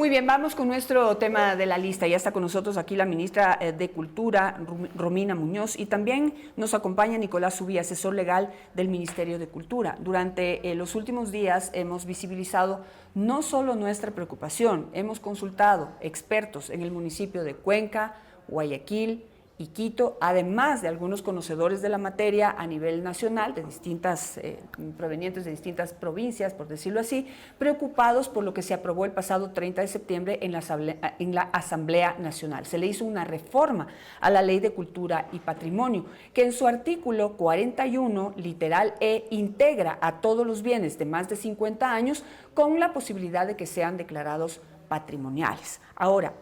Muy bien, vamos con nuestro tema de la lista. Ya está con nosotros aquí la ministra de Cultura, Romina Muñoz, y también nos acompaña Nicolás Subía, asesor legal del Ministerio de Cultura. Durante los últimos días hemos visibilizado no solo nuestra preocupación, hemos consultado expertos en el municipio de Cuenca, Guayaquil y Quito, además de algunos conocedores de la materia a nivel nacional, de provenientes de distintas provincias, por decirlo así, preocupados por lo que se aprobó el pasado 30 de septiembre en la Asamblea Nacional. Se le hizo una reforma a la Ley de Cultura y Patrimonio, que en su artículo 41, literal E, integra a todos los bienes de más de 50 años con la posibilidad de que sean declarados patrimoniales. Ahora,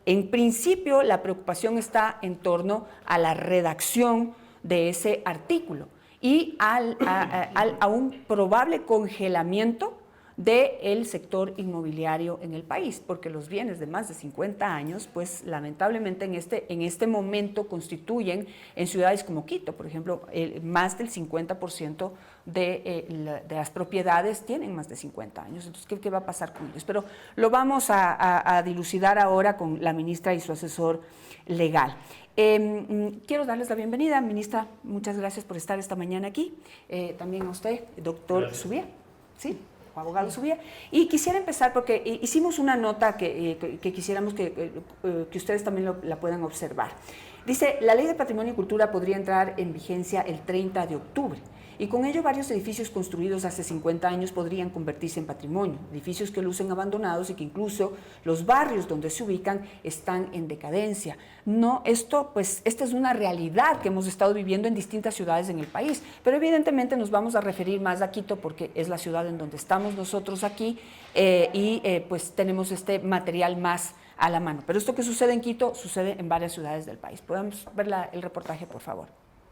en principio, la preocupación está en torno a la redacción de ese artículo y a un probable congelamiento del sector inmobiliario en el país, porque los bienes de más de 50 años, pues lamentablemente en este momento constituyen en ciudades como Quito, por ejemplo, más del 50% de las propiedades tienen más de 50 años. Entonces, ¿qué va a pasar con ellos? Pero lo vamos a dilucidar ahora con la ministra y su asesor legal. Quiero darles la bienvenida, ministra, muchas gracias por estar esta mañana aquí. También a usted, doctor Subía. Sí. Abogado Subía, y quisiera empezar porque hicimos una nota que quisiéramos que ustedes también la puedan observar. Dice, la Ley de Patrimonio y Cultura podría entrar en vigencia el 30 de octubre y con ello varios edificios construidos hace 50 años podrían convertirse en patrimonio, edificios que lucen abandonados y que incluso los barrios donde se ubican están en decadencia. No, esta es una realidad que hemos estado viviendo en distintas ciudades en el país, pero evidentemente nos vamos a referir más a Quito porque es la ciudad en donde estamos nosotros aquí pues tenemos este material más a la mano. Pero esto que sucede en Quito sucede en varias ciudades del país. ¿Podemos ver el reportaje, por favor?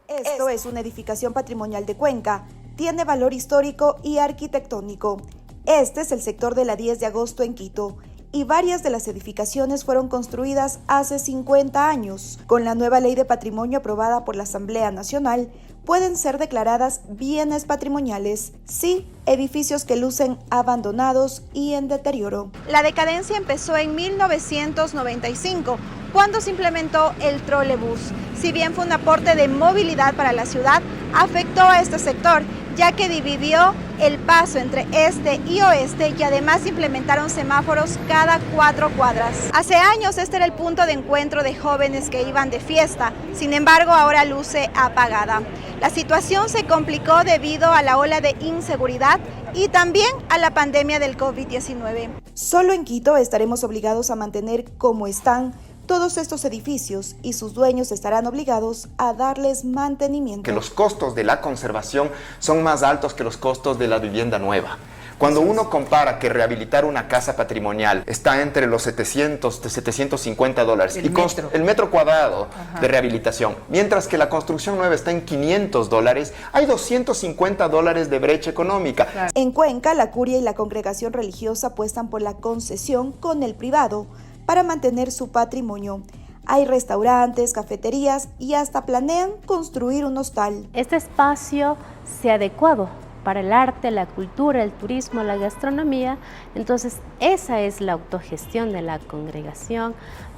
Esto es una edificación patrimonial de Cuenca. Tiene valor histórico y arquitectónico. Este es el sector de la 10 de agosto en Quito. Y varias de las edificaciones fueron construidas hace 50 años. Con la nueva Ley de Patrimonio aprobada por la Asamblea Nacional, pueden ser declaradas bienes patrimoniales, sí, edificios que lucen abandonados y en deterioro. La decadencia empezó en 1995, cuando se implementó el trolebús. Si bien fue un aporte de movilidad para la ciudad, afectó a este sector, ya que dividió el paso entre este y oeste y además implementaron semáforos cada 4 cuadras. Hace años este era el punto de encuentro de jóvenes que iban de fiesta, sin embargo ahora luce apagada. La situación se complicó debido a la ola de inseguridad y también a la pandemia del COVID-19. Solo en Quito estaremos obligados a mantener como están todos estos edificios y sus dueños estarán obligados a darles mantenimiento. Que los costos de la conservación son más altos que los costos de la vivienda nueva. Cuando uno compara que rehabilitar una casa patrimonial está entre los 700 de $750 el metro cuadrado de rehabilitación, mientras que la construcción nueva está en $500, hay $250 de brecha económica. Claro. En Cuenca, la curia y la congregación religiosa apuestan por la concesión con el privado para mantener su patrimonio. Hay restaurantes, cafeterías y hasta planean construir un hostal. Este espacio se ha adecuado para el arte, la cultura, el turismo, la gastronomía. Entonces, esa es la autogestión de la congregación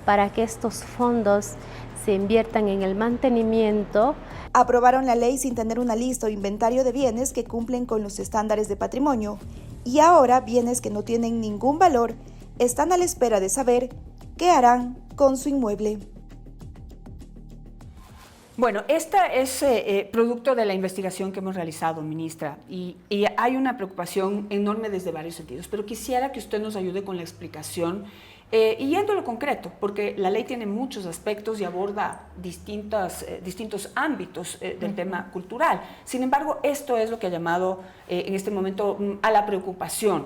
para que estos fondos se inviertan en el mantenimiento. Aprobaron la ley sin tener una lista o inventario de bienes que cumplen con los estándares de patrimonio. Y ahora, bienes que no tienen ningún valor están a la espera de saber qué harán con su inmueble. Bueno, esta es producto de la investigación que hemos realizado, ministra, y hay una preocupación enorme desde varios sentidos, pero quisiera que usted nos ayude con la explicación y yendo a lo concreto, porque la ley tiene muchos aspectos y aborda distintos ámbitos del tema cultural. Sin embargo, esto es lo que ha llamado en este momento a la preocupación.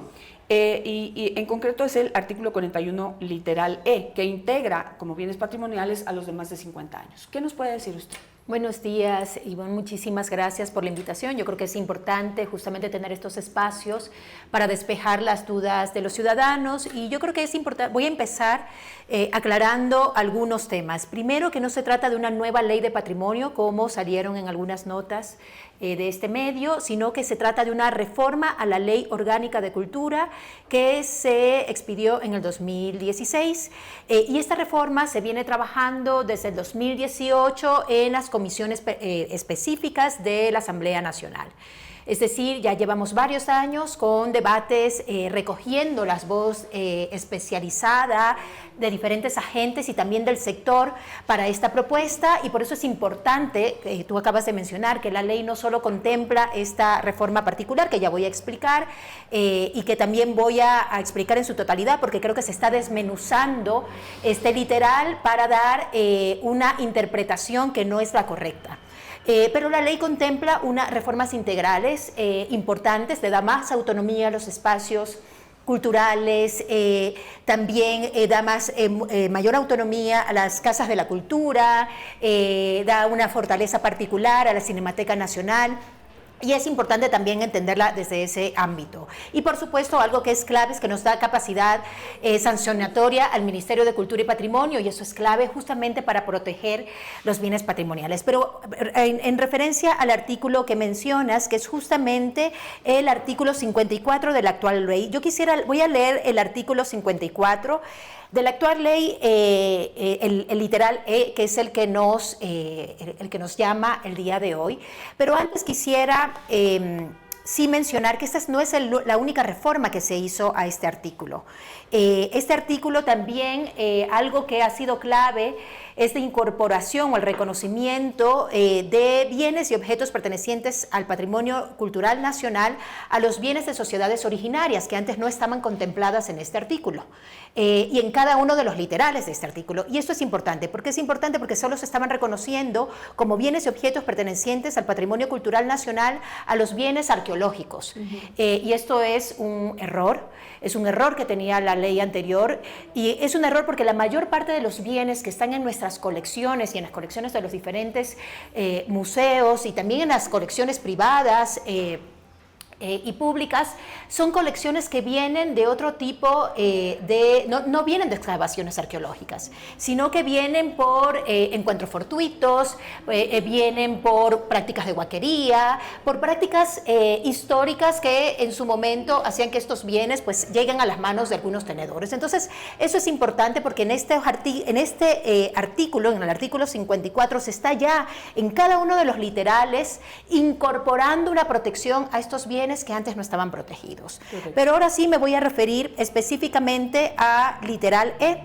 Y en concreto es el artículo 41, literal E, que integra como bienes patrimoniales a los de más de 50 años. ¿Qué nos puede decir usted? Buenos días, Ivonne, muchísimas gracias por la invitación. Yo creo que es importante justamente tener estos espacios para despejar las dudas de los ciudadanos y yo creo que es importante, voy a empezar aclarando algunos temas. Primero, que no se trata de una nueva ley de patrimonio, como salieron en algunas notas de este medio, sino que se trata de una reforma a la Ley Orgánica de Cultura que se expidió en el 2016 y esta reforma se viene trabajando desde el 2018 en las comisiones específicas de la Asamblea Nacional. Es decir, ya llevamos varios años con debates recogiendo la voz especializada de diferentes agentes y también del sector para esta propuesta y por eso es importante, tú acabas de mencionar que la ley no solo contempla esta reforma particular que ya voy a explicar y que también voy a explicar en su totalidad porque creo que se está desmenuzando este literal para dar una interpretación que no es la correcta. Pero la ley contempla unas reformas integrales importantes, le da más autonomía a los espacios culturales, también da mayor autonomía a las casas de la cultura, da una fortaleza particular a la Cinemateca Nacional. Y es importante también entenderla desde ese ámbito. Y por supuesto, algo que es clave es que nos da capacidad sancionatoria al Ministerio de Cultura y Patrimonio, y eso es clave justamente para proteger los bienes patrimoniales. Pero en referencia al artículo que mencionas, que es justamente el artículo 54 de la actual ley, voy a leer el artículo 54 de la actual ley, el literal E, que es el que nos llama el día de hoy. Pero antes quisiera sí mencionar que esta no es la única reforma que se hizo a este artículo. Este artículo también, algo que ha sido clave, es la incorporación o el reconocimiento de bienes y objetos pertenecientes al patrimonio cultural nacional a los bienes de sociedades originarias que antes no estaban contempladas en este artículo y en cada uno de los literales de este artículo. Y esto es importante. ¿Por qué es importante? Porque solo se estaban reconociendo como bienes y objetos pertenecientes al patrimonio cultural nacional a los bienes arqueológicos. Y esto es un error que tenía la ley anterior y es un error porque la mayor parte de los bienes que están en nuestras colecciones y en las colecciones de los diferentes museos y también en las colecciones privadas y públicas, son colecciones que vienen de otro tipo no vienen de excavaciones arqueológicas, sino que vienen por encuentros fortuitos, vienen por prácticas de huaquería, por prácticas históricas que en su momento hacían que estos bienes pues lleguen a las manos de algunos tenedores. Entonces, eso es importante porque en este artículo, en el artículo 54, se está ya en cada uno de los literales incorporando una protección a estos bienes que antes no estaban protegidos. Pero ahora sí me voy a referir específicamente a literal E,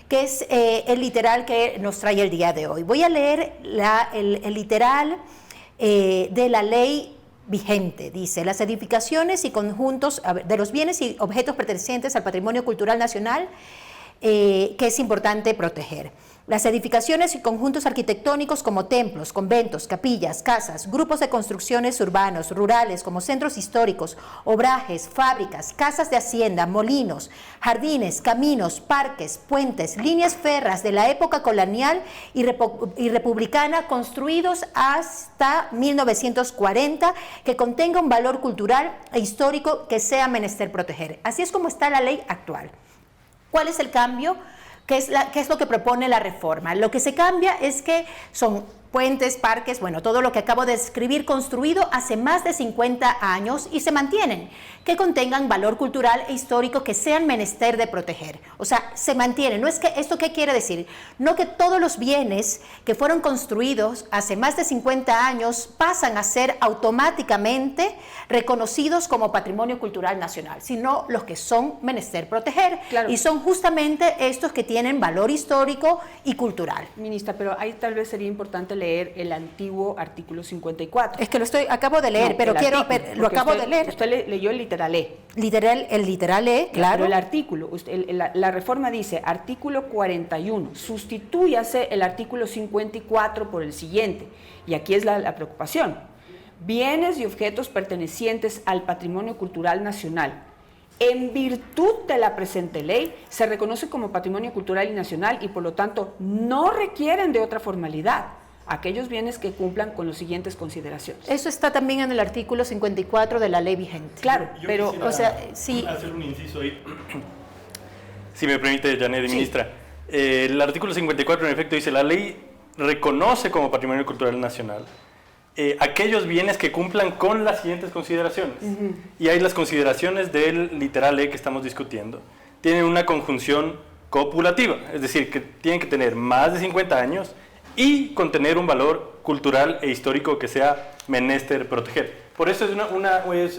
que es el literal que nos trae el día de hoy. Voy a leer el literal de la ley vigente. Dice: las edificaciones y conjuntos de los bienes y objetos pertenecientes al patrimonio cultural nacional que es importante proteger. Las edificaciones y conjuntos arquitectónicos como templos, conventos, capillas, casas, grupos de construcciones urbanos, rurales, como centros históricos, obrajes, fábricas, casas de hacienda, molinos, jardines, caminos, parques, puentes, líneas férreas de la época colonial y republicana construidos hasta 1940 que contenga un valor cultural e histórico que sea menester proteger. Así es como está la ley actual. ¿Cuál es el cambio? ¿Qué es lo que propone la reforma? Lo que se cambia es que son puentes, parques, bueno, todo lo que acabo de describir, construido hace más de 50 años y se mantienen, que contengan valor cultural e histórico que sean menester de proteger. O sea, se mantienen. No es que, ¿esto qué quiere decir? No que todos los bienes que fueron construidos hace más de 50 años pasan a ser automáticamente reconocidos como patrimonio cultural nacional, sino los que son menester proteger. Claro. Y son justamente estos que tienen valor histórico y cultural. Ministra, pero ahí tal vez sería importante leer el antiguo artículo 54. Es que acabo de leer, pero lo acabo de leer. Usted leyó el literal E. El literal E, claro. Pero el artículo, la reforma dice, artículo 41, sustitúyase el artículo 54 por el siguiente. Y aquí es la preocupación. Bienes y objetos pertenecientes al patrimonio cultural nacional, en virtud de la presente ley, se reconoce como patrimonio cultural y nacional y por lo tanto no requieren de otra formalidad. aquellos bienes que cumplan con las siguientes consideraciones. Eso está también en el artículo 54 de la ley vigente. Claro, Yo pero, quisiera o sea, sí. hacer un inciso ahí. Si me permite, Janet, ministra. El artículo 54, en efecto, dice: la ley reconoce como patrimonio cultural nacional aquellos bienes que cumplan con las siguientes consideraciones. Y ahí las consideraciones del literal E que estamos discutiendo tienen una conjunción copulativa, es decir, que tienen que tener más de 50 años y contener un valor cultural e histórico que sea menester proteger. Por eso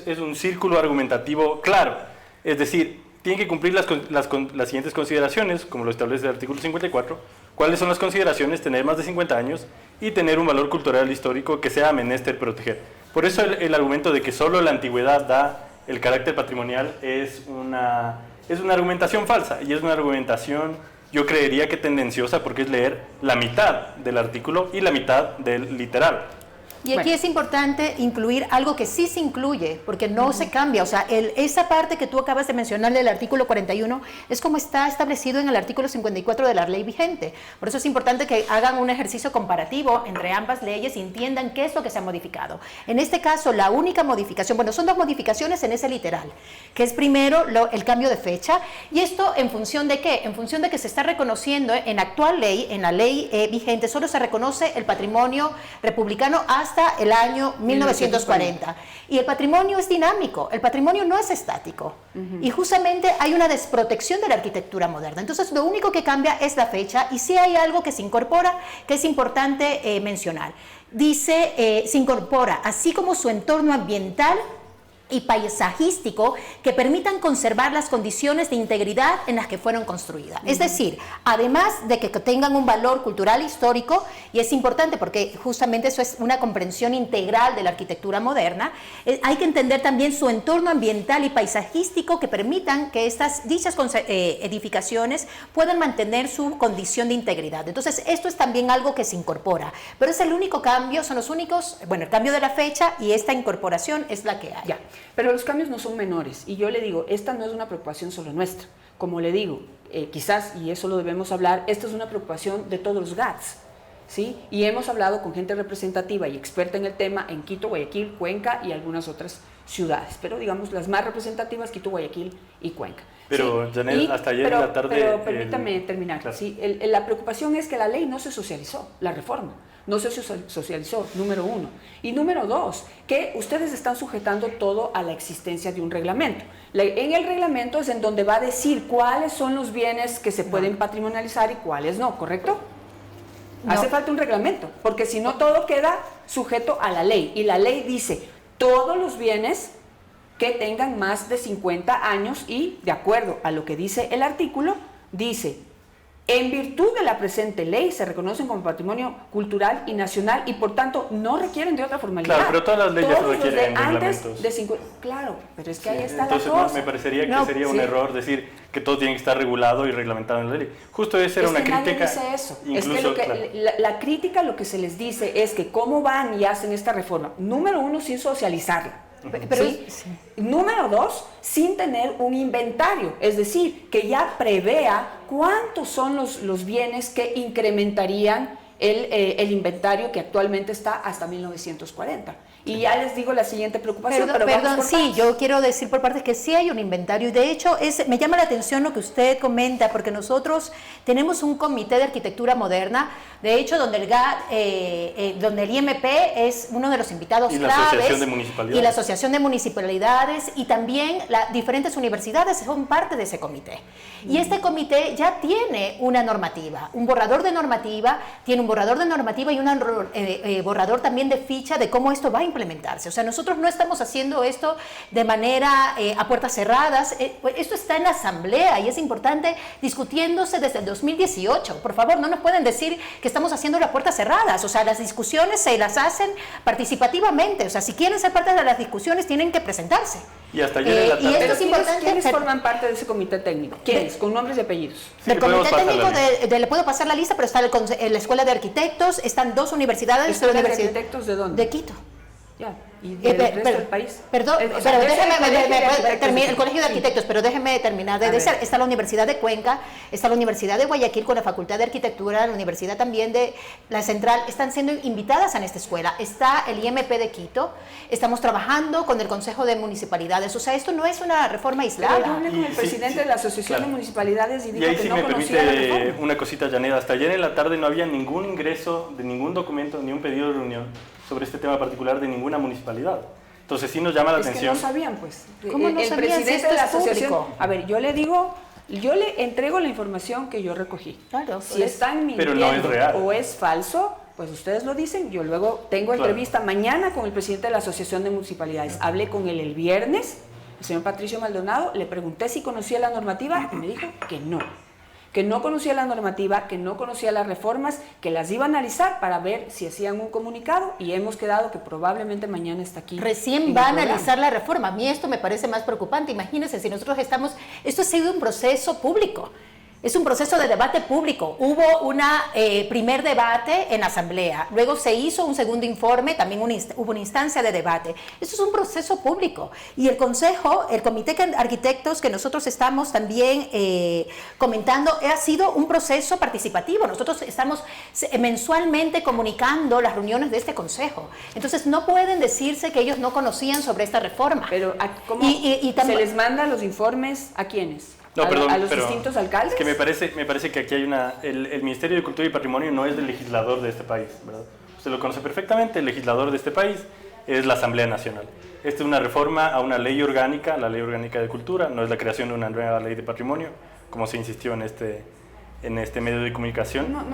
es un círculo argumentativo claro, es decir, tienen que cumplir las siguientes consideraciones, como lo establece el artículo 54. ¿Cuáles son las consideraciones? Tener más de 50 años y tener un valor cultural histórico que sea menester proteger. Por eso el argumento de que solo la antigüedad da el carácter patrimonial es una argumentación falsa, y es una argumentación, yo creería que tendenciosa, porque es leer la mitad del artículo y la mitad del literal. Y aquí es importante incluir algo que sí se incluye, porque no se cambia. O sea, esa parte que tú acabas de mencionar del artículo 41 es como está establecido en el artículo 54 de la ley vigente. Por eso es importante que hagan un ejercicio comparativo entre ambas leyes y entiendan qué es lo que se ha modificado. En este caso, la única modificación, bueno, son dos modificaciones en ese literal, que es primero el cambio de fecha, y esto en función de qué? En función de que se está reconociendo en la actual ley, en la ley vigente, solo se reconoce el patrimonio republicano hasta el año 1940. Y el patrimonio es dinámico, el patrimonio no es estático. Y justamente hay una desprotección de la arquitectura moderna. Entonces, lo único que cambia es la fecha, y sí hay algo que se incorpora que es importante mencionar. Dice, se incorpora, así como su entorno ambiental y paisajístico que permitan conservar las condiciones de integridad en las que fueron construidas. Es decir, además de que tengan un valor cultural histórico, y es importante porque justamente eso es una comprensión integral de la arquitectura moderna, hay que entender también su entorno ambiental y paisajístico que permitan que dichas edificaciones puedan mantener su condición de integridad. Entonces, esto es también algo que se incorpora, pero es el único cambio, son los únicos, bueno, el cambio de la fecha y esta incorporación es la que hay. Ya. Pero los cambios no son menores, y yo le digo, esta no es una preocupación solo nuestra. Como le digo, quizás, y eso lo debemos hablar, esta es una preocupación de todos los GATS, ¿sí? Y hemos hablado con gente representativa y experta en el tema en Quito, Guayaquil, Cuenca y algunas otras ciudades, pero digamos las más representativas, Quito, Guayaquil y Cuenca. Pero, ¿sí? Janet, hasta ayer en la tarde... Pero permítame terminar. Claro. ¿Sí? La preocupación es que la ley no se socializó, la reforma. No se socializó, número uno. Y número dos, que ustedes están sujetando todo a la existencia de un reglamento. En el reglamento es en donde va a decir cuáles son los bienes que se pueden patrimonializar y cuáles no, ¿correcto? No. Hace falta un reglamento, porque si no todo queda sujeto a la ley. Y la ley dice, todos los bienes que tengan más de 50 años y, de acuerdo a lo que dice el artículo, dice... En virtud de la presente ley se reconocen como patrimonio cultural y nacional y por tanto no requieren de otra formalidad. Claro, pero todas las leyes todos requieren reglamentos. Claro, pero es que ahí está entonces, la cosa. Me parecería que sería un error decir que todo tiene que estar regulado y reglamentado en la ley. Justo esa era una crítica. Nadie dice eso. Incluso, la crítica lo que se les dice es que cómo van y hacen esta reforma. Número uno, sin socializarla. Pero ¿sí? Número dos, sin tener un inventario, es decir, que ya prevea cuántos son los bienes que incrementarían el inventario que actualmente está hasta 1940. Y ya les digo la siguiente preocupación, Perdón, sí, yo quiero decir por parte que sí hay un inventario, y de hecho me llama la atención lo que usted comenta, porque nosotros tenemos un comité de arquitectura moderna, de hecho donde el GAT, donde el IMP es uno de los invitados claves, la Asociación de Municipalidades. Y la Asociación de Municipalidades, y también las diferentes universidades son parte de ese comité. Y este comité ya tiene una normativa, un borrador de normativa, tiene un borrador de normativa y un borrador también de ficha de cómo esto va a implementarse. O sea, nosotros no estamos haciendo esto de manera a puertas cerradas, esto está en la asamblea y es importante discutiéndose desde el 2018. Por favor, no nos pueden decir que estamos haciendo las puertas cerradas, o sea, las discusiones se las hacen participativamente, o sea, si quieren ser parte de las discusiones tienen que presentarse. Y hasta ayer en la tarde. Y esto es importante. ¿Quiénes forman parte de ese comité técnico? ¿Quiénes? Con nombres y apellidos. Sí, El comité técnico, le puedo pasar la lista, pero está la Escuela de Arquitectos, están dos universidades. ¿Escuela de Arquitectos de dónde? De Quito. Ya, y del resto del país. Perdón, O sea, pero déjeme terminar el Colegio de Sí. Arquitectos, pero déjeme terminar de A decir, ver. está la Universidad de Cuenca, está la Universidad de Guayaquil con la Facultad de Arquitectura, la Universidad también de la Central, están siendo invitadas a esta escuela, está el IMP de Quito, estamos trabajando con el Consejo de Municipalidades, o sea, esto no es una reforma Pero yo aislada. hablé con el Sí, presidente sí, de la Asociación claro. de Municipalidades y Y dijo ahí que sí no me conocía la permite reforma. una cosita, Janet. Hasta ayer en la tarde no había ningún ingreso de ningún documento, ni un pedido de reunión sobre este tema particular de ninguna municipalidad. Entonces sí nos llama la Es que atención. no sabían, pues. ¿Cómo no el sabían si presidente esto de la es asociación. público? A ver, yo le digo, yo le entrego la información que yo recogí. Claro, Si pues. están Pero mintiendo no es real. o es falso, pues ustedes lo dicen. Yo luego tengo Claro. entrevista mañana con el presidente de la Asociación de Municipalidades. Hablé con él el viernes, el señor Patricio Maldonado, le pregunté si conocía la normativa y me dijo que no conocía la normativa, que no conocía las reformas, que las iba a analizar para ver si hacían un comunicado y hemos quedado que probablemente mañana está aquí. Recién en va a el programa. analizar la reforma. A mí esto me parece más preocupante. Imagínense, si nosotros estamos... Esto ha sido un proceso público. Es un proceso de debate público. Hubo un primer debate en asamblea, luego se hizo un segundo informe, también hubo una instancia de debate. Esto es un proceso público. Y el Consejo, el Comité de Arquitectos que nosotros estamos también comentando, ha sido un proceso participativo. Nosotros estamos mensualmente comunicando las reuniones de este Consejo. Entonces no pueden decirse que ellos no conocían sobre esta reforma. Pero ¿cómo Y se les manda los informes a quiénes? No, perdón, ¿A los pero distintos alcaldes? Es que me parece que aquí hay el Ministerio de Cultura y Patrimonio no es el legislador de este país, ¿verdad? Usted lo conoce perfectamente, el legislador de este país es la Asamblea Nacional. Esta es una reforma a una ley orgánica, la Ley Orgánica de Cultura, no es la creación de una nueva ley de patrimonio, como se insistió en este medio de comunicación. No,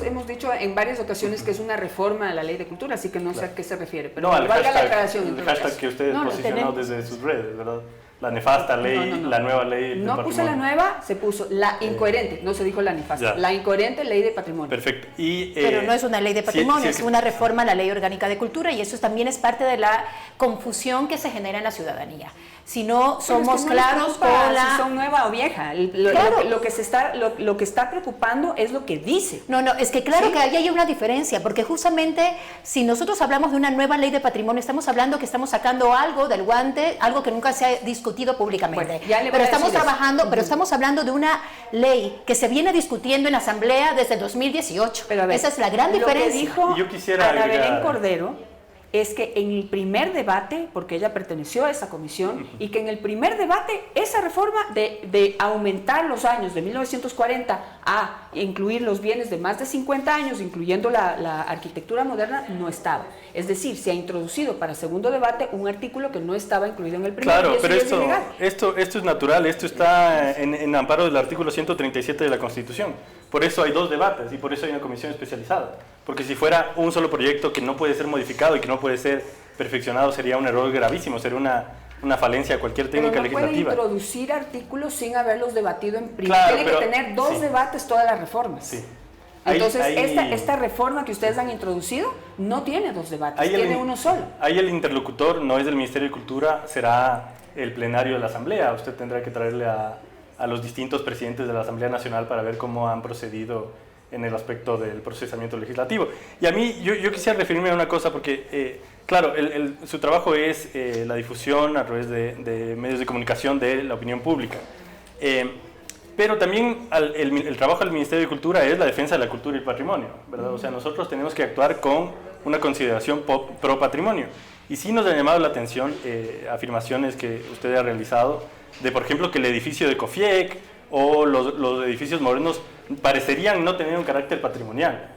hemos dicho en varias ocasiones que es una reforma a la ley de cultura, así que no sé a qué se refiere. Pero No, al valga la hashtag, aclaración. en el todo hashtag caso. que usted No, lo posicionó tenemos. desde sus redes, ¿verdad? La nefasta ley, No. la nueva ley del No puse la patrimonio. nueva, se puso la incoherente, no se dijo la nefasta. Ya. La incoherente ley de patrimonio. Perfecto. Pero no es una ley de patrimonio, sí, es una reforma a la Ley Orgánica de Cultura y eso también es parte de la confusión que se genera en la ciudadanía. Si no Pero somos es que no claros les preocupa con la... si son nueva o vieja. Claro. Lo que está preocupando es lo que dice. No, es que claro ¿Sí? que ahí hay una diferencia, porque justamente si nosotros hablamos de una nueva ley de patrimonio, estamos hablando que estamos sacando algo del guante, algo que nunca se ha discutido públicamente. Bueno, ya le voy pero a estamos decir eso. trabajando, pero estamos hablando de una ley que se viene discutiendo en asamblea desde 2018. Pero a ver, esa es la gran diferencia. Lo que dijo Y yo quisiera Ana agregar- Belén Cordero es que en el primer debate, porque ella perteneció a esa comisión, y que en el primer debate esa reforma de aumentar los años de 1940 a incluir los bienes de más de 50 años, incluyendo la arquitectura moderna, no estaba. Es decir, se ha introducido para segundo debate un artículo que no estaba incluido en el primero. Claro, y eso pero ya es ilegal. esto es natural, esto está en amparo del artículo 137 de la Constitución. Por eso hay dos debates y por eso hay una comisión especializada. Porque si fuera un solo proyecto que no puede ser modificado y que no puede ser perfeccionado, sería un error gravísimo, sería una falencia a cualquier técnica Pero no legislativa. puede introducir artículos sin haberlos debatido en primero. Claro, Tiene pero- que tener dos sí. debates todas las reformas. Sí. Entonces, Ahí- esta reforma que ustedes han introducido no tiene dos debates, Ahí tiene uno solo. Ahí el interlocutor no es del Ministerio de Cultura, será el plenario de la Asamblea. Usted tendrá que traerle a los distintos presidentes de la Asamblea Nacional para ver cómo han procedido en el aspecto del procesamiento legislativo. Y a mí, yo quisiera referirme a una cosa, porque, claro, su trabajo es la difusión a través de medios de comunicación de la opinión pública. Pero también el trabajo del Ministerio de Cultura es la defensa de la cultura y el patrimonio, ¿verdad? O sea, nosotros tenemos que actuar con una consideración pro patrimonio. Y sí nos ha llamado la atención afirmaciones que usted ha realizado de, por ejemplo, que el edificio de COFIEC o los edificios modernos parecerían no tener un carácter patrimonial.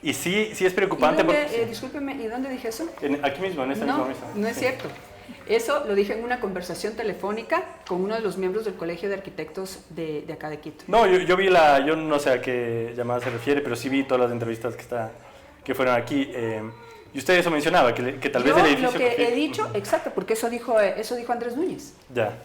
Y sí es preocupante. ¿Y dónde, porque, discúlpeme, ¿y dónde dije eso? aquí mismo, en esta misma mesa. No es Sí. cierto. Eso lo dije en una conversación telefónica con uno de los miembros del Colegio de Arquitectos de acá de Quito. No, yo vi yo no sé a qué llamada se refiere, pero sí vi todas las entrevistas que fueron aquí. Y usted eso mencionaba, que tal vez el edificio... Lo que COFIEC- he dicho, exacto, porque eso dijo Andrés Núñez. Ya.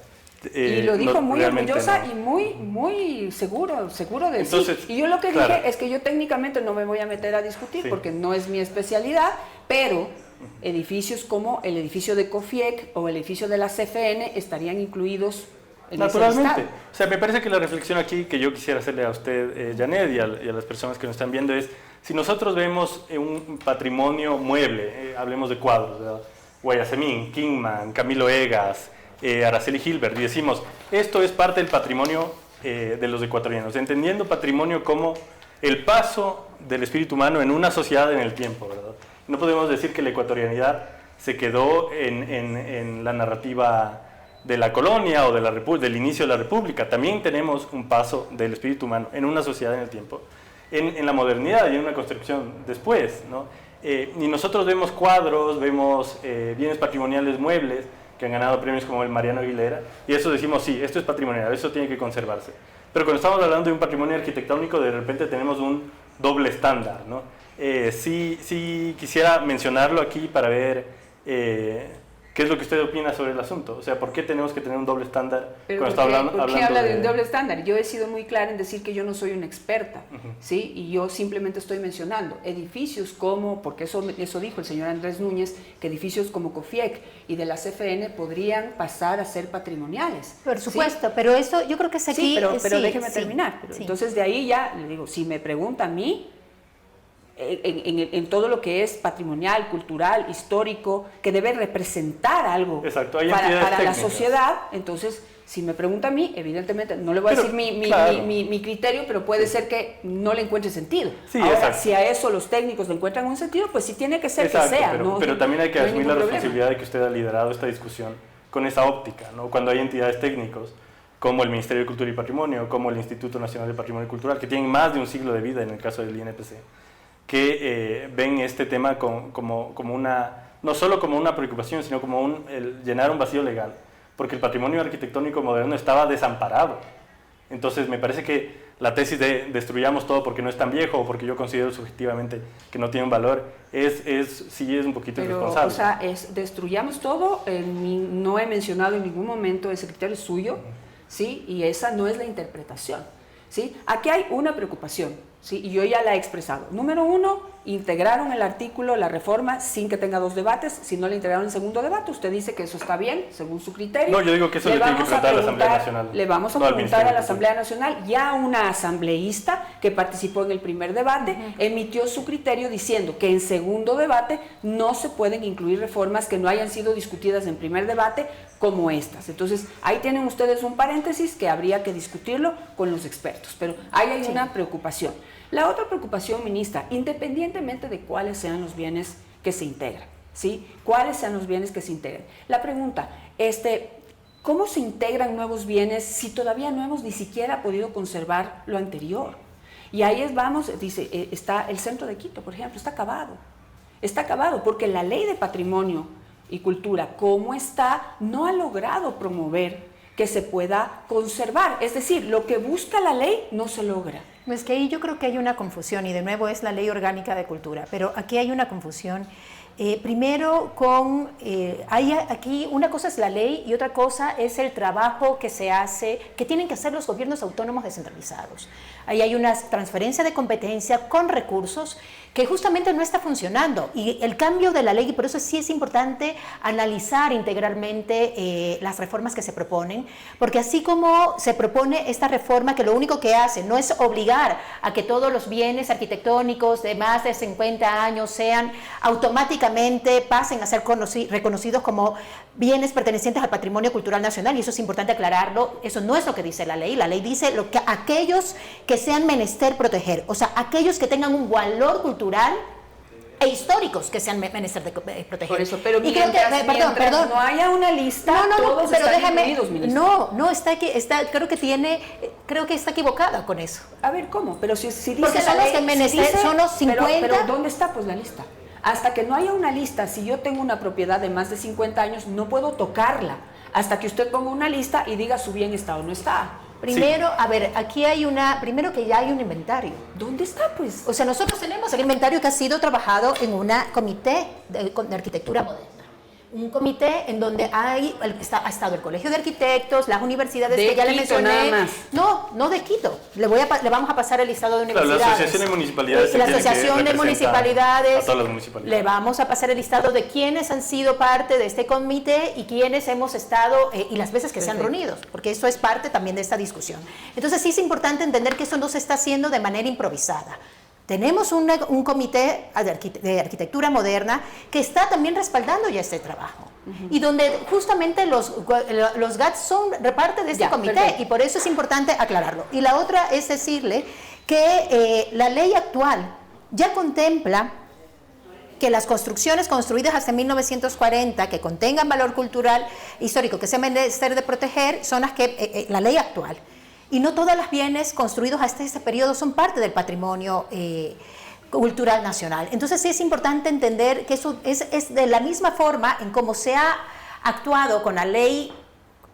Y lo dijo no, muy realmente orgullosa no. y muy seguro de Entonces, sí. Y yo lo que claro. dije es que yo técnicamente no me voy a meter a discutir Sí. porque no es mi especialidad, pero edificios como el edificio de COFIEC o el edificio de la CFN estarían incluidos en ese Naturalmente. listado. O sea, me parece que la reflexión aquí que yo quisiera hacerle a usted, Janet, y a las personas que nos están viendo es, Si nosotros vemos un patrimonio mueble, hablemos de cuadros, ¿verdad? Guayasamín, Kingman, Camilo Egas, Araceli Gilbert, y decimos, esto es parte del patrimonio de los ecuatorianos, entendiendo patrimonio como el paso del espíritu humano en una sociedad en el tiempo, ¿verdad? No podemos decir que la ecuatorianidad se quedó en la narrativa de la colonia o del inicio de la república. También tenemos un paso del espíritu humano en una sociedad en el tiempo, en la modernidad y en una construcción después, ¿no? Y nosotros vemos cuadros, vemos bienes patrimoniales muebles que han ganado premios como el Mariano Aguilera, y eso decimos, sí, esto es patrimonial, eso tiene que conservarse. Pero cuando estamos hablando de un patrimonio arquitectónico, de repente tenemos un doble estándar, ¿no? Sí quisiera mencionarlo aquí para ver qué es lo que usted opina sobre el asunto. O sea, ¿por qué tenemos que tener un doble estándar cuando está hablando ¿Por qué habla de un doble estándar? Yo he sido muy clara en decir que yo no soy una experta, ¿sí? Y yo simplemente estoy mencionando edificios como, porque eso dijo el señor Andrés Núñez, que edificios como COFIEC y de la CFN podrían pasar a ser patrimoniales. Por supuesto, ¿sí? Pero eso yo creo que es aquí... Sí, pero déjeme terminar. Sí. Entonces de ahí ya, le digo, si me pregunta a mí, en todo lo que es patrimonial, cultural, histórico, que debe representar algo para la sociedad, entonces, si me pregunta a mí, evidentemente, no le voy a decir mi criterio, pero puede ser que no le encuentre sentido. Sí, ahora, exacto. Si a eso los técnicos le encuentran un sentido, pues sí tiene que ser exacto, que sea. Pero también hay que asumir la responsabilidad de que usted ha liderado esta discusión con esa óptica, ¿no? Cuando hay entidades técnicos como el Ministerio de Cultura y Patrimonio, como el Instituto Nacional de Patrimonio Cultural, que tienen más de un siglo de vida en el caso del INPC, que ven este tema como una, no solo como una preocupación, sino como el llenar un vacío legal, porque el patrimonio arquitectónico moderno estaba desamparado. Entonces me parece que la tesis de destruyamos todo porque no es tan viejo o porque yo considero subjetivamente que no tiene un valor, sí es un poquito irresponsable. O sea, destruyamos todo, no he mencionado en ningún momento ese criterio suyo, ¿sí? Y esa no es la interpretación, ¿sí? Aquí hay una preocupación, ¿sí? Y yo ya la he expresado. Número uno, integraron el artículo, la reforma, sin que tenga dos debates. Si no le integraron el segundo debate, usted dice que eso está bien, según su criterio. No, yo digo que eso le tiene que preguntar a la Asamblea Nacional. Le vamos a preguntar a la Asamblea Nacional. Ya una asambleísta que participó en el primer debate emitió su criterio diciendo que en segundo debate no se pueden incluir reformas que no hayan sido discutidas en primer debate como estas. Entonces, ahí tienen ustedes un paréntesis que habría que discutirlo con los expertos. Pero ahí hay una preocupación. La otra preocupación, ministra, independientemente de cuáles sean los bienes que se integran, ¿sí? ¿Cuáles sean los bienes que se integran? La pregunta, ¿cómo se integran nuevos bienes si todavía no hemos ni siquiera podido conservar lo anterior? Y ahí dice, está el centro de Quito, por ejemplo, está acabado porque la ley de patrimonio y cultura, como está, no ha logrado promover que se pueda conservar. Es decir, lo que busca la ley no se logra. Es que ahí yo creo que hay una confusión, y de nuevo es la Ley Orgánica de Cultura, pero aquí hay una confusión. Primero, aquí una cosa es la ley y otra cosa es el trabajo que se hace, que tienen que hacer los gobiernos autónomos descentralizados. Ahí hay una transferencia de competencia con recursos que justamente no está funcionando, y el cambio de la ley, y por eso sí es importante analizar integralmente las reformas que se proponen, porque así como se propone esta reforma que lo único que hace no es obligar a que todos los bienes arquitectónicos de más de 50 años sean automáticamente pasen a ser reconocidos como bienes pertenecientes al patrimonio cultural nacional, y eso es importante aclararlo, eso no es lo que dice la ley dice aquellos que sean menester proteger, o sea, aquellos que tengan un valor cultural e históricos que sean menester de proteger. Por eso, pero mientras no haya una lista, todos pero están déjame, incluidos, ministro. No, creo que está equivocada con eso. A ver, ¿cómo? Pero si dice porque son los que menester, son los 50. Pero ¿dónde está pues la lista? Hasta que no haya una lista, si yo tengo una propiedad de más de 50 años, no puedo tocarla hasta que usted ponga una lista y diga su bien está o no está. Primero, a ver, primero que ya hay un inventario. ¿Dónde está, pues? O sea, nosotros tenemos el inventario que ha sido trabajado en un comité de arquitectura moderna. Un comité en donde ha estado el Colegio de Arquitectos, las universidades que ya le mencioné. Nada más. No de Quito. Le vamos a pasar el listado de universidades. La Asociación de Municipalidades. La Asociación de Municipalidades. A todas las municipalidades. Le vamos a pasar el listado de quienes han sido parte de este comité y quienes hemos estado y las veces que se han reunido, porque eso es parte también de esta discusión. Entonces sí es importante entender que eso no se está haciendo de manera improvisada. Tenemos un comité de arquitectura moderna que está también respaldando ya este trabajo. Y donde justamente los GATS son parte de este comité, perfecto. Y por eso es importante aclararlo. Y la otra es decirle que la ley actual ya contempla que las construcciones construidas hasta 1940 que contengan valor cultural histórico que sea menester de proteger son las que la ley actual. Y no todas las bienes construidos hasta este periodo son parte del patrimonio cultural nacional. Entonces sí es importante entender que eso es de la misma forma en cómo se ha actuado con la ley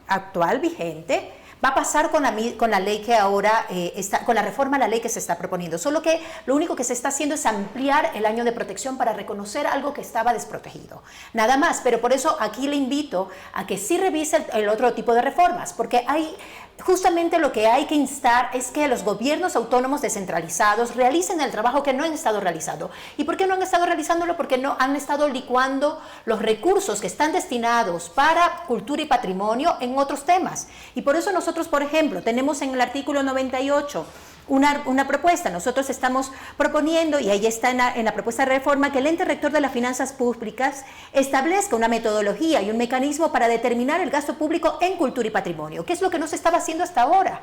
actual vigente, va a pasar con la ley que ahora está, con la reforma a la ley que se está proponiendo. Solo que lo único que se está haciendo es ampliar el año de protección para reconocer algo que estaba desprotegido. Nada más, pero por eso aquí le invito a que sí revise el otro tipo de reformas, porque hay... Justamente lo que hay que instar es que los gobiernos autónomos descentralizados realicen el trabajo que no han estado realizando. ¿Y por qué no han estado realizándolo? Porque no han estado licuando los recursos que están destinados para cultura y patrimonio en otros temas. Y por eso nosotros, por ejemplo, tenemos en el artículo 98 una propuesta. Nosotros estamos proponiendo, y ahí está en la propuesta de reforma, que el ente rector de las finanzas públicas establezca una metodología y un mecanismo para determinar el gasto público en cultura y patrimonio, que es lo que no se estaba haciendo hasta ahora.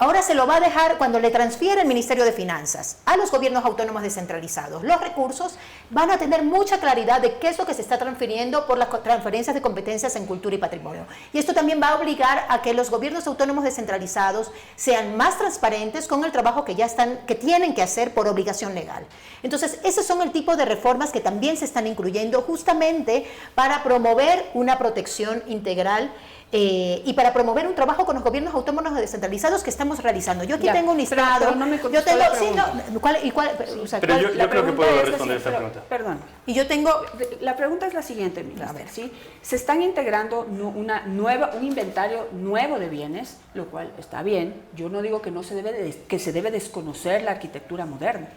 Ahora se lo va a dejar cuando le transfiere el Ministerio de Finanzas a los gobiernos autónomos descentralizados. Los recursos van a tener mucha claridad de qué es lo que se está transfiriendo por las transferencias de competencias en cultura y patrimonio. Y esto también va a obligar a que los gobiernos autónomos descentralizados sean más transparentes con el trabajo que tienen que hacer por obligación legal. Entonces, esos son el tipo de reformas que también se están incluyendo justamente para promover una protección integral y para promover un trabajo con los gobiernos autónomos descentralizados que estamos realizando. Yo aquí tengo un listado. Pero no me contestó la pregunta. Pero yo creo que puedo responder esta pregunta. Perdón. Y yo tengo... La pregunta es la siguiente, ministra. ¿Sí? Se están integrando un inventario nuevo de bienes, lo cual está bien. Yo no digo que se debe desconocer la arquitectura moderna.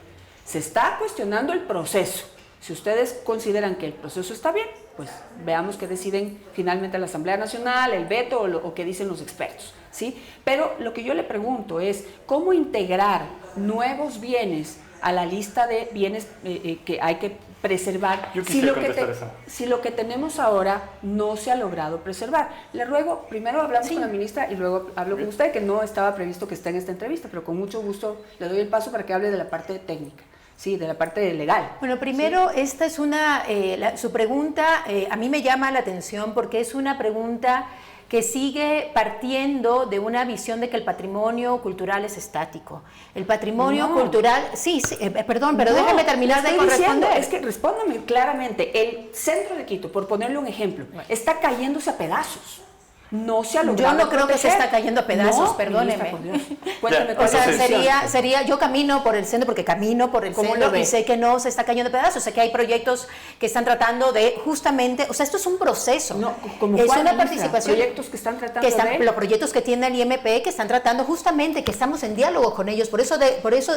Se está cuestionando el proceso. Si ustedes consideran que el proceso está bien, pues veamos qué deciden finalmente la Asamblea Nacional, el veto o qué dicen los expertos, ¿sí? Pero lo que yo le pregunto es, ¿cómo integrar nuevos bienes a la lista de bienes que hay que preservar si lo que tenemos ahora no se ha logrado preservar? Le ruego, primero hablamos con la ministra y luego hablo con usted, que no estaba previsto que esté en esta entrevista, pero con mucho gusto le doy el paso para que hable de la parte técnica. Sí, de la parte legal. Bueno, primero, sí. Esta es su pregunta a mí me llama la atención porque es una pregunta que sigue partiendo de una visión de que el patrimonio cultural es estático. El patrimonio cultural, perdón, pero déjame terminar de responder. Es que respóndame claramente, el centro de Quito, por ponerle un ejemplo, está cayéndose a pedazos. No se ha logrado. Yo no creo que se está cayendo a pedazos, perdóneme. Cuéntame, o sea, sería, yo camino por el centro, porque camino por el centro y sé que no se está cayendo a pedazos, sé que hay proyectos que están tratando de justamente, o sea, esto es un proceso. No, como es una participación. Proyectos que están tratando los proyectos que tiene el IMP, que están tratando justamente, que estamos en diálogo con ellos, por eso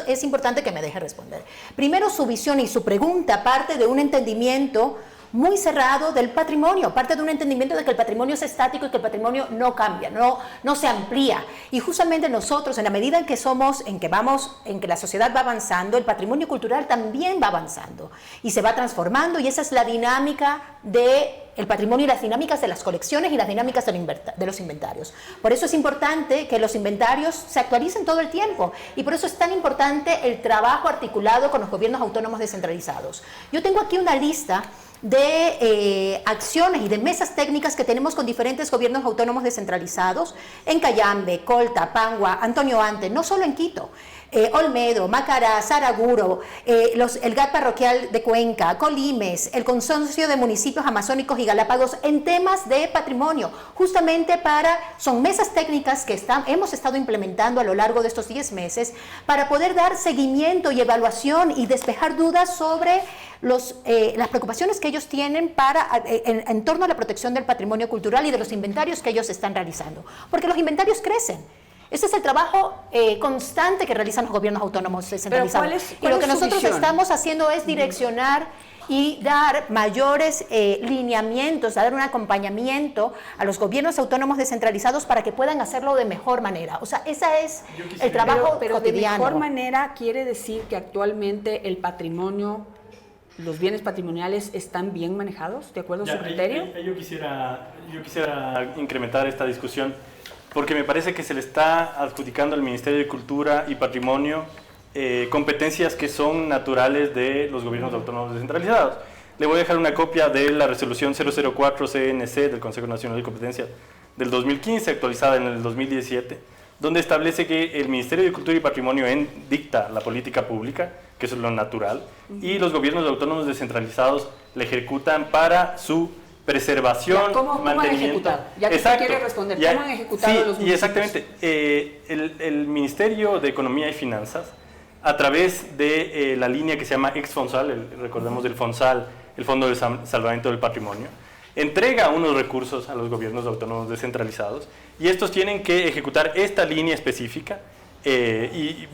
es importante que me deje responder. Primero, su visión y su pregunta parte de un entendimiento muy cerrado del patrimonio, parte de un entendimiento de que el patrimonio es estático y que el patrimonio no cambia, no se amplía. Y justamente nosotros, en la medida en que en que la sociedad va avanzando, el patrimonio cultural también va avanzando y se va transformando, y esa es la dinámica del patrimonio y las dinámicas de las colecciones y las dinámicas de los inventarios. Por eso es importante que los inventarios se actualicen todo el tiempo y por eso es tan importante el trabajo articulado con los gobiernos autónomos descentralizados. Yo tengo aquí una lista de acciones y de mesas técnicas que tenemos con diferentes gobiernos autónomos descentralizados en Cayambe, Colta, Pangua, Antonio Ante, no solo en Quito, Olmedo, Macará, Saraguro, el GAT parroquial de Cuenca, Colimes, el Consorcio de Municipios Amazónicos y Galápagos en temas de patrimonio, justamente son mesas técnicas que hemos estado implementando a lo largo de estos 10 meses para poder dar seguimiento y evaluación y despejar dudas sobre las preocupaciones que ellos tienen en torno a la protección del patrimonio cultural y de los inventarios que ellos están realizando, porque los inventarios crecen. Este es el trabajo constante que realizan los gobiernos autónomos descentralizados. Y lo que nosotros estamos haciendo es direccionar y dar mayores lineamientos, dar un acompañamiento a los gobiernos autónomos descentralizados para que puedan hacerlo de mejor manera. O sea, ese es el trabajo pero cotidiano. De mejor manera quiere decir que actualmente el patrimonio, los bienes patrimoniales están bien manejados, de acuerdo a su criterio. Yo quisiera incrementar esta discusión porque me parece que se le está adjudicando al Ministerio de Cultura y Patrimonio competencias que son naturales de los gobiernos autónomos descentralizados. Le voy a dejar una copia de la resolución 004-CNC del Consejo Nacional de Competencias del 2015, actualizada en el 2017, donde establece que el Ministerio de Cultura y Patrimonio dicta la política pública, que eso es lo natural, y los gobiernos autónomos descentralizados la ejecutan para su preservación, ¿Cómo han ejecutado? Ya que usted quiere responder, ¿cómo han ejecutado los municipios? Y exactamente, el Ministerio de Economía y Finanzas, a través de la línea que se llama ex-FONSAL, recordemos del FONSAL, el Fondo de Salvamento del Patrimonio, entrega unos recursos a los gobiernos autónomos descentralizados y estos tienen que ejecutar esta línea específica y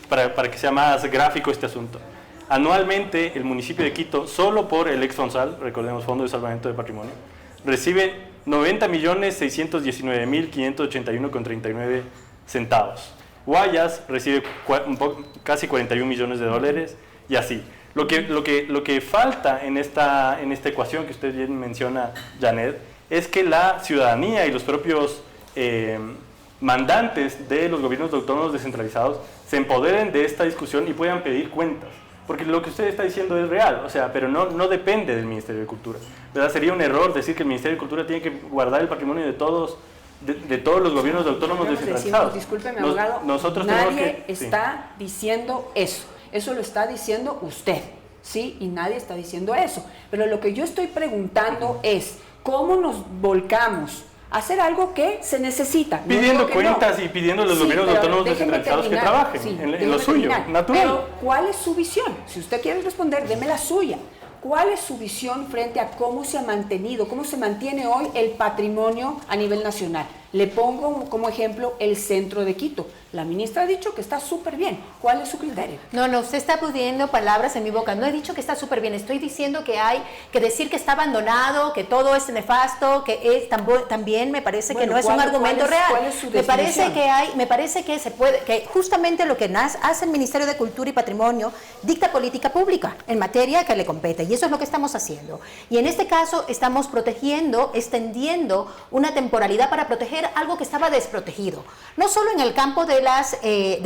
para que sea más gráfico este asunto. Anualmente el municipio de Quito, solo por el ex-FONSAL, recordemos Fondo de Salvamento del Patrimonio, recibe 90.619.581,39 centavos. Guayas recibe casi 41 millones de dólares y así. Lo que falta en esta ecuación que usted bien menciona, Janet, es que la ciudadanía y los propios mandantes de los gobiernos autónomos descentralizados se empoderen de esta discusión y puedan pedir cuentas. Porque lo que usted está diciendo es real, o sea, pero no depende del Ministerio de Cultura, ¿verdad? Sería un error decir que el Ministerio de Cultura tiene que guardar el patrimonio de todos los gobiernos autónomos descentralizados. Discúlpeme, abogado, nosotros nadie está diciendo eso. Eso lo está diciendo usted, ¿sí? Y nadie está diciendo eso. Pero lo que yo estoy preguntando es, ¿cómo nos volcamos a hacer algo que se necesita? Pidiendo cuentas y pidiendo a los gobiernos autónomos descentralizados que trabajen en lo suyo, natural. Pero, ¿cuál es su visión? Si usted quiere responder, deme la suya. ¿Cuál es su visión frente a cómo se ha mantenido, cómo se mantiene hoy el patrimonio a nivel nacional? Le pongo como ejemplo el centro de Quito. La ministra ha dicho que está súper bien. ¿Cuál es su criterio? No, usted está poniendo palabras en mi boca. No he dicho que está súper bien. Estoy diciendo que hay que decir que está abandonado, que todo es nefasto, que es también me parece que no es un argumento real. ¿Cuál es su definición? Me parece que se puede, que justamente lo que hace el Ministerio de Cultura y Patrimonio dicta política pública en materia que le compete. Y eso es lo que estamos haciendo. Y en este caso estamos protegiendo, extendiendo una temporalidad para proteger algo que estaba desprotegido. No solo en el campo de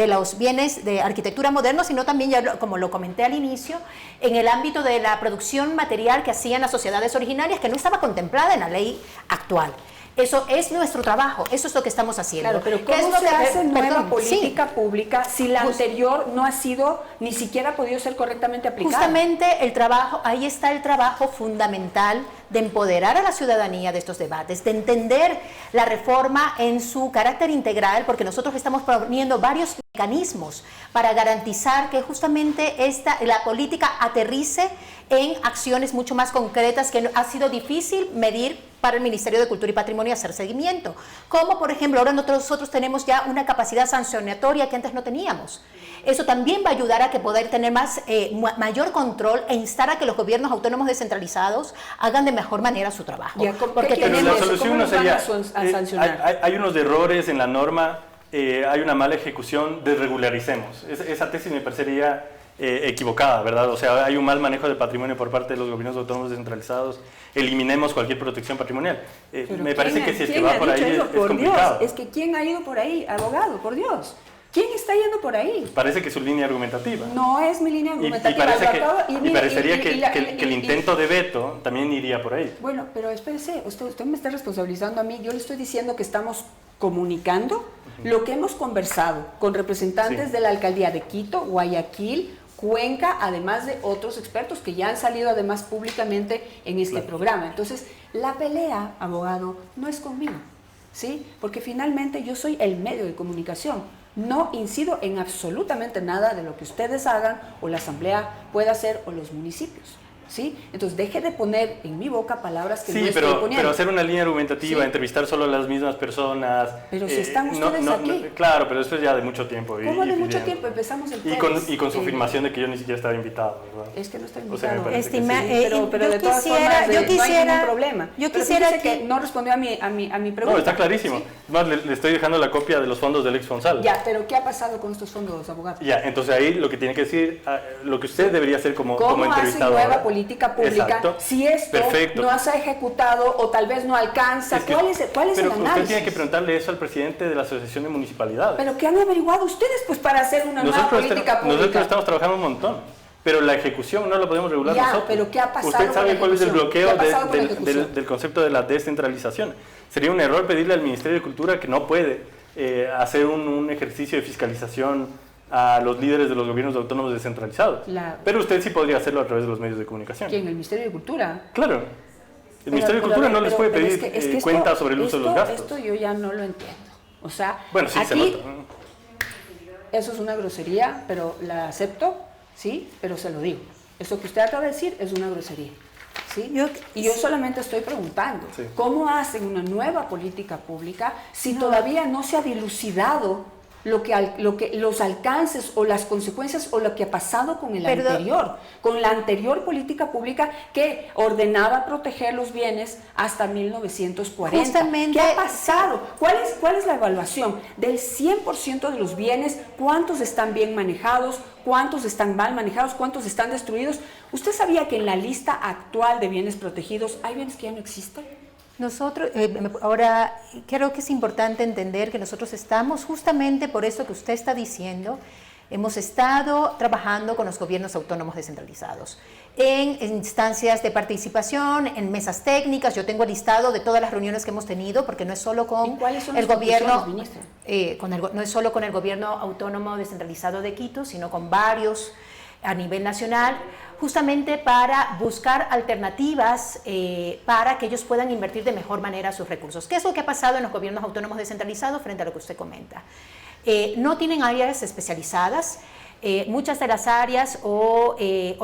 los bienes de arquitectura moderna, sino también, ya como lo comenté al inicio, en el ámbito de la producción material que hacían las sociedades originarias, que no estaba contemplada en la ley actual. Eso es nuestro trabajo, eso es lo que estamos haciendo. Claro, pero ¿cómo se hace nueva política pública si la anterior no ha sido, ni siquiera ha podido ser correctamente aplicada? Justamente el trabajo, ahí está el trabajo fundamental de empoderar a la ciudadanía de estos debates, de entender la reforma en su carácter integral, porque nosotros estamos poniendo varios mecanismos para garantizar que justamente la política aterrice en acciones mucho más concretas que ha sido difícil medir para el Ministerio de Cultura y Patrimonio hacer seguimiento. Como por ejemplo, ahora nosotros tenemos ya una capacidad sancionatoria que antes no teníamos. Eso también va a ayudar a que poder tener mayor control e instar a que los gobiernos autónomos descentralizados hagan de mejor manera su trabajo. Porque la solución no sería, hay unos errores en la norma, hay una mala ejecución, desregularicemos. Esa tesis me parecería equivocada, ¿verdad? O sea, hay un mal manejo del patrimonio por parte de los gobiernos autónomos descentralizados, eliminemos cualquier protección patrimonial. Me parece que si es que va por ahí es complicado. Es que ¿quién ha ido por ahí, abogado? Por Dios. ¿Quién está yendo por ahí? Parece que es su línea argumentativa. No es mi línea argumentativa. Y parecería que el intento de veto también iría por ahí. Bueno, pero espérese, usted me está responsabilizando a mí. Yo le estoy diciendo que estamos comunicando lo que hemos conversado con representantes de la alcaldía de Quito, Guayaquil, Cuenca, además de otros expertos que ya han salido además públicamente en este programa. Entonces, la pelea, abogado, no es conmigo, ¿sí? Porque finalmente yo soy el medio de comunicación. No incido en absolutamente nada de lo que ustedes hagan o la asamblea pueda hacer o los municipios. ¿sí? Entonces deje de poner en mi boca palabras que no sí, estoy poniendo. pero hacer una línea argumentativa, Sí. entrevistar solo a las mismas personas. Pero si están ustedes aquí. Claro, pero después ya de mucho tiempo. ¿Cómo de mucho tiempo? Empezamos el jueves. Y con su afirmación de que yo ni siquiera estaba invitado, ¿verdad? Es que no está O sea, me invitado. parece que sí. Pero de todas formas, no hay ningún problema. Yo Pero quisiera fíjese que no respondió a mi pregunta. No, está clarísimo. ¿Sí? Más, le estoy dejando la copia de los fondos del ex Fonsal. Ya, pero ¿qué ha pasado con estos fondos, abogado? Ya, entonces ahí lo que tiene que decir, lo que usted debería hacer como ¿Cómo hacen entrevistado. nueva política pública Exacto. si esto Perfecto. no se ha ejecutado o tal vez no alcanza? ¿Cuál es el pero análisis? usted tiene que preguntarle eso al presidente de la Asociación de Municipalidades. ¿Pero qué han averiguado ustedes pues para hacer una nueva política pública? Nosotros estamos trabajando un montón, pero la ejecución no la podemos regular Ya, nosotros. pero ¿qué ha pasado Usted con sabe la cuál es el ejecución? bloqueo ¿Qué ha pasado con la ejecución? del concepto de la descentralización. Sería un error pedirle al Ministerio de Cultura que no puede hacer un ejercicio de fiscalización a los líderes de los gobiernos autónomos descentralizados. Pero usted sí podría hacerlo a través de los medios de comunicación. ¿Quién? ¿El Ministerio de Cultura? Claro. El Ministerio de Cultura no les puede pedir cuentas sobre el uso de los gastos. Esto yo ya no lo entiendo. O sea, bueno, sí, aquí, se nota. Eso es una grosería, pero la acepto, sí, pero se lo digo. Eso que usted acaba de decir es una grosería. ¿Sí? Y yo solamente estoy preguntando, sí. ¿cómo hacen una nueva política pública si todavía no se ha dilucidado lo que los alcances o las consecuencias o lo que ha pasado con la anterior política pública que ordenaba proteger los bienes hasta 1940? Justamente, ¿qué ha pasado? ¿Cuál es la evaluación? Del 100% de los bienes, ¿cuántos están bien manejados? ¿Cuántos están mal manejados? ¿Cuántos están destruidos? ¿Usted sabía que en la lista actual de bienes protegidos hay bienes que ya no existen? Nosotros, ahora creo que es importante entender que nosotros estamos justamente por eso que usted está diciendo, hemos estado trabajando con los gobiernos autónomos descentralizados en instancias de participación, en mesas técnicas. Yo tengo el listado de todas las reuniones que hemos tenido, porque no es solo con el gobierno, no es solo con el gobierno autónomo descentralizado de Quito, sino con varios a nivel nacional, justamente para buscar alternativas para que ellos puedan invertir de mejor manera sus recursos. ¿Qué es lo que ha pasado en los gobiernos autónomos descentralizados frente a lo que usted comenta? No tienen áreas especializadas. Muchas de las áreas o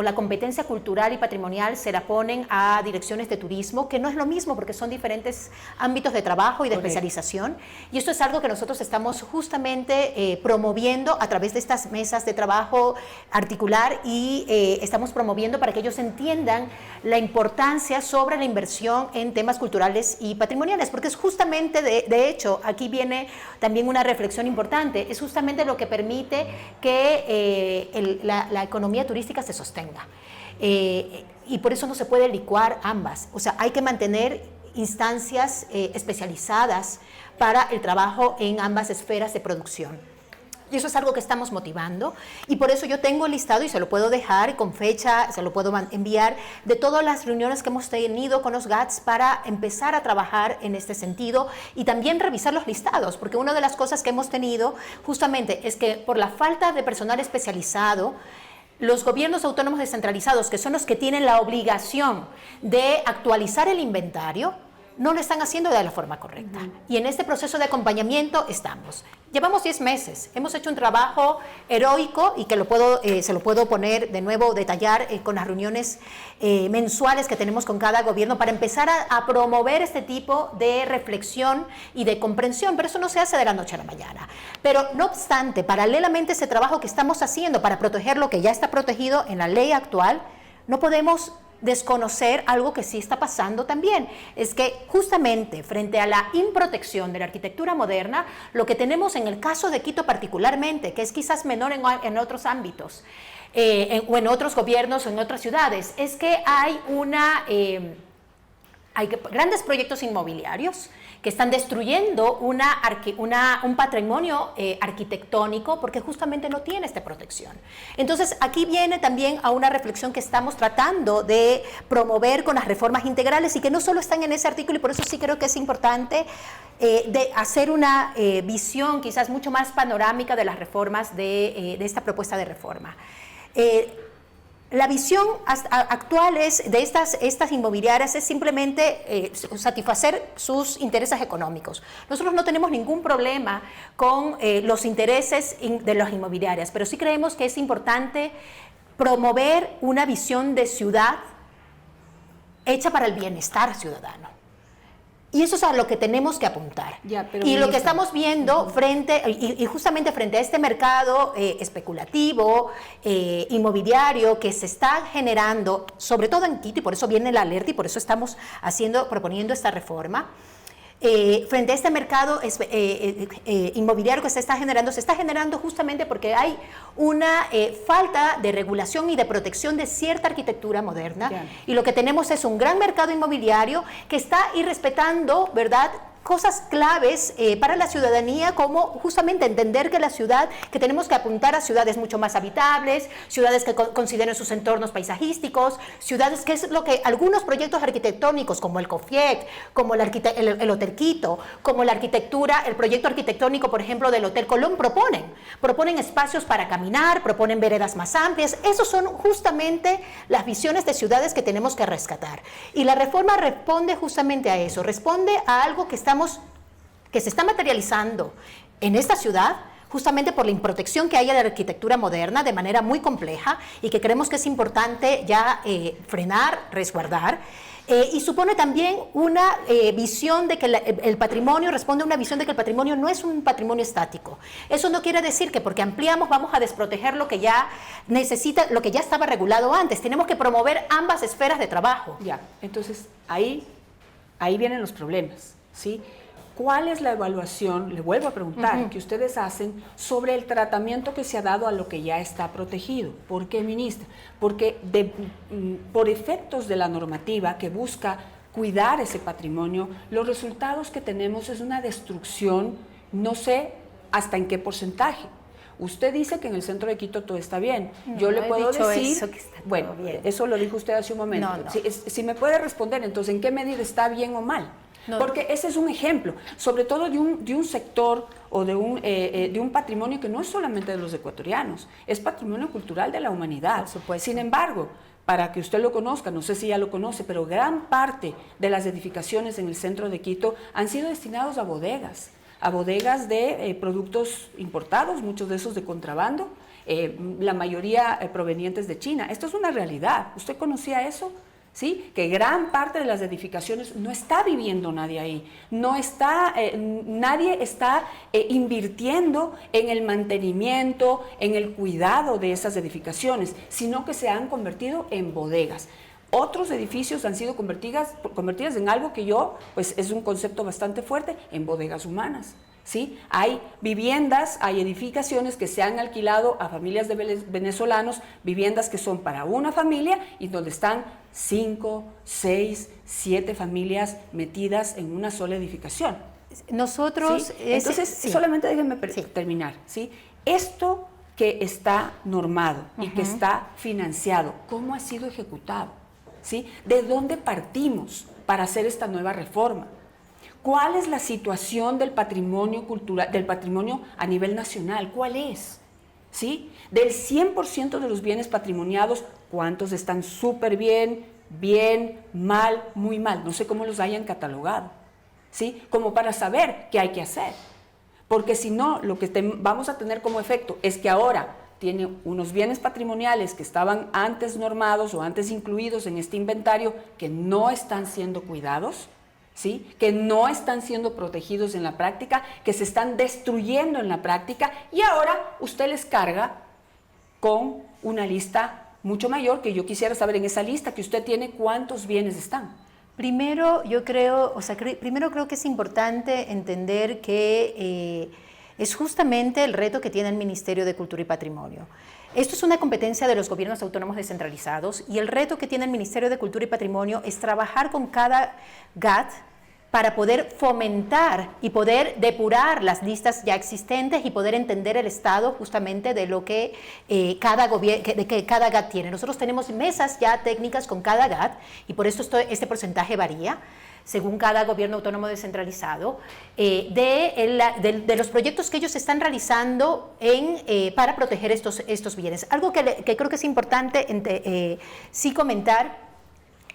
la competencia cultural y patrimonial se la ponen a direcciones de turismo, que no es lo mismo porque son diferentes ámbitos de trabajo y de especialización. Y esto es algo que nosotros estamos justamente promoviendo a través de estas mesas de trabajo articular y estamos promoviendo para que ellos entiendan la importancia sobre la inversión en temas culturales y patrimoniales, porque es justamente, de hecho, aquí viene también una reflexión importante, es justamente lo que permite que la economía turística se sostenga. Y por eso no se puede licuar ambas. O sea, hay que mantener instancias especializadas para el trabajo en ambas esferas de producción. Y eso es algo que estamos motivando y por eso yo tengo el listado y se lo puedo dejar con fecha, se lo puedo enviar, de todas las reuniones que hemos tenido con los GATS para empezar a trabajar en este sentido y también revisar los listados, porque una de las cosas que hemos tenido justamente es que por la falta de personal especializado, los gobiernos autónomos descentralizados, que son los que tienen la obligación de actualizar el inventario, no lo están haciendo de la forma correcta. Y en este proceso de acompañamiento estamos. Llevamos 10 meses, hemos hecho un trabajo heroico y que se lo puedo poner de nuevo, detallar con las reuniones mensuales que tenemos con cada gobierno para empezar a promover este tipo de reflexión y de comprensión, pero eso no se hace de la noche a la mañana. Pero no obstante, paralelamente a ese trabajo que estamos haciendo para proteger lo que ya está protegido en la ley actual, no podemos desconocer algo que sí está pasando también, es que justamente frente a la improtección de la arquitectura moderna, lo que tenemos en el caso de Quito particularmente, que es quizás menor en otros ámbitos, o en otros gobiernos o en otras ciudades, es que hay grandes proyectos inmobiliarios que están destruyendo un patrimonio arquitectónico porque justamente no tiene esta protección. Entonces, aquí viene también a una reflexión que estamos tratando de promover con las reformas integrales y que no solo están en ese artículo, y por eso sí creo que es importante de hacer una visión quizás mucho más panorámica de las reformas de esta propuesta de reforma. La visión actual de estas inmobiliarias es simplemente satisfacer sus intereses económicos. Nosotros no tenemos ningún problema con los intereses de las inmobiliarias, pero sí creemos que es importante promover una visión de ciudad hecha para el bienestar ciudadano. Y eso es a lo que tenemos que apuntar. Ya, pero y lo que estamos viendo justamente frente a este mercado especulativo, inmobiliario, que se está generando, sobre todo en Quito, y por eso viene la alerta y por eso estamos proponiendo esta reforma, frente a este mercado inmobiliario que se está generando justamente porque hay una falta de regulación y de protección de cierta arquitectura moderna. Claro. Y lo que tenemos es un gran mercado inmobiliario que está irrespetando, ¿verdad?, cosas claves para la ciudadanía, como justamente entender que la ciudad, que tenemos que apuntar a ciudades mucho más habitables, ciudades que consideren sus entornos paisajísticos, ciudades que es lo que algunos proyectos arquitectónicos como el COFIEC, como el Hotel Quito, como la arquitectura, el proyecto arquitectónico, por ejemplo, del Hotel Colón, proponen espacios para caminar, proponen veredas más amplias. Esos son justamente las visiones de ciudades que tenemos que rescatar. Y la reforma responde justamente a eso, responde a algo que se está materializando en esta ciudad, justamente por la improtección que hay de la arquitectura moderna de manera muy compleja y que creemos que es importante ya frenar, resguardar. Y supone también una visión de que el patrimonio responde a una visión de que el patrimonio no es un patrimonio estático. Eso no quiere decir que porque ampliamos vamos a desproteger lo que ya necesita, lo que ya estaba regulado antes. Tenemos que promover ambas esferas de trabajo. Ya, entonces ahí vienen los problemas, ¿sí? ¿Cuál es la evaluación, le vuelvo a preguntar, que ustedes hacen sobre el tratamiento que se ha dado a lo que ya está protegido? ¿Por qué, ministra? Porque por efectos de la normativa que busca cuidar ese patrimonio, los resultados que tenemos es una destrucción, no sé hasta en qué porcentaje. Usted dice que en el centro de Quito todo está bien. No, yo le puedo decir, eso que está todo bueno, bien. eso lo dijo usted hace un momento. No. Si me puede responder, entonces, ¿en qué medida está bien o mal? No. Porque ese es un ejemplo, sobre todo de un sector o de un patrimonio que no es solamente de los ecuatorianos, es patrimonio cultural de la humanidad. Por supuesto. Sin embargo, para que usted lo conozca, no sé si ya lo conoce, pero gran parte de las edificaciones en el centro de Quito han sido destinados a bodegas de productos importados, muchos de esos de contrabando, la mayoría provenientes de China. Esto es una realidad. ¿Usted conocía eso? ¿Sí? Que gran parte de las edificaciones no está viviendo nadie ahí, nadie está invirtiendo en el mantenimiento, en el cuidado de esas edificaciones, sino que se han convertido en bodegas. Otros edificios han sido convertidas en algo que pues es un concepto bastante fuerte, en bodegas humanas. ¿Sí? Hay viviendas, hay edificaciones que se han alquilado a familias de venezolanos, viviendas que son para una familia y donde están 5, 6, 7 familias metidas en una sola edificación. Nosotros... ¿Sí? Entonces, solamente déjenme terminar. ¿Sí? Esto que está normado y que está financiado, ¿cómo ha sido ejecutado? ¿Sí? ¿De dónde partimos para hacer esta nueva reforma? ¿Cuál es la situación del patrimonio cultural, del patrimonio a nivel nacional? ¿Cuál es? ¿Sí? Del 100% de los bienes patrimoniados, ¿cuántos están súper bien, mal, muy mal? No sé cómo los hayan catalogado, ¿sí? Como para saber qué hay que hacer. Porque si no, lo que vamos a tener como efecto es que ahora tiene unos bienes patrimoniales que estaban antes normados o antes incluidos en este inventario que no están siendo cuidados, ¿sí? Que no están siendo protegidos en la práctica, que se están destruyendo en la práctica y ahora usted les carga con una lista mucho mayor, que yo quisiera saber en esa lista que usted tiene cuántos bienes están. Primero creo que es importante entender que es justamente el reto que tiene el Ministerio de Cultura y Patrimonio. Esto es una competencia de los gobiernos autónomos descentralizados y el reto que tiene el Ministerio de Cultura y Patrimonio es trabajar con cada GAT para poder fomentar y poder depurar las listas ya existentes y poder entender el estado justamente de lo que cada GAT tiene. Nosotros tenemos mesas ya técnicas con cada GAT y por eso este porcentaje varía según cada gobierno autónomo descentralizado, de los proyectos que ellos están realizando para proteger estos bienes. Algo que creo que es importante sí comentar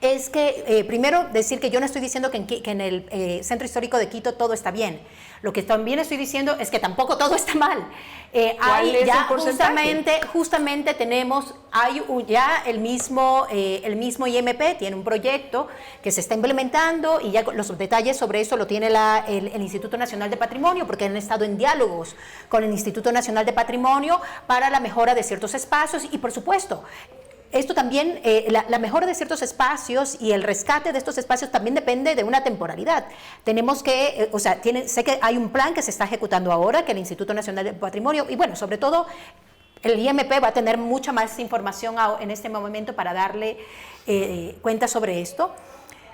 es que, primero, decir que yo no estoy diciendo que en el Centro Histórico de Quito todo está bien. Lo que también estoy diciendo es que tampoco todo está mal. ¿Cuál es el porcentaje? Justamente tenemos, ya el mismo IMP tiene un proyecto que se está implementando y ya los detalles sobre eso lo tiene el Instituto Nacional de Patrimonio, porque han estado en diálogos con el Instituto Nacional de Patrimonio para la mejora de ciertos espacios y, por supuesto, esto también, la mejora de ciertos espacios y el rescate de estos espacios también depende de una temporalidad. Tenemos que, sé que hay un plan que se está ejecutando ahora, que el Instituto Nacional de Patrimonio, y bueno, sobre todo el IMP va a tener mucha más información en este momento para darle cuenta sobre esto.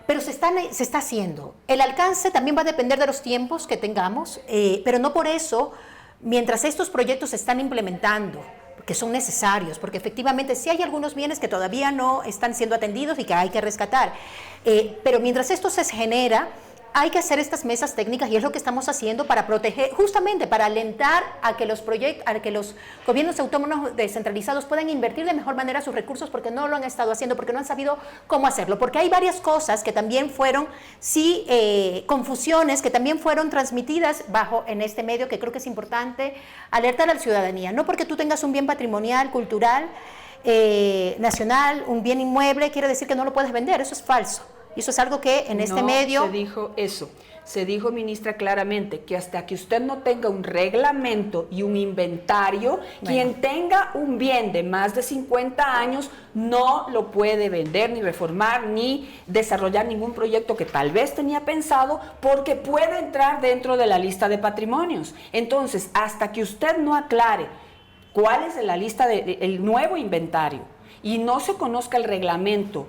Pero se está haciendo. El alcance también va a depender de los tiempos que tengamos, pero no por eso, mientras estos proyectos se están implementando, que son necesarios, porque efectivamente sí hay algunos bienes que todavía no están siendo atendidos y que hay que rescatar. Pero mientras esto se genera, hay que hacer estas mesas técnicas y es lo que estamos haciendo para proteger, justamente para alentar a que los gobiernos autónomos descentralizados puedan invertir de mejor manera sus recursos, porque no lo han estado haciendo, porque no han sabido cómo hacerlo, porque hay varias cosas que también fueron, confusiones que también fueron transmitidas en este medio, que creo que es importante alertar a la ciudadanía. No porque tú tengas un bien patrimonial, cultural, nacional, un bien inmueble, quiere decir que no lo puedes vender, eso es falso. Y eso es algo que en este medio... No se dijo eso. Se dijo, ministra, claramente que hasta que usted no tenga un reglamento y un inventario, quien tenga un bien de más de 50 años no lo puede vender, ni reformar, ni desarrollar ningún proyecto que tal vez tenía pensado, porque puede entrar dentro de la lista de patrimonios. Entonces, hasta que usted no aclare cuál es la lista el nuevo inventario y no se conozca el reglamento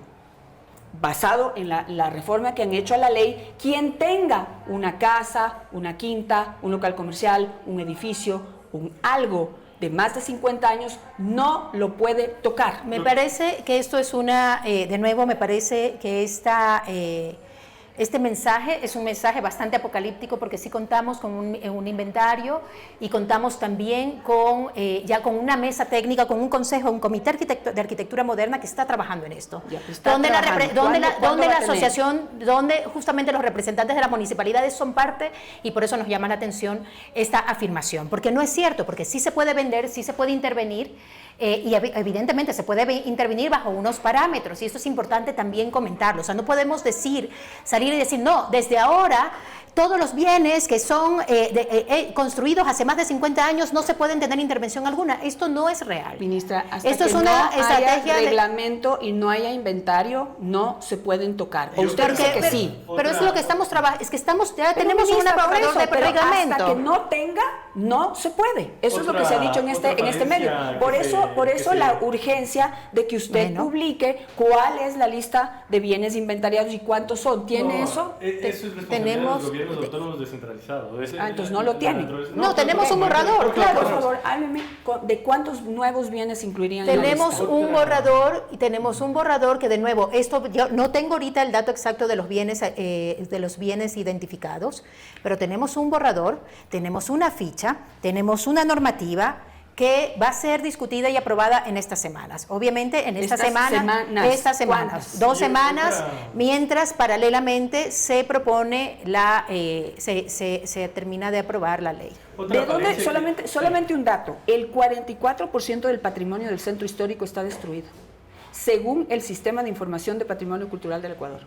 basado en la reforma que han hecho a la ley, quien tenga una casa, una quinta, un local comercial, un edificio, algo de más de 50 años, no lo puede tocar. Me parece que esto es de nuevo, me parece que este mensaje es un mensaje bastante apocalíptico, porque sí contamos con un inventario y contamos también con una mesa técnica, con un consejo, un comité de arquitectura moderna que está trabajando en esto. Donde la asociación, donde justamente los representantes de las municipalidades son parte, y por eso nos llama la atención esta afirmación, porque no es cierto, porque sí se puede vender, sí se puede intervenir, y evidentemente se puede intervenir bajo unos parámetros, y esto es importante también comentarlo. O sea, no podemos salir y decir, no, desde ahora todos los bienes que son construidos hace más de 50 años no se pueden tener intervención alguna. Esto no es real. Ministra, hasta esto que es una no estrategia haya reglamento y no haya inventario, no se pueden tocar. O usted dice que sí. Pero es lo que estamos trabajando, es que ya tenemos un borrador de reglamento. Hasta que no tenga, no se puede. Eso es lo que se ha dicho en este medio. Por eso la urgencia de que usted publique cuál es la lista de bienes inventariados y cuántos son. ¿Tiene eso? Eso es responsabilidad de los gobiernos autónomos descentralizados. Entonces no lo tiene. No, tenemos un borrador, claro. Por favor, hábleme de cuántos nuevos bienes incluirían tenemos en la lista. Tenemos un borrador que, de nuevo, yo no tengo ahorita el dato exacto de los bienes identificados, pero tenemos un borrador, tenemos una ficha, tenemos una normativa que va a ser discutida y aprobada en estas semanas. Obviamente en estas semanas, 2 semanas, mientras paralelamente se propone se termina de aprobar la ley. ¿De dónde? Solamente un dato. El 44% del patrimonio del centro histórico está destruido, según el Sistema de Información de Patrimonio Cultural del Ecuador.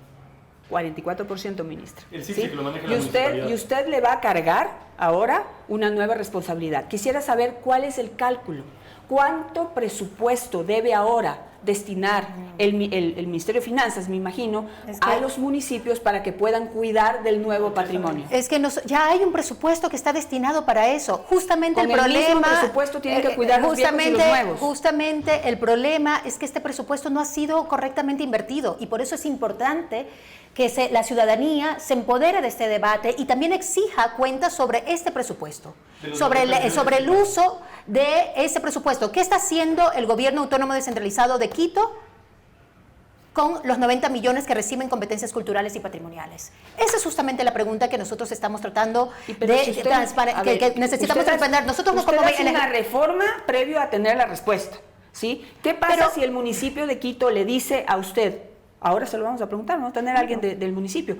44%, ministra. ¿Sí? Que lo maneja la municipalidad. Y usted le va a cargar ahora una nueva responsabilidad. Quisiera saber cuál es el cálculo. ¿Cuánto presupuesto debe ahora destinar el Ministerio de Finanzas, me imagino, a los municipios para que puedan cuidar del nuevo patrimonio? Es que ya hay un presupuesto que está destinado para eso. Justamente el mismo presupuesto tienen que cuidar los viejos y los nuevos. Justamente el problema es que este presupuesto no ha sido correctamente invertido, y por eso es importante que la ciudadanía se empodere de este debate y también exija cuentas sobre este presupuesto, sobre el uso de ese presupuesto. ¿Qué está haciendo el gobierno autónomo descentralizado de Quito con los 90 millones que reciben competencias culturales y patrimoniales? Esa es justamente la pregunta que nosotros estamos tratando que necesitamos responder. Nosotros no como una reforma previo a tener la respuesta, ¿sí? ¿Qué pasa si el municipio de Quito le dice a usted, ahora se lo vamos a preguntar, vamos a tener a alguien del municipio,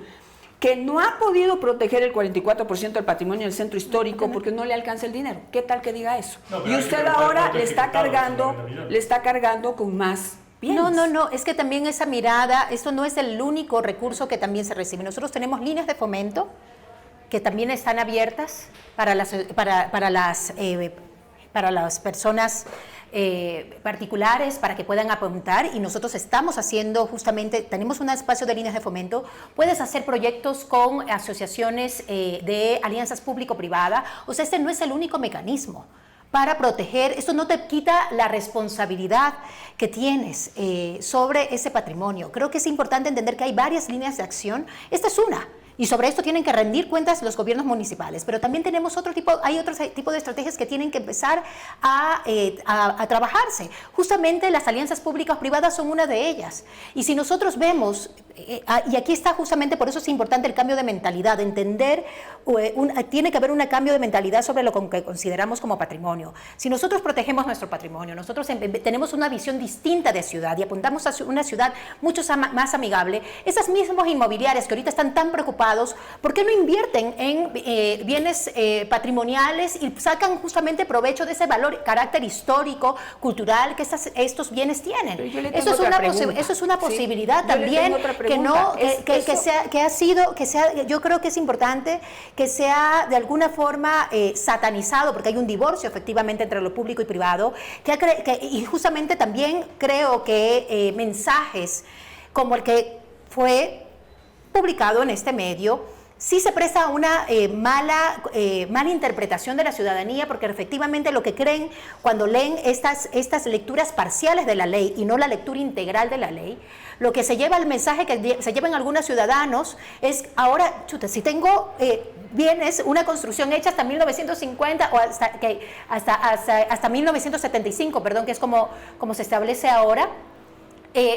que no ha podido proteger el 44% del patrimonio del centro histórico porque no le alcanza el dinero. ¿Qué tal que diga eso? No, y usted ahora le está cargando con más bienes. No, es que también esa mirada, esto no es el único recurso que también se recibe. Nosotros tenemos líneas de fomento que también están abiertas para las personas particulares, para que puedan apuntar, y nosotros estamos haciendo justamente, tenemos un espacio de líneas de fomento. Puedes hacer proyectos con asociaciones de alianzas público-privada. O sea, este no es el único mecanismo para proteger. Esto no te quita la responsabilidad que tienes sobre ese patrimonio. Creo que es importante entender que hay varias líneas de acción. Esta es una. Y sobre esto tienen que rendir cuentas los gobiernos municipales, pero también tenemos otro tipo de estrategias que tienen que empezar a trabajarse. Justamente las alianzas públicas-privadas son una de ellas. Y si nosotros vemos, y aquí está justamente, por eso es importante el cambio de mentalidad, entender, tiene que haber un cambio de mentalidad sobre lo que consideramos como patrimonio. Si nosotros protegemos nuestro patrimonio, nosotros tenemos una visión distinta de ciudad y apuntamos a una ciudad mucho más amigable, esas mismas inmobiliarias que ahorita están tan preocupadas, ¿por qué no invierten en bienes patrimoniales y sacan justamente provecho de ese valor, carácter histórico, cultural que estos bienes tienen? Eso es una posibilidad también, yo creo que es importante que sea de alguna forma satanizado, porque hay un divorcio efectivamente entre lo público y privado, y justamente también creo que mensajes como el que fue publicado en este medio, sí se presta a una mala interpretación de la ciudadanía, porque efectivamente lo que creen cuando leen estas lecturas parciales de la ley y no la lectura integral de la ley, lo que se lleva, el mensaje que se llevan algunos ciudadanos es, ahora, chuta, si tengo bienes, una construcción hecha hasta 1950 o hasta 1975, perdón, que es como se establece ahora,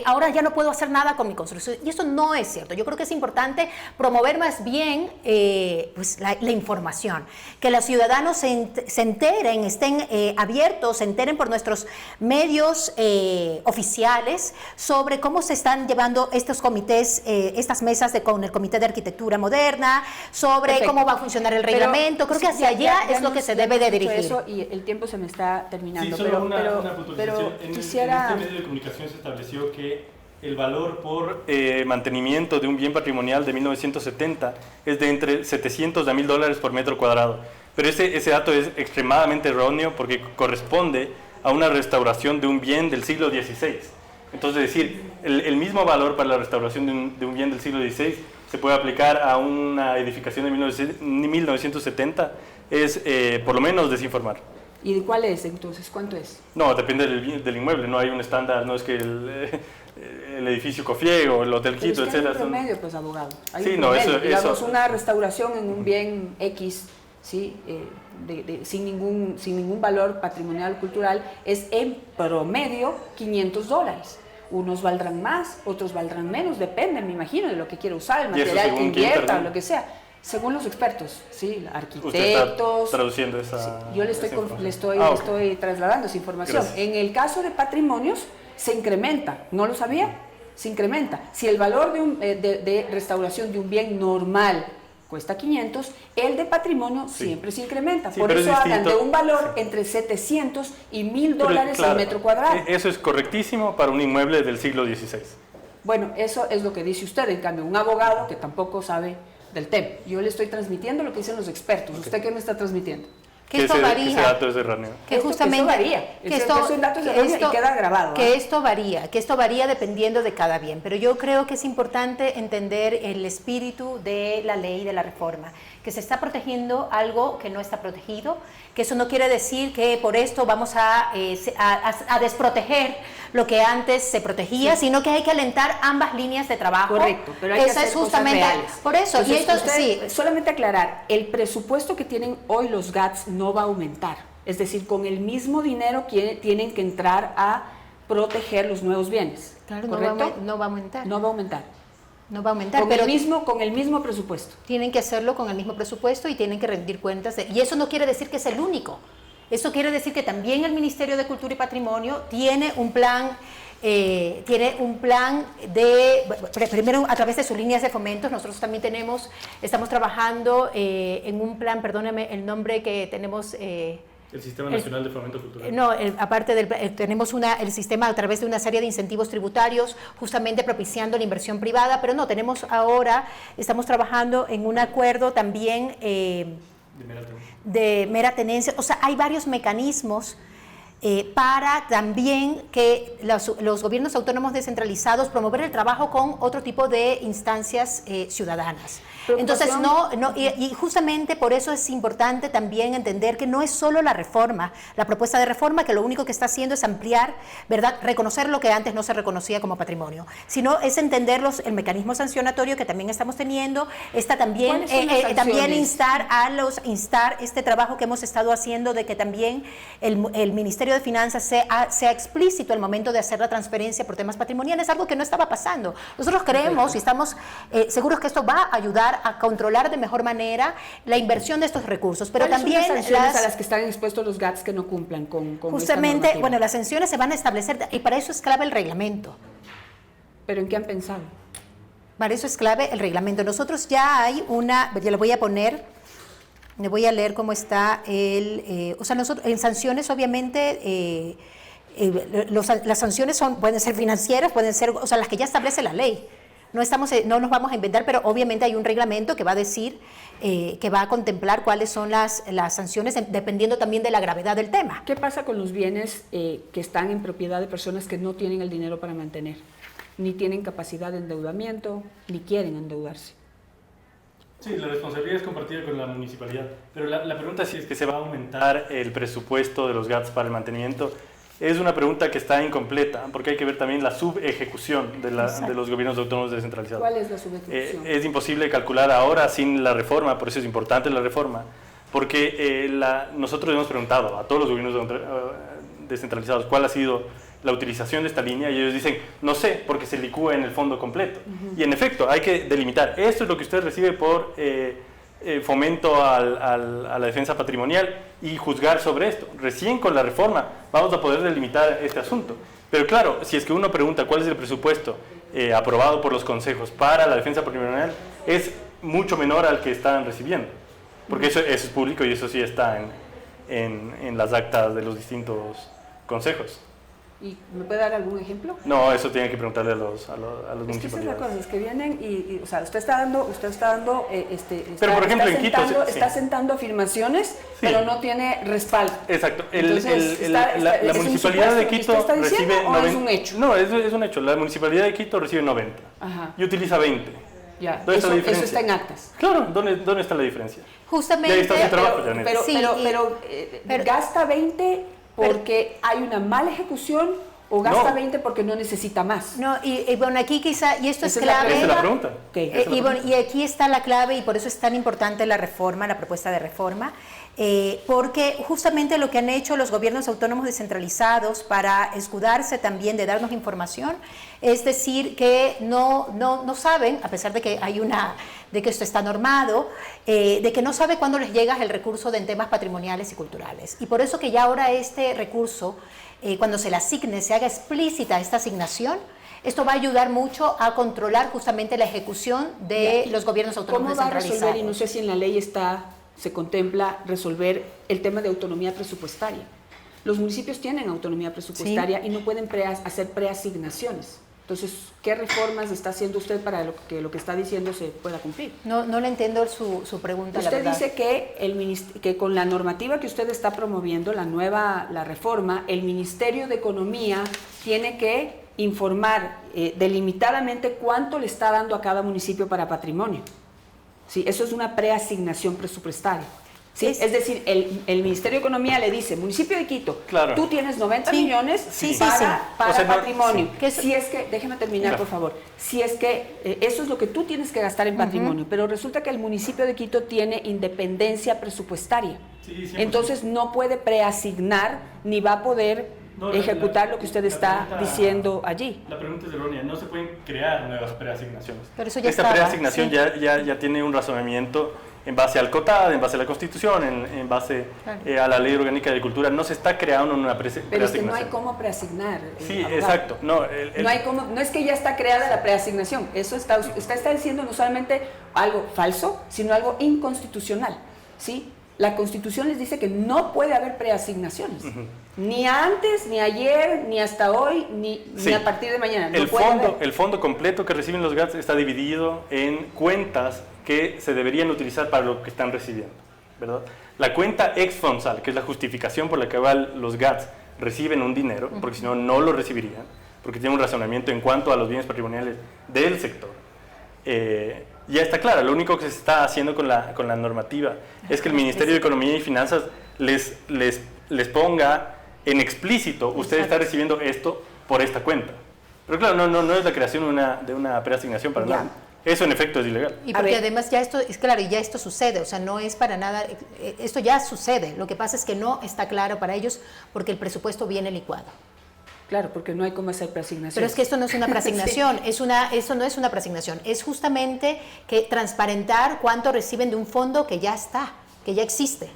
ahora ya no puedo hacer nada con mi construcción. Y eso no es cierto. Yo creo que es importante promover más bien pues la información, que los ciudadanos se enteren, estén abiertos, se enteren por nuestros medios oficiales sobre cómo se están llevando estos comités, estas mesas con el Comité de Arquitectura Moderna, sobre Perfecto. Cómo va a funcionar el reglamento. Creo que hacia allá es lo que se debe de dirigir. Eso, y el tiempo se me está terminando. Sí, solo una puntualización. pero En quisiera... este medio de comunicación se estableció que el valor por mantenimiento de un bien patrimonial de 1970 es de entre $700 a $1,000 por metro cuadrado. Pero ese dato es extremadamente erróneo porque corresponde a una restauración de un bien del siglo XVI. Entonces, es decir, el mismo valor para la restauración de un bien del siglo XVI se puede aplicar a una edificación de 1970, es por lo menos desinformar. ¿Y de cuál es entonces? ¿Cuánto es? No, depende del inmueble, no hay un estándar, no es que el edificio Cofié o el Hotel Quito, etc. Hay un promedio, pues, abogado. Hay un promedio. Digamos, una restauración en un bien X, ¿sí? Sin ningún valor patrimonial cultural, es en promedio $500. Unos valdrán más, otros valdrán menos, depende, me imagino, de lo que quiera usar, el material que invierta, o lo que sea. Según los expertos, sí, arquitectos. Usted está traduciendo esa... Sí, yo le estoy trasladando esa información. Gracias. En el caso de patrimonios, se incrementa. ¿No lo sabía? Se incrementa. Si el valor de restauración de un bien normal cuesta 500, el de patrimonio siempre se incrementa. Sí, por eso hablan de un valor entre 700 y $1,000 el metro cuadrado. Eso es correctísimo para un inmueble del siglo XVI. Bueno, eso es lo que dice usted. En cambio, un abogado que tampoco sabe del tema. Yo le estoy transmitiendo lo que dicen los expertos. ¿Usted qué me está transmitiendo? Que esto varía. Ese dato es erróneo. Que justamente varía. Que esto y queda grabado. Que esto varía dependiendo de cada bien. Pero yo creo que es importante entender el espíritu de la ley, de la reforma, que se está protegiendo algo que no está protegido, que eso no quiere decir que por esto vamos a desproteger lo que antes se protegía, sino que hay que alentar ambas líneas de trabajo. Correcto, pero hay que hacer justamente cosas reales. Por eso. Entonces, y esto, sí. Solamente aclarar, el presupuesto que tienen hoy los GATS no va a aumentar. Es decir, con el mismo dinero tienen que entrar a proteger los nuevos bienes. Claro, ¿correcto? No va a aumentar. No va a aumentar. No va a aumentar. Con el mismo presupuesto. Tienen que hacerlo con el mismo presupuesto y tienen que rendir cuentas. Y eso no quiere decir que es el único. Eso quiere decir que también el Ministerio de Cultura y Patrimonio tiene un plan tiene un plan de, primero a través de sus líneas de fomentos, nosotros también estamos trabajando en un plan, perdóname el nombre que tenemos... El Sistema Nacional de Fomento Cultural. No, aparte tenemos el sistema a través de una serie de incentivos tributarios, justamente propiciando la inversión privada, pero no, estamos trabajando en un acuerdo también de mera tenencia. O sea, hay varios mecanismos para también que los gobiernos autónomos descentralizados promover el trabajo con otro tipo de instancias ciudadanas. Entonces, y justamente por eso es importante también entender que no es solo la propuesta de reforma, que lo único que está haciendo es ampliar, ¿verdad?, reconocer lo que antes no se reconocía como patrimonio, sino es entender el mecanismo sancionatorio que también estamos teniendo, también instar este trabajo que hemos estado haciendo de que también el Ministerio de Finanzas sea explícito al momento de hacer la transferencia por temas patrimoniales, algo que no estaba pasando. Nosotros creemos y estamos seguros que esto va a ayudar a controlar de mejor manera la inversión de estos recursos, pero también son las sanciones a las que están expuestos los GATS que no cumplan con justamente, esta bueno, las sanciones se van a establecer y para eso es clave el reglamento. ¿Pero en qué han pensado? Para eso es clave el reglamento. Nosotros ya hay ya le voy a poner, le voy a leer cómo está nosotros en sanciones obviamente las sanciones pueden ser financieras, pueden ser, las que ya establece la ley. No nos vamos a inventar, pero obviamente hay un reglamento que va a decir, que va a contemplar cuáles son las sanciones, dependiendo también de la gravedad del tema. ¿Qué pasa con los bienes que están en propiedad de personas que no tienen el dinero para mantener? Ni tienen capacidad de endeudamiento, ni quieren endeudarse. Sí, la responsabilidad es compartida con la municipalidad, pero la pregunta si es que se va a aumentar el presupuesto de los GATS para el mantenimiento es una pregunta que está incompleta, porque hay que ver también la subejecución de los gobiernos autónomos descentralizados. ¿Cuál es la subejecución? Es imposible calcular ahora sin la reforma, por eso es importante la reforma, porque nosotros hemos preguntado a todos los gobiernos descentralizados cuál ha sido la utilización de esta línea y ellos dicen, no sé, porque se licúa en el fondo completo. Y en efecto, hay que delimitar, esto es lo que usted recibe por fomento a la defensa patrimonial y juzgar sobre esto. Recién con la reforma vamos a poder delimitar este asunto. Pero claro, si es que uno pregunta cuál es el presupuesto aprobado por los consejos para la defensa patrimonial, es mucho menor al que están recibiendo. Porque eso es público y eso sí está en las actas de los distintos consejos. ¿Y me puede dar algún ejemplo? No, eso tiene que preguntarle a los municipalidades. Es que esa es la cosa, es que vienen y o sea, usted está dando, pero por ejemplo en Quito está sentando afirmaciones, sí, pero no tiene respaldo. Exacto. Entonces, la municipalidad de Quito está recibe 90. ¿Es un hecho? No, es un hecho. La municipalidad de Quito recibe 90. Ajá. Y utiliza 20. Ya. ¿Dónde está la diferencia? Eso está en actas. Claro, ¿dónde está la diferencia? Justamente. Ahí está su trabajo, Janet. Pero gasta 20 porque hay una mala ejecución o gasta 20 porque no necesita más. No, y bueno, aquí quizá, y esto es clave. Esa es la pregunta. Y aquí está la clave y por eso es tan importante la reforma, la propuesta de reforma, porque justamente lo que han hecho los gobiernos autónomos descentralizados para escudarse también de darnos información, es decir, que no saben, a pesar de que de que esto está normado, de que no sabe cuándo les llega el recurso en temas patrimoniales y culturales. Y por eso que ya ahora este recurso, cuando se le asigne, se haga explícita esta asignación, esto va a ayudar mucho a controlar justamente la ejecución de los gobiernos autónomos descentralizados. ¿Cómo va a resolver, y no sé si en la ley se contempla resolver el tema de autonomía presupuestaria? Los municipios tienen autonomía presupuestaria, sí, y no pueden hacer preasignaciones. Entonces, ¿qué reformas está haciendo usted para que lo que está diciendo se pueda cumplir? No le entiendo su pregunta, usted, la verdad. Dice que con la normativa que usted está promoviendo, la reforma, el Ministerio de Economía tiene que informar delimitadamente cuánto le está dando a cada municipio para patrimonio. Sí, eso es una preasignación presupuestaria. ¿Sí? Es decir, el Ministerio de Economía le dice, municipio de Quito, claro, tú tienes 90 millones para patrimonio. Si es que, déjeme terminar, por favor, si es que eso es lo que tú tienes que gastar en patrimonio, pero resulta que el municipio de Quito tiene independencia presupuestaria. Entonces no puede preasignar ni va a poder ejecutar lo que usted está diciendo allí. La pregunta es errónea, no se pueden crear nuevas preasignaciones. Pero eso ya Esta preasignación ya tiene un razonamiento en base al COTAD, en base a la Constitución, en base a la Ley Orgánica de Cultura. No se está creando una preasignación. Pero es que no hay cómo preasignar. Sí, abogado. exacto. No, no hay cómo, no es que ya está creada la preasignación. Eso está diciendo no solamente algo falso, sino algo inconstitucional. ¿Sí? La Constitución les dice que no puede haber preasignaciones. Ni antes, ni ayer, ni hasta hoy, ni a partir de mañana. No el fondo completo que reciben los GATS está dividido en cuentas que se deberían utilizar para lo que están recibiendo, ¿verdad? La cuenta ex-FONSAL, que es la justificación por la que los GATS reciben un dinero, porque si no, no lo recibirían, porque tiene un razonamiento en cuanto a los bienes patrimoniales del sector. Ya está claro, lo único que se está haciendo con la normativa es que el Ministerio de Economía y Finanzas les ponga en explícito, usted está recibiendo esto por esta cuenta. Pero claro, no es la creación de una preasignación para nada. Eso en efecto es ilegal. Y porque además ya esto, es claro, ya esto sucede, o sea, no es para nada, esto ya sucede, lo que pasa es que no está claro para ellos porque el presupuesto viene licuado. Claro, porque no hay cómo hacer preasignación. Pero es que esto no es una preasignación, sí. Eso no es una preasignación, es justamente que transparentar cuánto reciben de un fondo que ya está, que ya existe.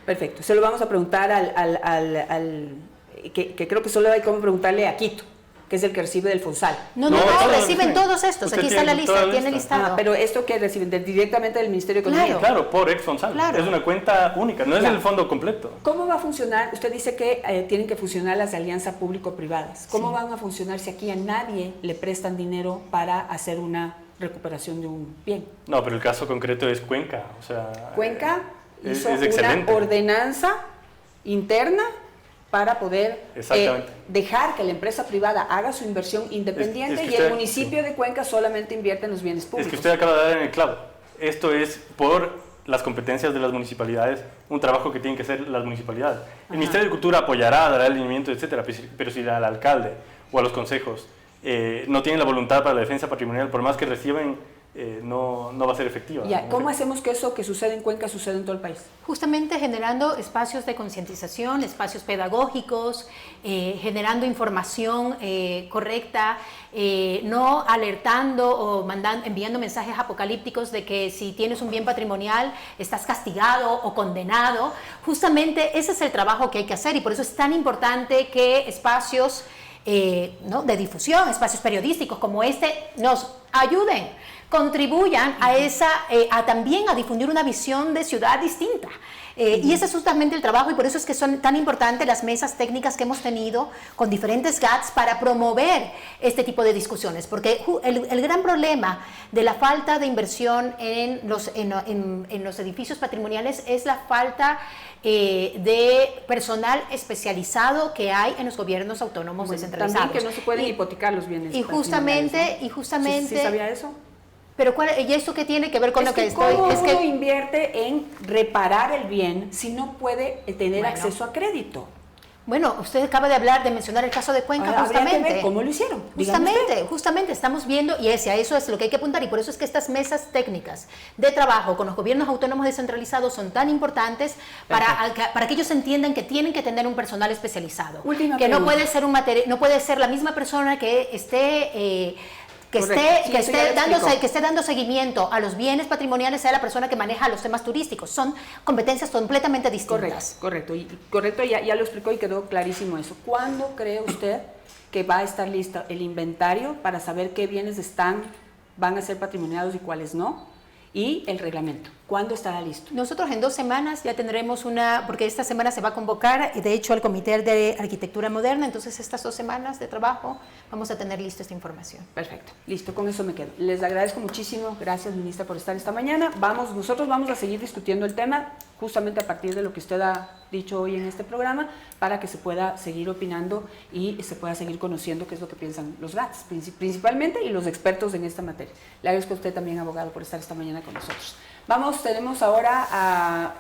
Perfecto, se lo vamos a preguntar que creo que solo hay cómo preguntarle a Quito, que es el que recibe del FONSAL. No, reciben todos estos, aquí está la lista, tiene listado. Pero esto que reciben directamente del Ministerio de Economía. Claro, por ex-FONSAL, claro. Es una cuenta única, no es el fondo completo. ¿Cómo va a funcionar? Usted dice que tienen que funcionar las alianzas público-privadas. ¿Cómo van a funcionar si aquí a nadie le prestan dinero para hacer una recuperación de un bien? No, pero el caso concreto es Cuenca, o sea... Cuenca hizo es una ordenanza interna para poder dejar que la empresa privada haga su inversión independiente y el municipio de Cuenca solamente invierte en los bienes públicos. Es que usted acaba de dar en el clavo. Esto es por las competencias de las municipalidades, un trabajo que tienen que hacer las municipalidades. El Ministerio de Cultura apoyará, dará alineamiento, etcétera, pero si al alcalde o a los consejos no tienen la voluntad para la defensa patrimonial, por más que reciben, no va a ser efectiva. ¿Cómo hacemos que eso que sucede en Cuenca suceda en todo el país? Justamente generando espacios de concientización, espacios pedagógicos, generando información correcta, no alertando o enviando mensajes apocalípticos de que si tienes un bien patrimonial estás castigado o condenado. Justamente ese es el trabajo que hay que hacer y por eso es tan importante que espacios de difusión, espacios periodísticos como este nos ayuden, contribuyan a también a difundir una visión de ciudad distinta. Y ese es justamente el trabajo y por eso es que son tan importantes las mesas técnicas que hemos tenido con diferentes GATS para promover este tipo de discusiones, porque el gran problema de la falta de inversión en los edificios patrimoniales es la falta de personal especializado que hay en los gobiernos autónomos descentralizados. También que no se pueden hipotecar los bienes patrimoniales, ¿no? ¿Sí sabía eso? Pero ¿y esto qué tiene que ver con lo que estoy? ¿Cómo uno invierte en reparar el bien si no puede tener acceso a crédito? Bueno, usted acaba de mencionar el caso de Cuenca, justamente. Que ver cómo lo hicieron. Justamente estamos viendo, y eso es lo que hay que apuntar, y por eso es que estas mesas técnicas de trabajo con los gobiernos autónomos descentralizados son tan importantes para que ellos entiendan que tienen que tener un personal especializado. Que no puede ser la misma persona que esté... Que esté dando seguimiento a los bienes patrimoniales sea la persona que maneja los temas turísticos. Son competencias completamente distintas. Correcto, ya lo explicó y quedó clarísimo eso. ¿Cuándo cree usted que va a estar listo el inventario para saber qué bienes van a ser patrimoniados y cuáles no? Y el reglamento, ¿cuándo estará listo? Nosotros en 2 semanas ya tendremos porque esta semana se va a convocar, de hecho, al Comité de Arquitectura Moderna, entonces estas 2 semanas de trabajo vamos a tener lista esta información. Perfecto, listo, con eso me quedo. Les agradezco muchísimo, gracias ministra por estar esta mañana. Nosotros vamos a seguir discutiendo el tema, justamente a partir de lo que usted ha dicho hoy en este programa, para que se pueda seguir opinando y se pueda seguir conociendo qué es lo que piensan los GATS, principalmente, y los expertos en esta materia. Le agradezco a usted también, abogado, por estar esta mañana con nosotros. Tenemos ahora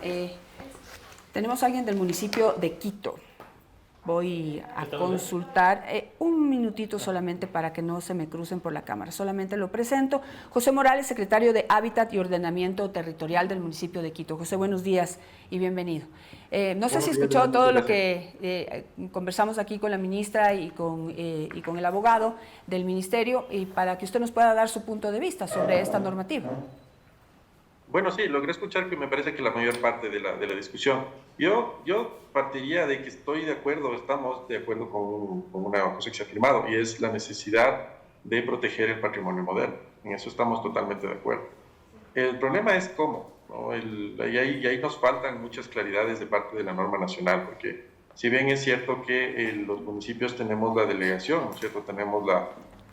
tenemos a alguien del municipio de Quito. Voy a consultar un minutito solamente para que no se me crucen por la cámara. Solamente lo presento. José Morales, secretario de Hábitat y Ordenamiento Territorial del municipio de Quito. José, buenos días y bienvenido. No sé si escuchó todo lo que conversamos aquí con la ministra y con el abogado del ministerio y para que usted nos pueda dar su punto de vista sobre esta normativa. Bueno, sí, logré escuchar que me parece que la mayor parte de la discusión. Yo partiría de que estoy de acuerdo, estamos de acuerdo con una cosa que se ha afirmado, y es la necesidad de proteger el patrimonio moderno. En eso estamos totalmente de acuerdo. El problema es cómo, ¿no? Y ahí nos faltan muchas claridades de parte de la norma nacional, porque si bien es cierto que los municipios tenemos la delegación, ¿no es cierto? Tenemos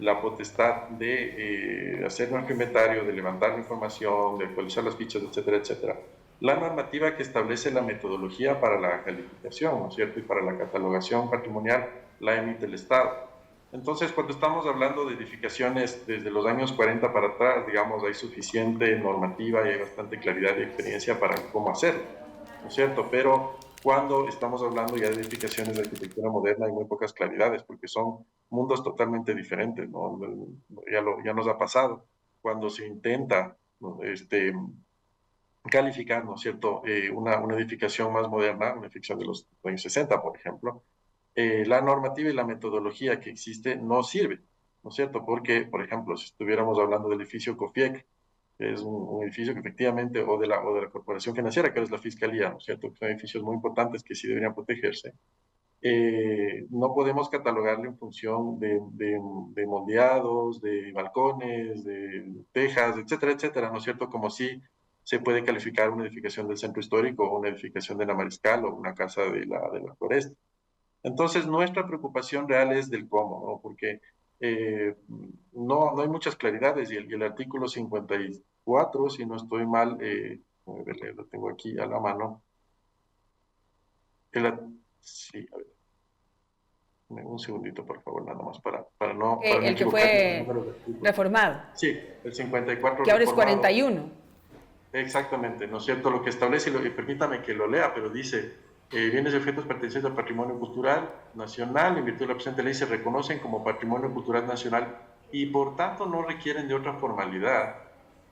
la potestad de hacer nuestro inventario, de levantar la información, de actualizar las fichas, etcétera, etcétera. La normativa que establece la metodología para la calificación, ¿no es cierto?, y para la catalogación patrimonial, la emite el Estado. Entonces, cuando estamos hablando de edificaciones desde los años 40 para atrás, digamos, hay suficiente normativa y hay bastante claridad y experiencia para cómo hacerlo, ¿no es cierto? Pero cuando estamos hablando ya de edificaciones de arquitectura moderna hay muy pocas claridades, porque son mundos totalmente diferentes, ¿no? Ya nos ha pasado cuando se intenta, ¿no?, calificar, ¿no es cierto?, una edificación más moderna, una edificación de los años 60, por ejemplo, la normativa y la metodología que existe no sirve, ¿no es cierto? Porque, por ejemplo, si estuviéramos hablando del edificio COFIEC, que es un edificio que efectivamente, o de la corporación financiera, que es la fiscalía, ¿no es cierto?, que son edificios muy importantes que sí deberían protegerse, no podemos catalogarle en función de moldeados, de balcones, de tejas, etcétera, etcétera, ¿no es cierto? Como si se puede calificar una edificación del centro histórico, o una edificación de la Mariscal, o una casa de la Floresta. Entonces, nuestra preocupación real es del cómo, ¿no? Porque no hay muchas claridades, y el artículo 54, si no estoy mal, lo tengo aquí a la mano. Sí, a ver, un segundito, por favor, nada más, para no El que fue reformado. Sí, el 54 que ahora es reformado. 41. Exactamente, ¿no es cierto? Lo que establece, permítame que lo lea, pero dice: bienes y objetos pertenecientes al patrimonio cultural nacional, en virtud de la presente ley, se reconocen como patrimonio cultural nacional y por tanto no requieren de otra formalidad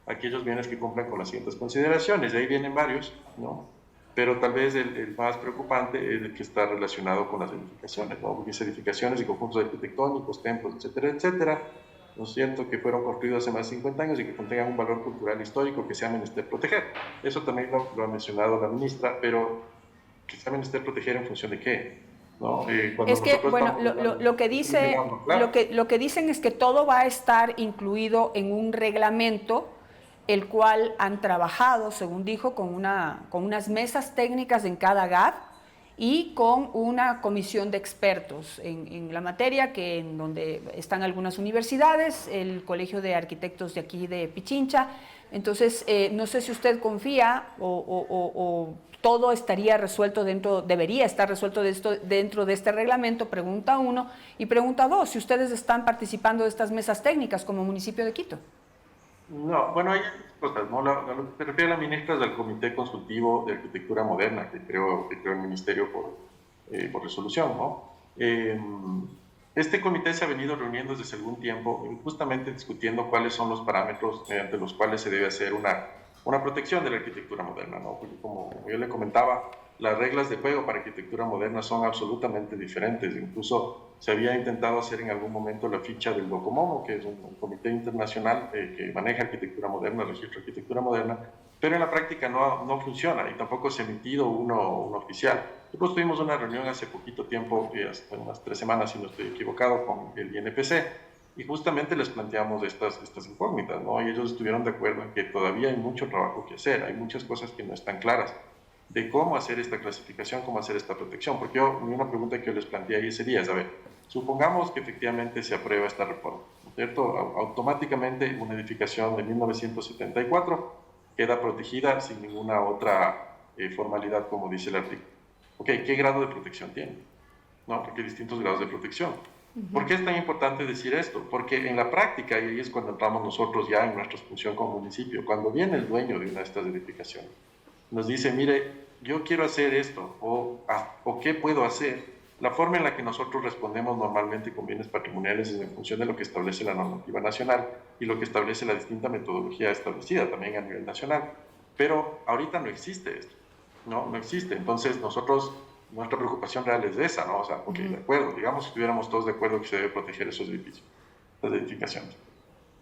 aquellos bienes que cumplan con las siguientes consideraciones. De ahí vienen varios, ¿no? Pero tal vez el más preocupante es el que está relacionado con las edificaciones, ¿no? Porque son edificaciones y conjuntos arquitectónicos, templos, etcétera, etcétera, ¿no es cierto?, que fueron construidos hace más de 50 años y que contengan un valor cultural histórico que sea menester proteger. Eso también lo ha mencionado la ministra, pero que sea menester proteger en función de qué, ¿no? Es que, bueno, lo que dice, lo que dicen es que todo va a estar incluido en un reglamento, el cual han trabajado, según dijo, con unas mesas técnicas en cada GAD y con una comisión de expertos en la materia, en donde están algunas universidades, el Colegio de Arquitectos de aquí de Pichincha. Entonces, no sé si usted confía o todo estaría resuelto debería estar resuelto dentro de este reglamento, pregunta 1, y pregunta 2, si ustedes están participando de estas mesas técnicas como municipio de Quito. No, bueno, hay cosas, ¿no? Lo que se refiere a la ministra es del Comité Consultivo de Arquitectura Moderna que creó el Ministerio por resolución, ¿no? Este comité se ha venido reuniendo desde hace algún tiempo, justamente discutiendo cuáles son los parámetros mediante los cuales se debe hacer una protección de la arquitectura moderna, ¿no? Porque, como yo le comentaba, las reglas de juego para arquitectura moderna son absolutamente diferentes. Incluso se había intentado hacer en algún momento la ficha del DOCOMOMO, que es un comité internacional que maneja arquitectura moderna, registro arquitectura moderna, pero en la práctica no funciona y tampoco se ha emitido uno oficial. Nosotros tuvimos una reunión hace poquito tiempo, hace unas 3 semanas, si no estoy equivocado, con el INPC, y justamente les planteamos estas incógnitas, ¿no? Y ellos estuvieron de acuerdo en que todavía hay mucho trabajo que hacer, hay muchas cosas que no están claras de cómo hacer esta clasificación, cómo hacer esta protección. Porque una pregunta que yo les planteé ahí ese día es, a ver, supongamos que efectivamente se aprueba esta reforma, ¿no es cierto? Automáticamente una edificación de 1974 queda protegida sin ninguna otra formalidad, como dice el artículo. Ok, ¿qué grado de protección tiene? ¿No? Porque hay distintos grados de protección. ¿Por qué es tan importante decir esto? Porque en la práctica, y ahí es cuando entramos nosotros ya en nuestra función como municipio, cuando viene el dueño de una de estas edificaciones, nos dice, mire, yo quiero hacer esto, o qué puedo hacer, la forma en la que nosotros respondemos normalmente con bienes patrimoniales es en función de lo que establece la normativa nacional y lo que establece la distinta metodología establecida también a nivel nacional. Pero ahorita no existe esto, no existe. Entonces nuestra preocupación real es esa, ¿no? O sea, ok, de acuerdo, digamos que estuviéramos todos de acuerdo que se debe proteger esos edificios, las edificaciones.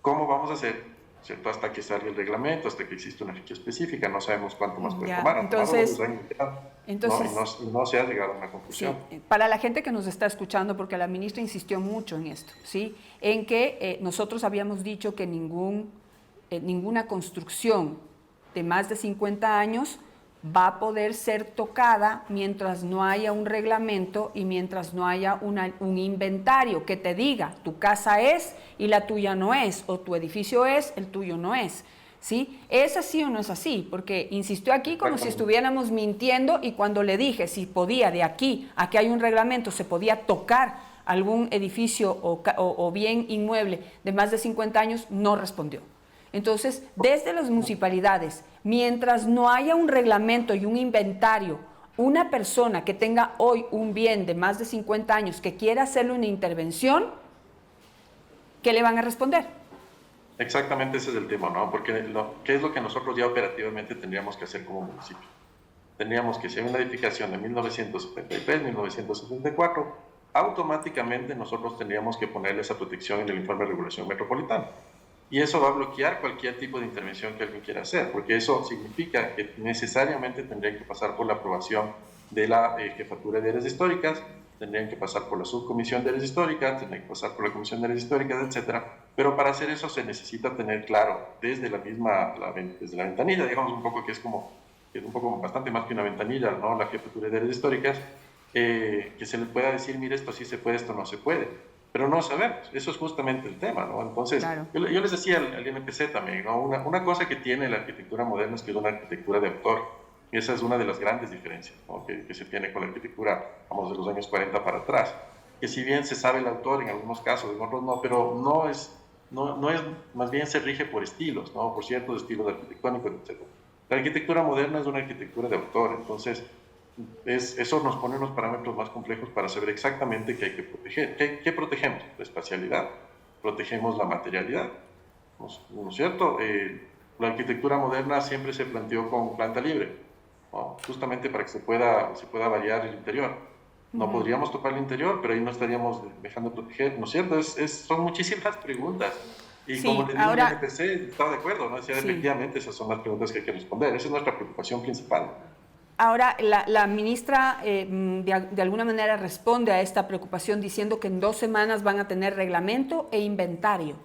¿Cómo vamos a hacer ¿cierto? Hasta que salga el reglamento, hasta que existe una fecha específica, no sabemos cuánto más puede Ya, tomar. entonces, no se ha llegado a una conclusión. Sí, para la gente que nos está escuchando, porque la ministra insistió mucho en esto, ¿sí? En que nosotros habíamos dicho que ninguna construcción de más de 50 años va a poder ser tocada mientras no haya un reglamento y mientras no haya un inventario que te diga tu casa es y la tuya no es, o tu edificio es, el tuyo no es. ¿Sí? ¿Es así o no es así? Porque insistió aquí como si estuviéramos mintiendo, y cuando le dije si podía de aquí a que hay un reglamento, se podía tocar algún edificio o bien inmueble de más de 50 años, no respondió. Entonces, desde las municipalidades, mientras no haya un reglamento y un inventario, una persona que tenga hoy un bien de más de 50 años que quiera hacerle una intervención, ¿qué le van a responder? Exactamente, ese es el tema, ¿no? Porque ¿qué es lo que nosotros ya operativamente tendríamos que hacer como municipio? Tendríamos que, si hay una edificación de 1973, 1974, automáticamente nosotros tendríamos que ponerle esa protección en el informe de regulación metropolitana. Y eso va a bloquear cualquier tipo de intervención que alguien quiera hacer, porque eso significa que necesariamente tendrían que pasar por la aprobación de la Jefatura de Áreas Históricas, tendrían que pasar por la Subcomisión de Áreas Históricas, tendrían que pasar por la Comisión de Áreas Históricas, etc. Pero para hacer eso se necesita tener claro, desde la ventanilla, digamos un poco que es un poco bastante más que una ventanilla, ¿no? La Jefatura de Áreas Históricas, que se les pueda decir, mire, esto sí se puede, esto no se puede. Pero no sabemos, eso es justamente el tema, ¿no? Entonces, claro. yo les decía al INPC también, ¿no? Una cosa que tiene la arquitectura moderna es que es una arquitectura de autor, y esa es una de las grandes diferencias, ¿no? que se tiene con la arquitectura, vamos, de los años 40 para atrás, que si bien se sabe el autor en algunos casos, en otros no, pero no es, más bien se rige por estilos, ¿no? Por ciertos estilos arquitectónicos, etc. La arquitectura moderna es una arquitectura de autor, entonces eso nos pone unos parámetros más complejos para saber exactamente qué hay que proteger. ¿Qué protegemos? La espacialidad, protegemos la materialidad, ¿no es cierto? La arquitectura moderna siempre se planteó con planta libre, ¿no? Justamente para que se pueda variar el interior. No podríamos tocar el interior, pero ahí no estaríamos dejando de proteger, ¿no es cierto? Son muchísimas preguntas. Y sí, como le digo, el INPC estaba de acuerdo, ¿no? Decía, sí, efectivamente, esas son las preguntas que hay que responder. Esa es nuestra preocupación principal. Ahora, la ministra de alguna manera responde a esta preocupación diciendo que en 2 semanas van a tener reglamento e inventario.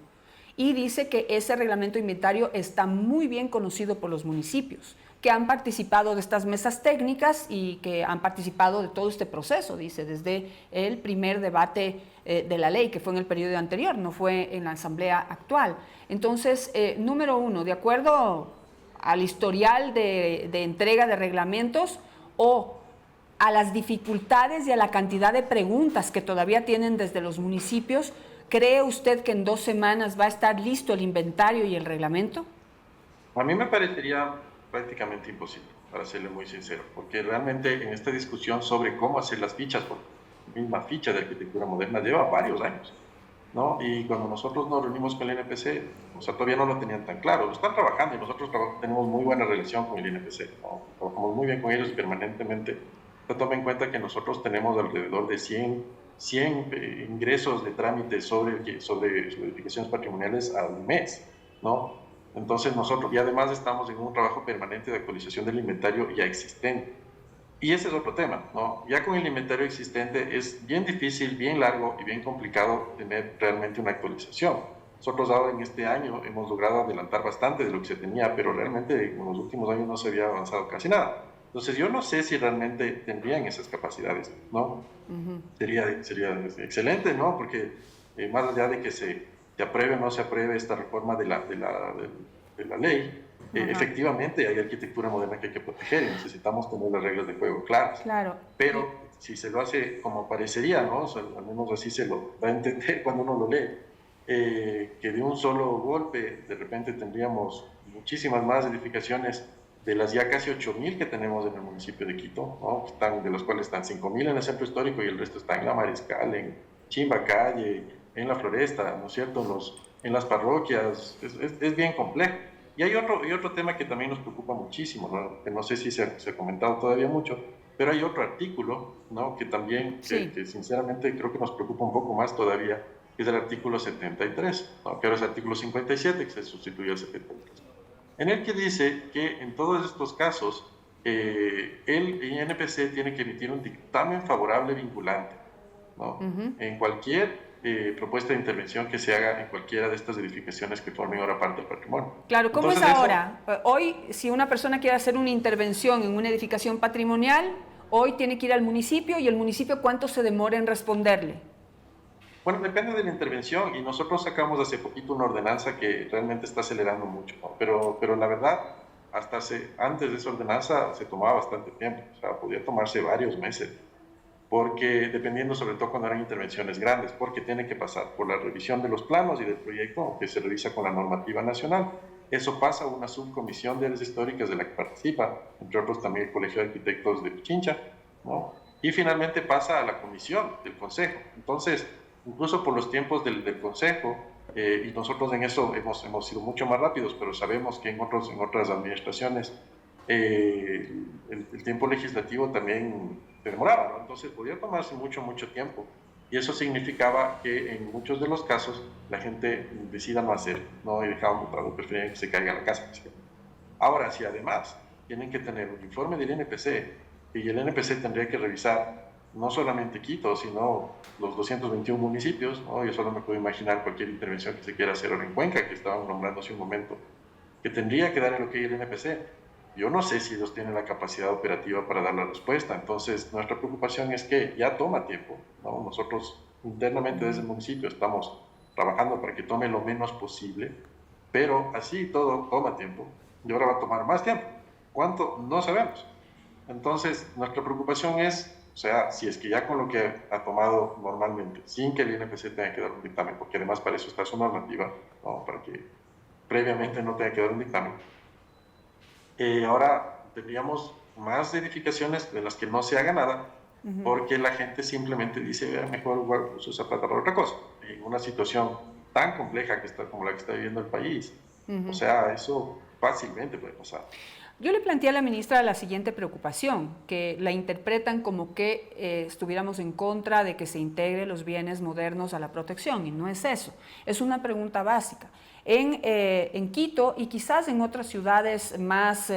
Y dice que ese reglamento e inventario está muy bien conocido por los municipios, que han participado de estas mesas técnicas y que han participado de todo este proceso, dice, desde el primer debate de la ley, que fue en el periodo anterior, no fue en la asamblea actual. Entonces, número 1, de acuerdo al historial de entrega de reglamentos o a las dificultades y a la cantidad de preguntas que todavía tienen desde los municipios, ¿cree usted que en 2 semanas va a estar listo el inventario y el reglamento? A mí me parecería prácticamente imposible, para serle muy sincero, porque realmente en esta discusión sobre cómo hacer las fichas, por la misma ficha de arquitectura moderna lleva varios años, ¿no? Y cuando nosotros nos reunimos con el INPC, o sea, todavía no lo tenían tan claro, lo están trabajando y nosotros tenemos muy buena relación con el INPC, ¿no? Trabajamos muy bien con ellos permanentemente. Pero tome en cuenta que nosotros tenemos alrededor de 100 ingresos de trámites sobre edificaciones patrimoniales al mes, ¿no? Entonces nosotros, y además estamos en un trabajo permanente de actualización del inventario ya existente. Y ese es otro tema, ¿no? Ya con el inventario existente es bien difícil, bien largo y bien complicado tener realmente una actualización. Nosotros ahora en este año hemos logrado adelantar bastante de lo que se tenía, pero realmente en los últimos años no se había avanzado casi nada. Entonces yo no sé si realmente tendrían esas capacidades, ¿no? Sería excelente, ¿no? Porque más allá de que se apruebe o no se apruebe esta reforma de la ley, efectivamente hay arquitectura moderna que hay que proteger y necesitamos tener las reglas de juego claras. Claro. Pero si se lo hace como parecería, ¿no? O sea, al menos así se lo va a entender cuando uno lo lee, que de un solo golpe de repente tendríamos muchísimas más edificaciones de las ya casi 8.000 que tenemos en el municipio de Quito, ¿no? De los cuales están 5.000 en el centro histórico y el resto está en La Mariscal, en Chimbacalle, en La Floresta, ¿no es cierto? En las parroquias, es bien complejo. Y hay otro tema que también nos preocupa muchísimo, ¿no? Que no sé si se ha comentado todavía mucho, pero hay otro artículo, ¿no? Que también, sí, que sinceramente creo que nos preocupa un poco más todavía, que es el artículo 73, ¿no? Que ahora es el artículo 57, que se sustituye al 73, en el que dice que en todos estos casos el INPC tiene que emitir un dictamen favorable vinculante, ¿no? En cualquier propuesta de intervención que se haga en cualquiera de estas edificaciones que formen ahora parte del patrimonio. Claro, ¿cómo Entonces, es ahora? Hoy, si una persona quiere hacer una intervención en una edificación patrimonial, hoy tiene que ir al municipio, y el municipio, ¿cuánto se demora en responderle? Bueno, depende de la intervención, y nosotros sacamos hace poquito una ordenanza que realmente está acelerando mucho, ¿no? Pero la verdad, antes de esa ordenanza se tomaba bastante tiempo, o sea, podía tomarse varios meses, porque dependiendo sobre todo cuando eran intervenciones grandes, porque tiene que pasar por la revisión de los planos y del proyecto que se revisa con la normativa nacional. Eso pasa a una subcomisión de áreas históricas de la que participa, entre otros también el Colegio de Arquitectos de Pichincha, ¿no? Y finalmente pasa a la comisión del Consejo. Entonces, incluso por los tiempos del Consejo, y nosotros en eso hemos sido mucho más rápidos, pero sabemos que en otras administraciones el tiempo legislativo también se demoraba, ¿no? Entonces podía tomarse mucho tiempo, y eso significaba que en muchos de los casos la gente decida no hacer, ¿no? Y dejaban votado, preferían que se caiga la casa. Ahora, si además tienen que tener un informe del INPC, y el INPC tendría que revisar no solamente Quito, sino los 221 municipios, ¿no? Yo solo me puedo imaginar cualquier intervención que se quiera hacer ahora en Cuenca, que estaban nombrando hace un momento, que tendría que dar el ok el INPC. Yo no sé si ellos tienen la capacidad operativa para dar la respuesta. Entonces, nuestra preocupación es que ya toma tiempo, ¿no? Nosotros internamente desde el municipio estamos trabajando para que tome lo menos posible, pero así todo toma tiempo, y ahora va a tomar más tiempo. ¿Cuánto? No sabemos. Entonces, nuestra preocupación es, o sea, si es que ya con lo que ha tomado normalmente, sin que el INPC tenga que dar un dictamen, porque además para eso está su normativa, ¿no? Para que previamente no tenga que dar un dictamen, ahora tendríamos más edificaciones de las que no se haga nada, porque la gente simplemente dice, mejor uso esa plata para otra cosa. En una situación tan compleja como la que está viviendo el país, o sea, eso fácilmente puede pasar. Yo le planteé a la ministra la siguiente preocupación, que la interpretan como que estuviéramos en contra de que se integre los bienes modernos a la protección, y no es eso. Es una pregunta básica. En Quito, y quizás en otras ciudades más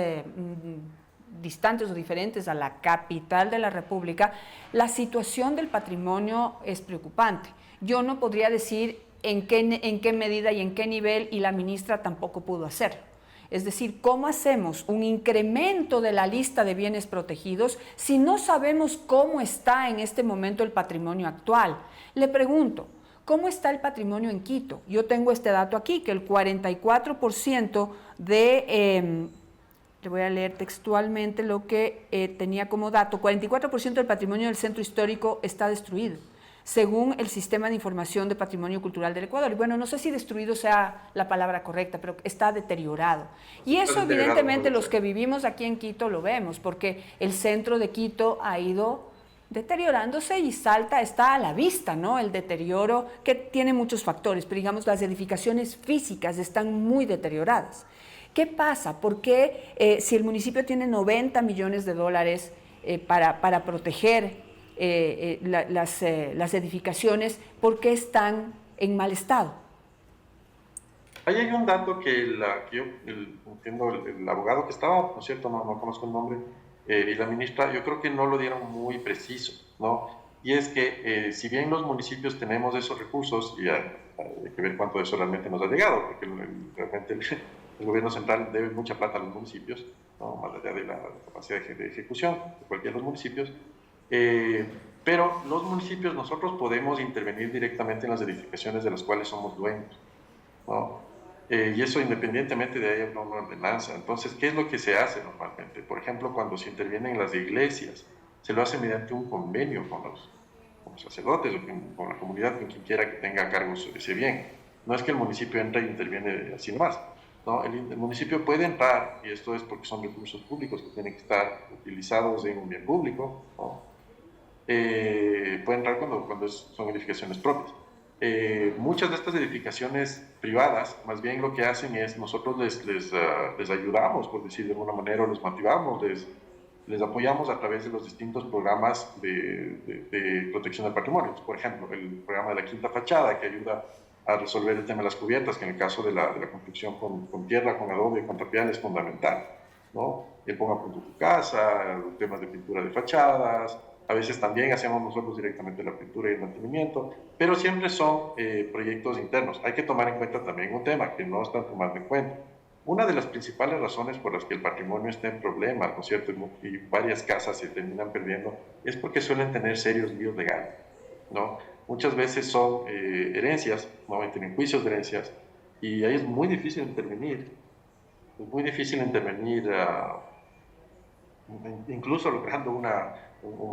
distantes o diferentes a la capital de la República, la situación del patrimonio es preocupante. Yo no podría decir en qué medida y en qué nivel, y la ministra tampoco pudo hacerlo. Es decir, ¿cómo hacemos un incremento de la lista de bienes protegidos si no sabemos cómo está en este momento el patrimonio actual? Le pregunto, ¿cómo está el patrimonio en Quito? Yo tengo este dato aquí, que el 44% le voy a leer textualmente lo que tenía como dato, 44% del patrimonio del centro histórico está destruido, según el Sistema de Información de Patrimonio Cultural del Ecuador. Y bueno, no sé si destruido sea la palabra correcta, pero está deteriorado. Y eso evidentemente los que vivimos aquí en Quito lo vemos, porque el centro de Quito ha ido deteriorándose y Salta está a la vista, ¿no? El deterioro que tiene muchos factores, pero digamos las edificaciones físicas están muy deterioradas. ¿Qué pasa? ¿Por qué si el municipio tiene 90 millones de dólares para proteger las edificaciones, ¿por qué están en mal estado? Ahí hay un dato que yo entiendo, el abogado que estaba, ¿no es cierto? No conozco el nombre, y la ministra, yo creo que no lo dieron muy preciso, ¿no? Y es que si bien los municipios tenemos esos recursos, y hay que ver cuánto de eso realmente nos ha llegado, porque realmente el gobierno central debe mucha plata a los municipios, ¿no? Más allá de la capacidad de ejecución de cualquiera de los municipios. Pero los municipios, nosotros podemos intervenir directamente en las edificaciones de las cuales somos dueños, ¿no? Y eso independientemente de ahí una ordenanza. Entonces, ¿qué es lo que se hace normalmente? Por ejemplo, cuando se interviene en las iglesias, se lo hace mediante un convenio con los sacerdotes o con la comunidad, con quien quiera que tenga a cargo ese bien. No es que el municipio entre e interviene así nomás, ¿no? El municipio puede entrar, y esto es porque son recursos públicos que tienen que estar utilizados en un bien público, ¿no? Puede entrar cuando son edificaciones propias. Muchas de estas edificaciones privadas, más bien lo que hacen es, nosotros les ayudamos, por decir de alguna manera, o les motivamos, Les apoyamos a través de los distintos programas de protección del patrimonio. Por ejemplo, el programa de la quinta fachada, que ayuda a resolver el tema de las cubiertas, que en el caso de la construcción con tierra, con adobe, con tapial es fundamental, ¿no? El ponga a punto tu casa, los temas de pintura de fachadas, a veces también hacemos nosotros directamente la pintura y el mantenimiento, pero siempre son proyectos internos. Hay que tomar en cuenta también un tema que no están tomando en cuenta. Una de las principales razones por las que el patrimonio está en problemas, ¿no es cierto?, y varias casas se terminan perdiendo, es porque suelen tener serios líos legales, ¿no? Muchas veces son herencias, ¿no? Tienen juicios de herencias, y ahí es muy difícil intervenir. Es muy difícil intervenir, incluso logrando un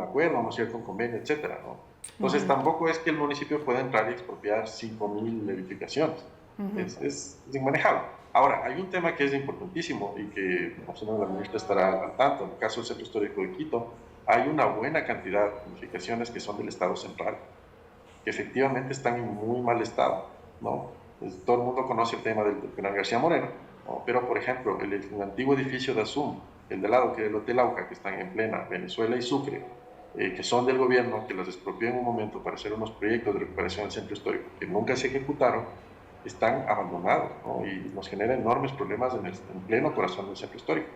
acuerdo, ¿no es cierto?, un convenio, etcétera, ¿no? Entonces, tampoco es que el municipio pueda entrar y expropiar 5.000 edificaciones. Es inmanejable. Ahora, hay un tema que es importantísimo y que la ministra estará al tanto. En el caso del Centro Histórico de Quito, hay una buena cantidad de edificaciones que son del Estado central, que efectivamente están en muy mal estado, ¿no? Todo el mundo conoce el tema del Penal García Moreno, ¿no? Pero, por ejemplo, el antiguo edificio de Asum, el de lado, que es el Hotel Auca, que están en plena Venezuela y Sucre, que son del gobierno, que las expropió en un momento para hacer unos proyectos de recuperación del centro histórico, que nunca se ejecutaron, están abandonados, ¿no? Y nos genera enormes problemas en pleno corazón del centro histórico.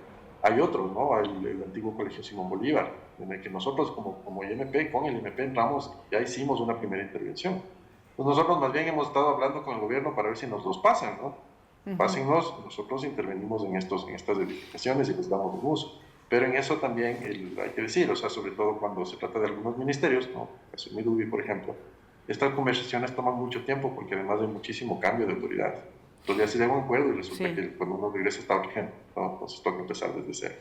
Hay otros, ¿no? El antiguo Colegio Simón Bolívar, en el que nosotros como IMP, con el IMP entramos, ya hicimos una primera intervención. Pues nosotros más bien hemos estado hablando con el gobierno para ver si nos los pasan, ¿no? Pásennos, nosotros intervenimos en estas edificaciones y les damos un uso. Pero en eso también hay que decir, o sea, sobre todo cuando se trata de algunos ministerios, ¿no? El Midubi, por ejemplo, estas conversaciones toman mucho tiempo porque además hay muchísimo cambio de autoridad. Entonces ya se llega a un acuerdo y resulta que cuando uno regresa está urgente, ¿no? Entonces toca empezar desde cero.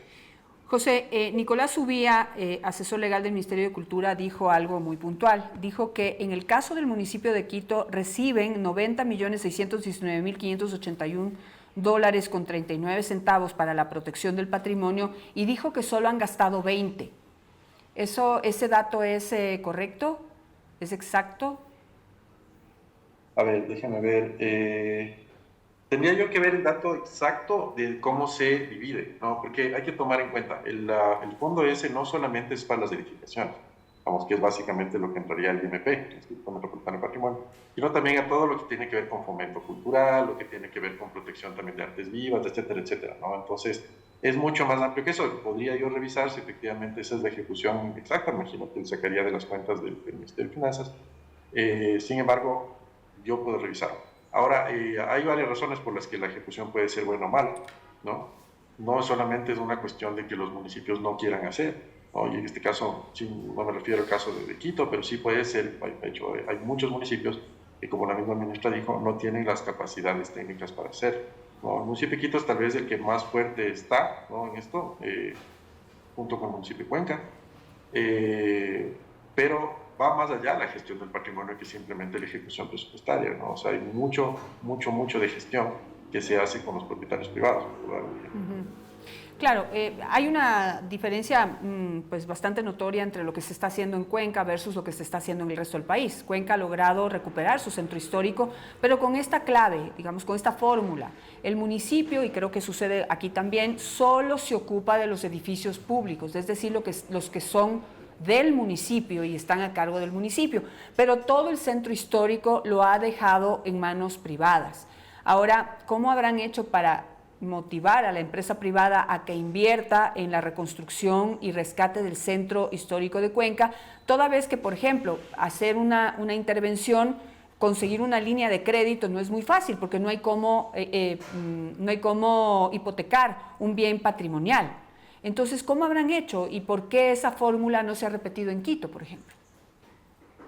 José, Nicolás Ubía, asesor legal del Ministerio de Cultura, dijo algo muy puntual. Dijo que en el caso del municipio de Quito reciben $90.619.581 con 39 centavos para la protección del patrimonio y dijo que solo han gastado 20. ¿Ese dato es correcto? ¿Es exacto? A ver, déjame ver. Tendría yo que ver el dato exacto de cómo se divide, ¿no? Porque hay que tomar en cuenta, el fondo ese no solamente es para las edificaciones, vamos, que es básicamente lo que entraría al IMP, el Instituto Metropolitano de Patrimonio, sino también a todo lo que tiene que ver con fomento cultural, lo que tiene que ver con protección también de artes vivas, etcétera, etcétera, ¿no? Entonces, es mucho más amplio que eso. Podría yo revisar si efectivamente esa es la ejecución exacta, imagino que él sacaría de las cuentas del Ministerio de Finanzas. Sin embargo, yo puedo revisarlo. Ahora, hay varias razones por las que la ejecución puede ser buena o mala, ¿no? No solamente es una cuestión de que los municipios no quieran hacer, ¿no? Y en este caso, sí, no me refiero al caso de Quito, pero sí puede ser, de hecho, hay muchos municipios que, como la misma ministra dijo, no tienen las capacidades técnicas para hacer, ¿no? El municipio de Quito es tal vez el que más fuerte está, ¿no? En esto, junto con el municipio de Cuenca, pero va más allá la gestión del patrimonio que simplemente la ejecución presupuestaria, ¿no? O sea, hay mucho de gestión que se hace con los propietarios privados. Claro, hay una diferencia pues bastante notoria entre lo que se está haciendo en Cuenca versus lo que se está haciendo en el resto del país. Cuenca ha logrado recuperar su centro histórico, pero con esta clave, digamos, con esta fórmula. El municipio, y creo que sucede aquí también, solo se ocupa de los edificios públicos, es decir, los que son del municipio y están a cargo del municipio, pero todo el centro histórico lo ha dejado en manos privadas. Ahora, ¿cómo habrán hecho para motivar a la empresa privada a que invierta en la reconstrucción y rescate del centro histórico de Cuenca, toda vez que, por ejemplo, hacer una intervención, conseguir una línea de crédito no es muy fácil porque no hay cómo hipotecar un bien patrimonial? Entonces, ¿cómo habrán hecho y por qué esa fórmula no se ha repetido en Quito, por ejemplo?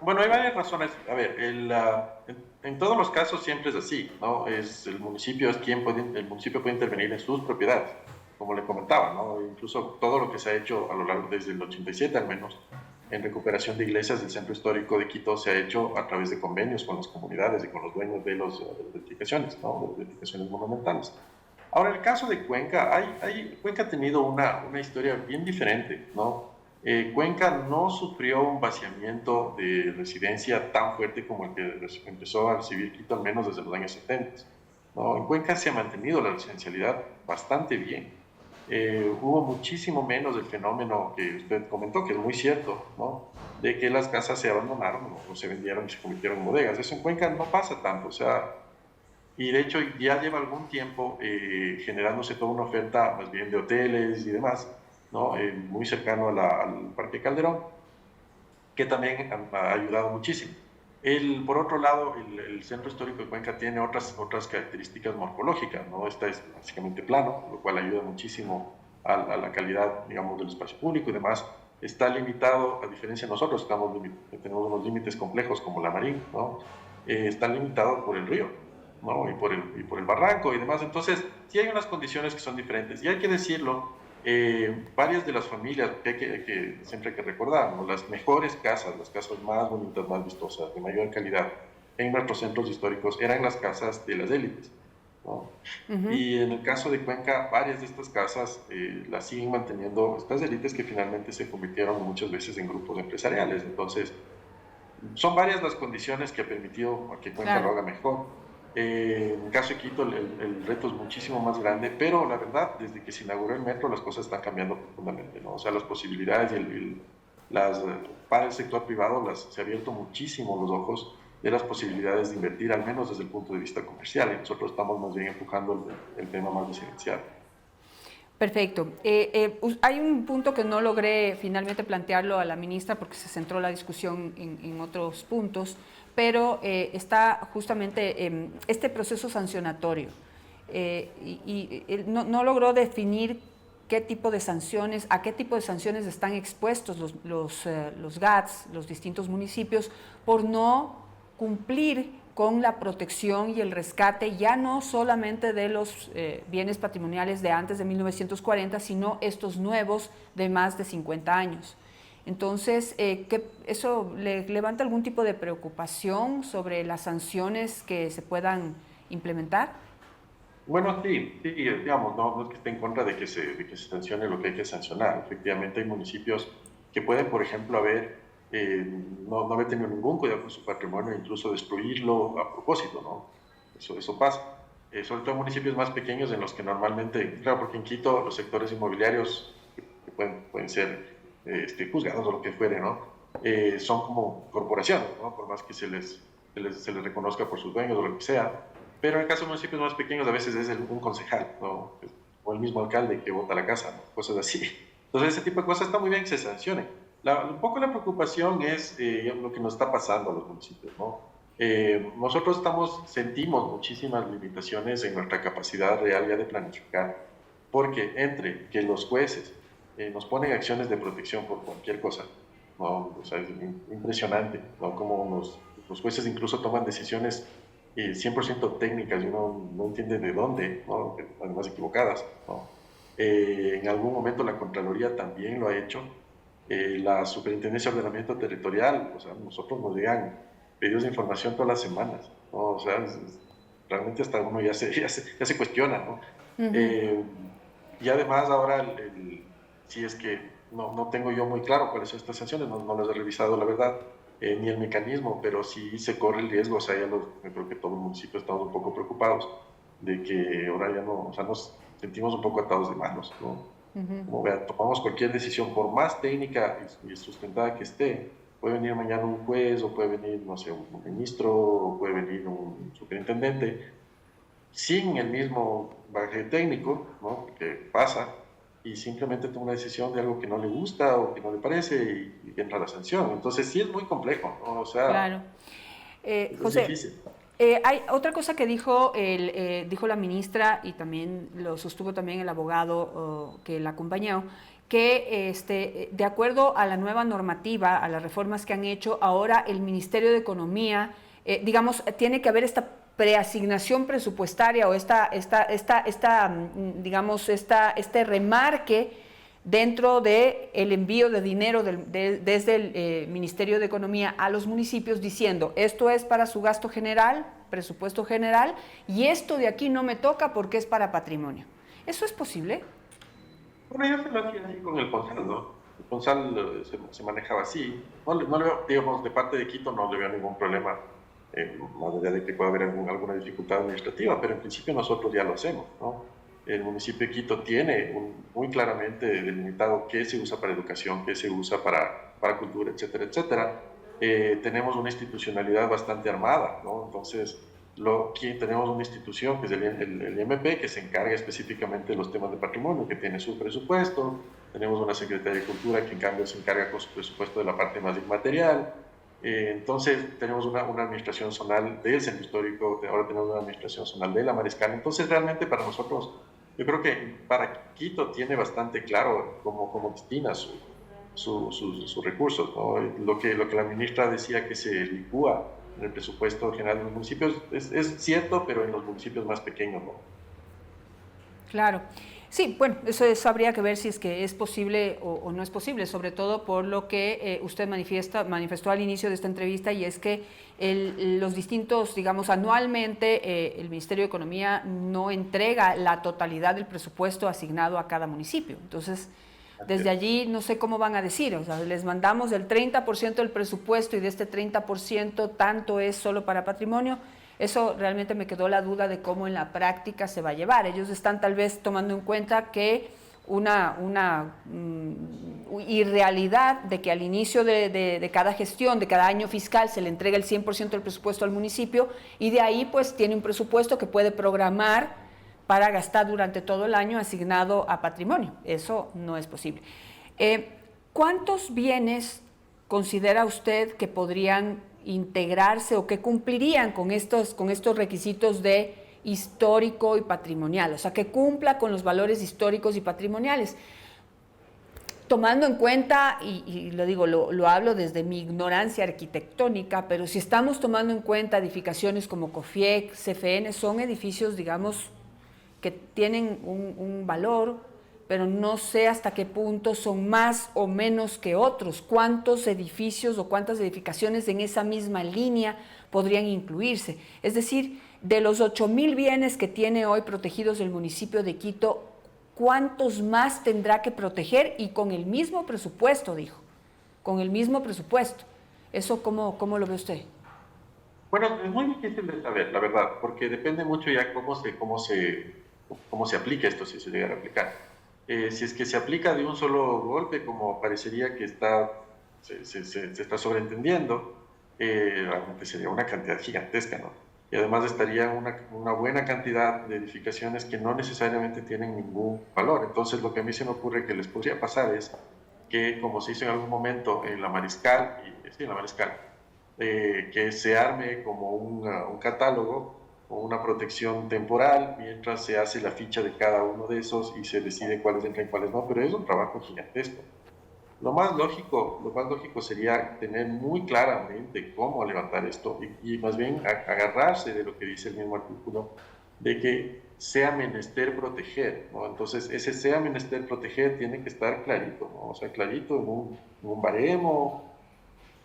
Bueno, hay varias razones. A ver, en todos los casos siempre es así, ¿no? El municipio puede intervenir en sus propiedades, como le comentaba, ¿no? Incluso todo lo que se ha hecho a lo largo desde el 87 al menos en recuperación de iglesias del centro histórico de Quito se ha hecho a través de convenios con las comunidades y con los dueños de las edificaciones, ¿no? De las edificaciones monumentales. Ahora, en el caso de Cuenca, Cuenca ha tenido una historia bien diferente, ¿no? Cuenca no sufrió un vaciamiento de residencia tan fuerte como el que empezó a recibir Quito, al menos desde los años 70, ¿no? En Cuenca se ha mantenido la residencialidad bastante bien. hubo muchísimo menos del fenómeno que usted comentó, que es muy cierto, ¿no? De que las casas se abandonaron o se vendieron y se convirtieron en bodegas. Eso en Cuenca no pasa tanto, o sea, y de hecho ya lleva algún tiempo generándose toda una oferta más bien de hoteles y demás, ¿no? Muy cercano al Parque Calderón, que también ha ayudado muchísimo. Por otro lado, el centro histórico de Cuenca tiene otras características morfológicas, ¿no? Esta es básicamente plano, lo cual ayuda muchísimo a la calidad, digamos, del espacio público y demás. Está limitado, a diferencia de nosotros, tenemos unos límites complejos como la Marín, ¿no? Está limitado por el río, ¿no? y por el barranco y demás. Entonces, sí hay unas condiciones que son diferentes. Y hay que decirlo, varias de las familias que siempre hay que recordar, ¿no? Las mejores casas, las casas más bonitas, más vistosas, de mayor calidad en nuestros centros históricos eran las casas de las élites, ¿no? Y en el caso de Cuenca, varias de estas casas las siguen manteniendo estas élites que finalmente se convirtieron muchas veces en grupos empresariales. Entonces, son varias las condiciones que ha permitido que Cuenca lo haga mejor. En el caso de Quito, el reto es muchísimo más grande, pero la verdad, desde que se inauguró el metro, las cosas están cambiando profundamente, ¿no? O sea, las posibilidades para el sector privado se ha abierto muchísimo los ojos de las posibilidades de invertir, al menos desde el punto de vista comercial, y nosotros estamos más bien empujando el tema más residencial. Perfecto. Hay un punto que no logré finalmente plantearlo a la ministra porque se centró la discusión en otros puntos, pero está justamente este proceso sancionatorio no logró definir qué tipo de sanciones, a qué tipo de sanciones están expuestos los GATS, los distintos municipios, por no cumplir con la protección y el rescate ya no solamente de los bienes patrimoniales de antes de 1940, sino estos nuevos de más de 50 años. Entonces, ¿eso le levanta algún tipo de preocupación sobre las sanciones que se puedan implementar? Bueno, sí, digamos, no es que esté en contra de que se sancione lo que hay que sancionar. Efectivamente, hay municipios que pueden, por ejemplo, no haber tenido ningún cuidado con su patrimonio, incluso destruirlo a propósito, ¿no? Eso pasa. Sobre todo en municipios más pequeños en los que normalmente, claro, porque en Quito los sectores inmobiliarios que pueden ser juzgados o lo que fuere, ¿no? Son como corporaciones, ¿no? Por más que se les reconozca por sus dueños o lo que sea. Pero en el caso de municipios más pequeños a veces es un concejal, ¿no? O el mismo alcalde que bota la casa, ¿no? Cosas así. Entonces ese tipo de cosas está muy bien que se sancionen. Un poco la preocupación es lo que nos está pasando a los municipios, ¿no? Nosotros sentimos muchísimas limitaciones en nuestra capacidad real ya de planificar, porque entre que los jueces nos ponen acciones de protección por cualquier cosa, ¿no? O sea, es impresionante, ¿no? Como los jueces incluso toman decisiones 100% técnicas y uno no entiende de dónde, ¿no? Además equivocadas, ¿no? En algún momento la Contraloría también lo ha hecho. La Superintendencia de Ordenamiento Territorial, o sea, nosotros nos llegan pedidos de información todas las semanas, ¿no? O sea, realmente hasta uno ya se cuestiona, ¿no? Y además ahora, si es que no tengo yo muy claro cuáles son estas sanciones, no las he revisado, la verdad, ni el mecanismo, pero sí se corre el riesgo, o sea, yo creo que todo el municipio estamos un poco preocupados de que ahora ya no, o sea, nos sentimos un poco atados de manos, ¿no? Como vean, tomamos cualquier decisión, por más técnica y sustentada que esté, puede venir mañana un juez, o puede venir, no sé, un ministro, o puede venir un superintendente, sin el mismo bagaje técnico, ¿no? Que pasa, y simplemente toma una decisión de algo que no le gusta o que no le parece y entra la sanción. Entonces sí es muy complejo, ¿no? O sea, claro. José, es difícil. Hay otra cosa que dijo la ministra, y también lo sostuvo también el abogado que la acompañó, que de acuerdo a la nueva normativa, a las reformas que han hecho, ahora el Ministerio de Economía, digamos, tiene que haber esta preasignación presupuestaria o este remarque dentro del envío de dinero desde el Ministerio de Economía a los municipios, diciendo esto es para su gasto general, presupuesto general, y esto de aquí no me toca porque es para patrimonio. ¿Eso es posible? Bueno, yo se lo hacía así con el Consal, ¿no? El Consal se manejaba así. No le veo, digamos, de parte de Quito no le veo ningún problema, más allá de que pueda haber alguna dificultad administrativa, pero en principio nosotros ya lo hacemos, ¿no? el municipio de Quito tiene muy claramente delimitado qué se usa para educación, qué se usa para cultura, etcétera, etcétera. Tenemos una institucionalidad bastante armada, ¿no? Entonces, aquí tenemos una institución que es el IMP, que se encarga específicamente de los temas de patrimonio, que tiene su presupuesto. Tenemos una Secretaría de Cultura que en cambio se encarga con su presupuesto de la parte más inmaterial. Entonces tenemos una administración zonal del centro histórico, ahora tenemos una administración zonal de la Mariscal. Entonces realmente para nosotros, yo creo que para Quito tiene bastante claro cómo destina sus recursos, ¿no? Lo que la ministra decía que se licúa en el presupuesto general de los municipios es cierto, pero en los municipios más pequeños, ¿no? Claro. Sí, bueno, eso habría que ver si es que es posible o no es posible, sobre todo por lo que usted manifestó al inicio de esta entrevista, y es que los distintos, digamos, anualmente el Ministerio de Economía no entrega la totalidad del presupuesto asignado a cada municipio. Entonces, desde allí no sé cómo van a decir, o sea, les mandamos el 30% del presupuesto y de este 30% tanto es solo para patrimonio. Eso realmente me quedó la duda de cómo en la práctica se va a llevar. Ellos están tal vez tomando en cuenta que una irrealidad de que al inicio de cada gestión, de cada año fiscal, se le entrega el 100% del presupuesto al municipio, y de ahí pues tiene un presupuesto que puede programar para gastar durante todo el año asignado a patrimonio. Eso no es posible. ¿Cuántos bienes considera usted que podrían integrarse o que cumplirían con estos requisitos de histórico y patrimonial? O sea, que cumpla con los valores históricos y patrimoniales. Tomando en cuenta, y lo digo, lo hablo desde mi ignorancia arquitectónica, pero si estamos tomando en cuenta edificaciones como COFIEC, CFN, son edificios, digamos, que tienen un valor, pero no sé hasta qué punto son más o menos que otros. ¿Cuántos edificios o cuántas edificaciones en esa misma línea podrían incluirse? Es decir, de los 8,000 bienes que tiene hoy protegidos el municipio de Quito, ¿cuántos más tendrá que proteger? Y con el mismo presupuesto, dijo, con el mismo presupuesto. ¿Eso cómo lo ve usted? Bueno, es muy difícil de saber, la verdad, porque depende mucho ya cómo se aplica esto, si se llega a aplicar. Si es que se aplica de un solo golpe, como parecería que se está sobreentendiendo, realmente sería una cantidad gigantesca, ¿no? Y además estaría una buena cantidad de edificaciones que no necesariamente tienen ningún valor. Entonces, lo que a mí se me ocurre que les podría pasar es que, como se hizo en algún momento en la Mariscal, que se arme como un catálogo o una protección temporal mientras se hace la ficha de cada uno de esos y se decide cuáles entran y cuáles no, pero es un trabajo gigantesco. Lo más lógico sería tener muy claramente cómo levantar esto y más bien agarrarse de lo que dice el mismo artículo, de que sea menester proteger, ¿no? Entonces, ese sea menester proteger tiene que estar clarito, ¿no? O sea, clarito en un baremo,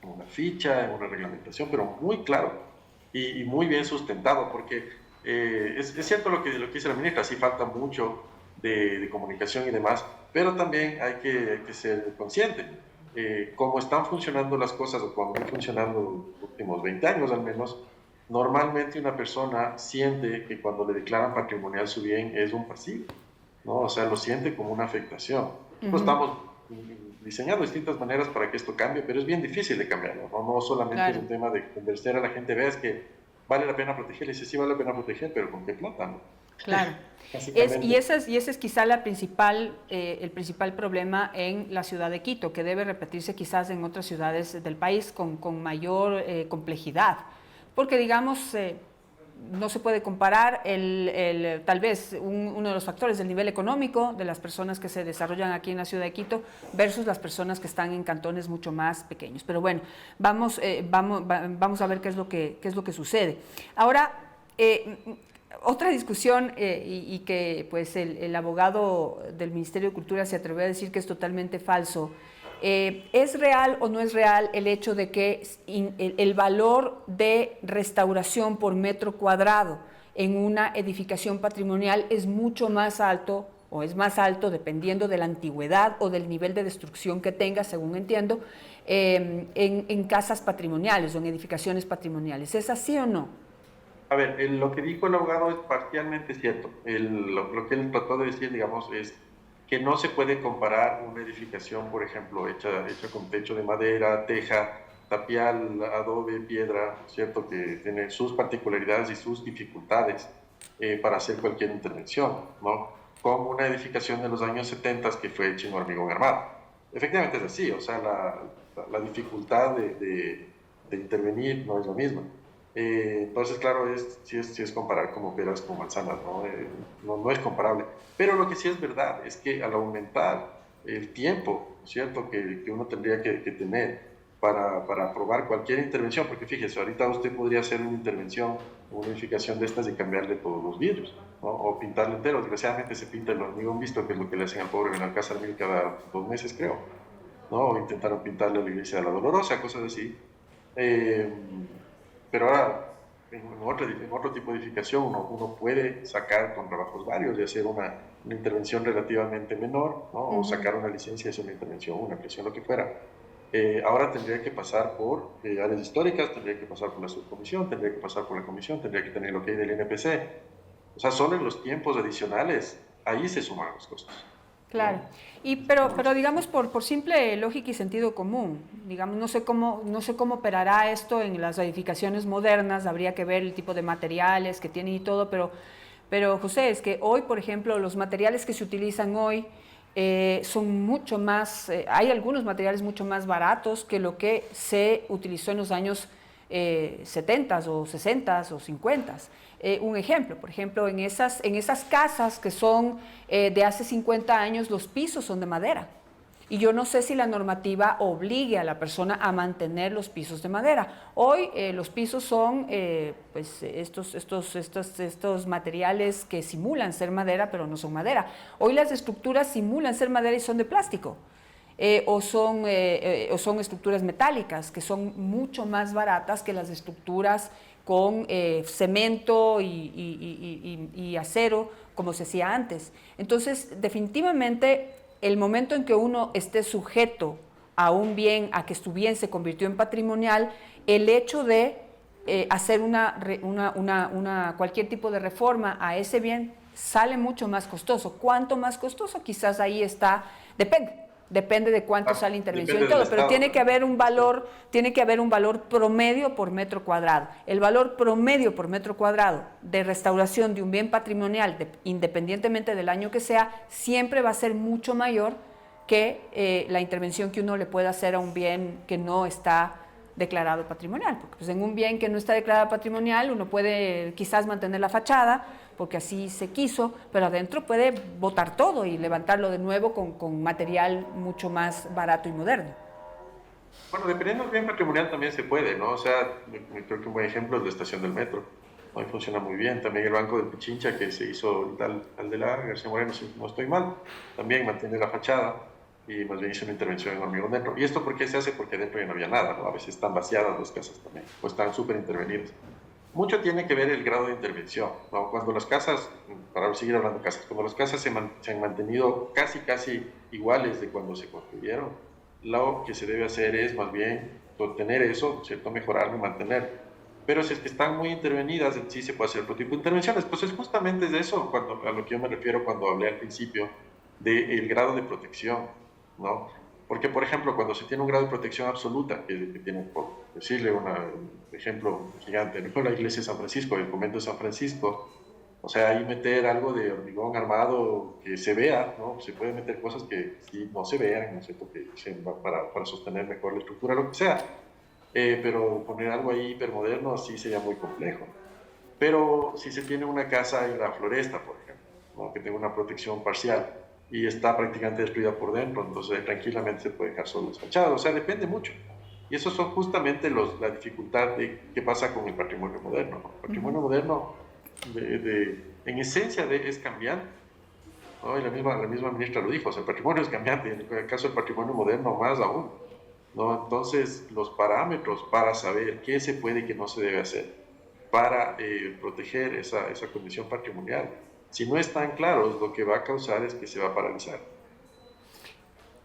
en una ficha, en una reglamentación, pero muy claro. Y muy bien sustentado, porque es cierto lo que dice la ministra, sí falta mucho de comunicación y demás, pero también hay que ser consciente. Cómo están funcionando las cosas, o cómo han funcionado los últimos 20 años al menos, normalmente una persona siente que cuando le declaran patrimonial su bien es un pasivo, ¿no? O sea, lo siente como una afectación. Pues estamos diseñando distintas maneras para que esto cambie, pero es bien difícil de cambiarlo, ¿no? No solamente es un tema de convencer a la gente, veas que vale la pena proteger, y dice, sí vale la pena proteger, pero ¿con qué plata, no? Claro. Y ese es quizá el principal problema en la ciudad de Quito, que debe repetirse quizás en otras ciudades del país con mayor complejidad, porque digamos, no se puede comparar tal vez uno de los factores del nivel económico de las personas que se desarrollan aquí en la ciudad de Quito versus las personas que están en cantones mucho más pequeños. Pero bueno, vamos a ver qué es lo que sucede. Ahora, otra discusión y que pues el abogado del Ministerio de Cultura se atrevió a decir que es totalmente falso. ¿Es real o no es real el hecho de que el valor de restauración por metro cuadrado en una edificación patrimonial es mucho más alto o es más alto dependiendo de la antigüedad o del nivel de destrucción que tenga, según entiendo, en casas patrimoniales o en edificaciones patrimoniales? ¿Es así o no? A ver, lo que dijo el abogado es parcialmente cierto. Lo que él trató de decir, digamos, es que no se puede comparar una edificación, por ejemplo, hecha con techo de madera, teja, tapial, adobe, piedra, ¿cierto? Que tiene sus particularidades y sus dificultades para hacer cualquier intervención, ¿no? Como una edificación de los años 70 que fue hecha en hormigón armado. Efectivamente es así, o sea, la dificultad de intervenir no es lo mismo. Entonces, claro, sí es comparar como peras con manzanas, ¿no? No es comparable. Pero lo que sí es verdad es que al aumentar el tiempo, ¿cierto?, que uno tendría que tener para aprobar cualquier intervención, porque fíjese, ahorita usted podría hacer una intervención, una edificación de estas y cambiarle todos los vidrios, ¿no? O pintarlo entero. Desgraciadamente se pinta el hormigón visto, que es lo que le hacen al pobre Benalcázar Mil cada 2 meses, creo, ¿no? O intentaron pintarle a la iglesia de la Dolorosa, cosas así. Pero ahora, en otro tipo de edificación, uno puede sacar con trabajos varios y hacer una intervención relativamente menor, ¿no? O sacar una licencia y hacer una intervención, una presión, lo que fuera. Ahora tendría que pasar por áreas históricas, tendría que pasar por la subcomisión, tendría que pasar por la comisión, tendría que tener lo que hay del INPC. O sea, solo en los tiempos adicionales, ahí se suman los costos. Claro, pero digamos por simple lógica y sentido común, digamos, no sé cómo operará esto en las edificaciones modernas, habría que ver el tipo de materiales que tienen y todo, pero José, es que hoy, por ejemplo, los materiales que se utilizan hoy son mucho más, hay algunos materiales mucho más baratos que lo que se utilizó en los años 70 o 60 o 50. Un ejemplo, por ejemplo, en esas casas que son de hace 50 años, los pisos son de madera. Y yo no sé si la normativa obligue a la persona a mantener los pisos de madera. Hoy los pisos son pues estos materiales que simulan ser madera, pero no son madera. Hoy las estructuras simulan ser madera y son de plástico. O son estructuras metálicas, que son mucho más baratas que las estructuras con cemento y acero, como se hacía antes. Entonces, definitivamente, el momento en que uno esté sujeto a un bien, a que su bien se convirtió en patrimonial, el hecho de hacer cualquier tipo de reforma a ese bien sale mucho más costoso. ¿Cuánto más costoso? Quizás ahí está, depende de cuánto sale la intervención y todo, pero tiene que haber un valor promedio por metro cuadrado. El valor promedio por metro cuadrado de restauración de un bien patrimonial, independientemente del año que sea, siempre va a ser mucho mayor que la intervención que uno le pueda hacer a un bien que no está declarado patrimonial, porque pues en un bien que no está declarado patrimonial uno puede quizás mantener la fachada, porque así se quiso, pero adentro puede botar todo y levantarlo de nuevo con material mucho más barato y moderno. Bueno, dependiendo del bien patrimonial también se puede, ¿no? O sea, creo que un buen ejemplo es la estación del metro. Hoy funciona muy bien. También el Banco de Pichincha, que se hizo al de la García Moreno, si no estoy mal, también mantiene la fachada y más bien hizo una intervención en hormigón dentro. ¿Y esto por qué se hace? Porque dentro ya no había nada, ¿no? A veces están vaciadas las casas también, o están súper intervenidas. Mucho tiene que ver el grado de intervención, ¿no? Cuando las casas, para seguir hablando de casas, cuando las casas se han mantenido casi iguales de cuando se construyeron, lo que se debe hacer es más bien obtener eso, ¿cierto? Mejorarlo y mantenerlo. Pero si es que están muy intervenidas, sí se puede hacer otro tipo de intervenciones. Pues es justamente de eso a lo que yo me refiero cuando hablé al principio del grado de protección, ¿no? Porque, por ejemplo, cuando se tiene un grado de protección absoluta, que tiene, por decirle un ejemplo gigante, ¿no? La iglesia de San Francisco, el convento de San Francisco, o sea, ahí meter algo de hormigón armado que se vea, ¿no? Se puede meter cosas que sí no se vean, ¿no es cierto? Para sostener mejor la estructura, lo que sea. Pero poner algo ahí hipermoderno sí sería muy complejo. Pero si se tiene una casa en la Floresta, por ejemplo, ¿no? Que tenga una protección parcial, y está prácticamente destruida por dentro, entonces tranquilamente se puede dejar solo despachado, o sea, depende mucho. Y eso son justamente la dificultad de qué pasa con el patrimonio moderno, ¿no? El patrimonio moderno, en esencia, es cambiante, ¿no? Y la misma ministra lo dijo, o sea, el patrimonio es cambiante, en el caso del patrimonio moderno más aún, ¿no? Entonces, los parámetros para saber qué se puede y qué no se debe hacer para proteger esa condición patrimonial, si no están claros, lo que va a causar es que se va a paralizar.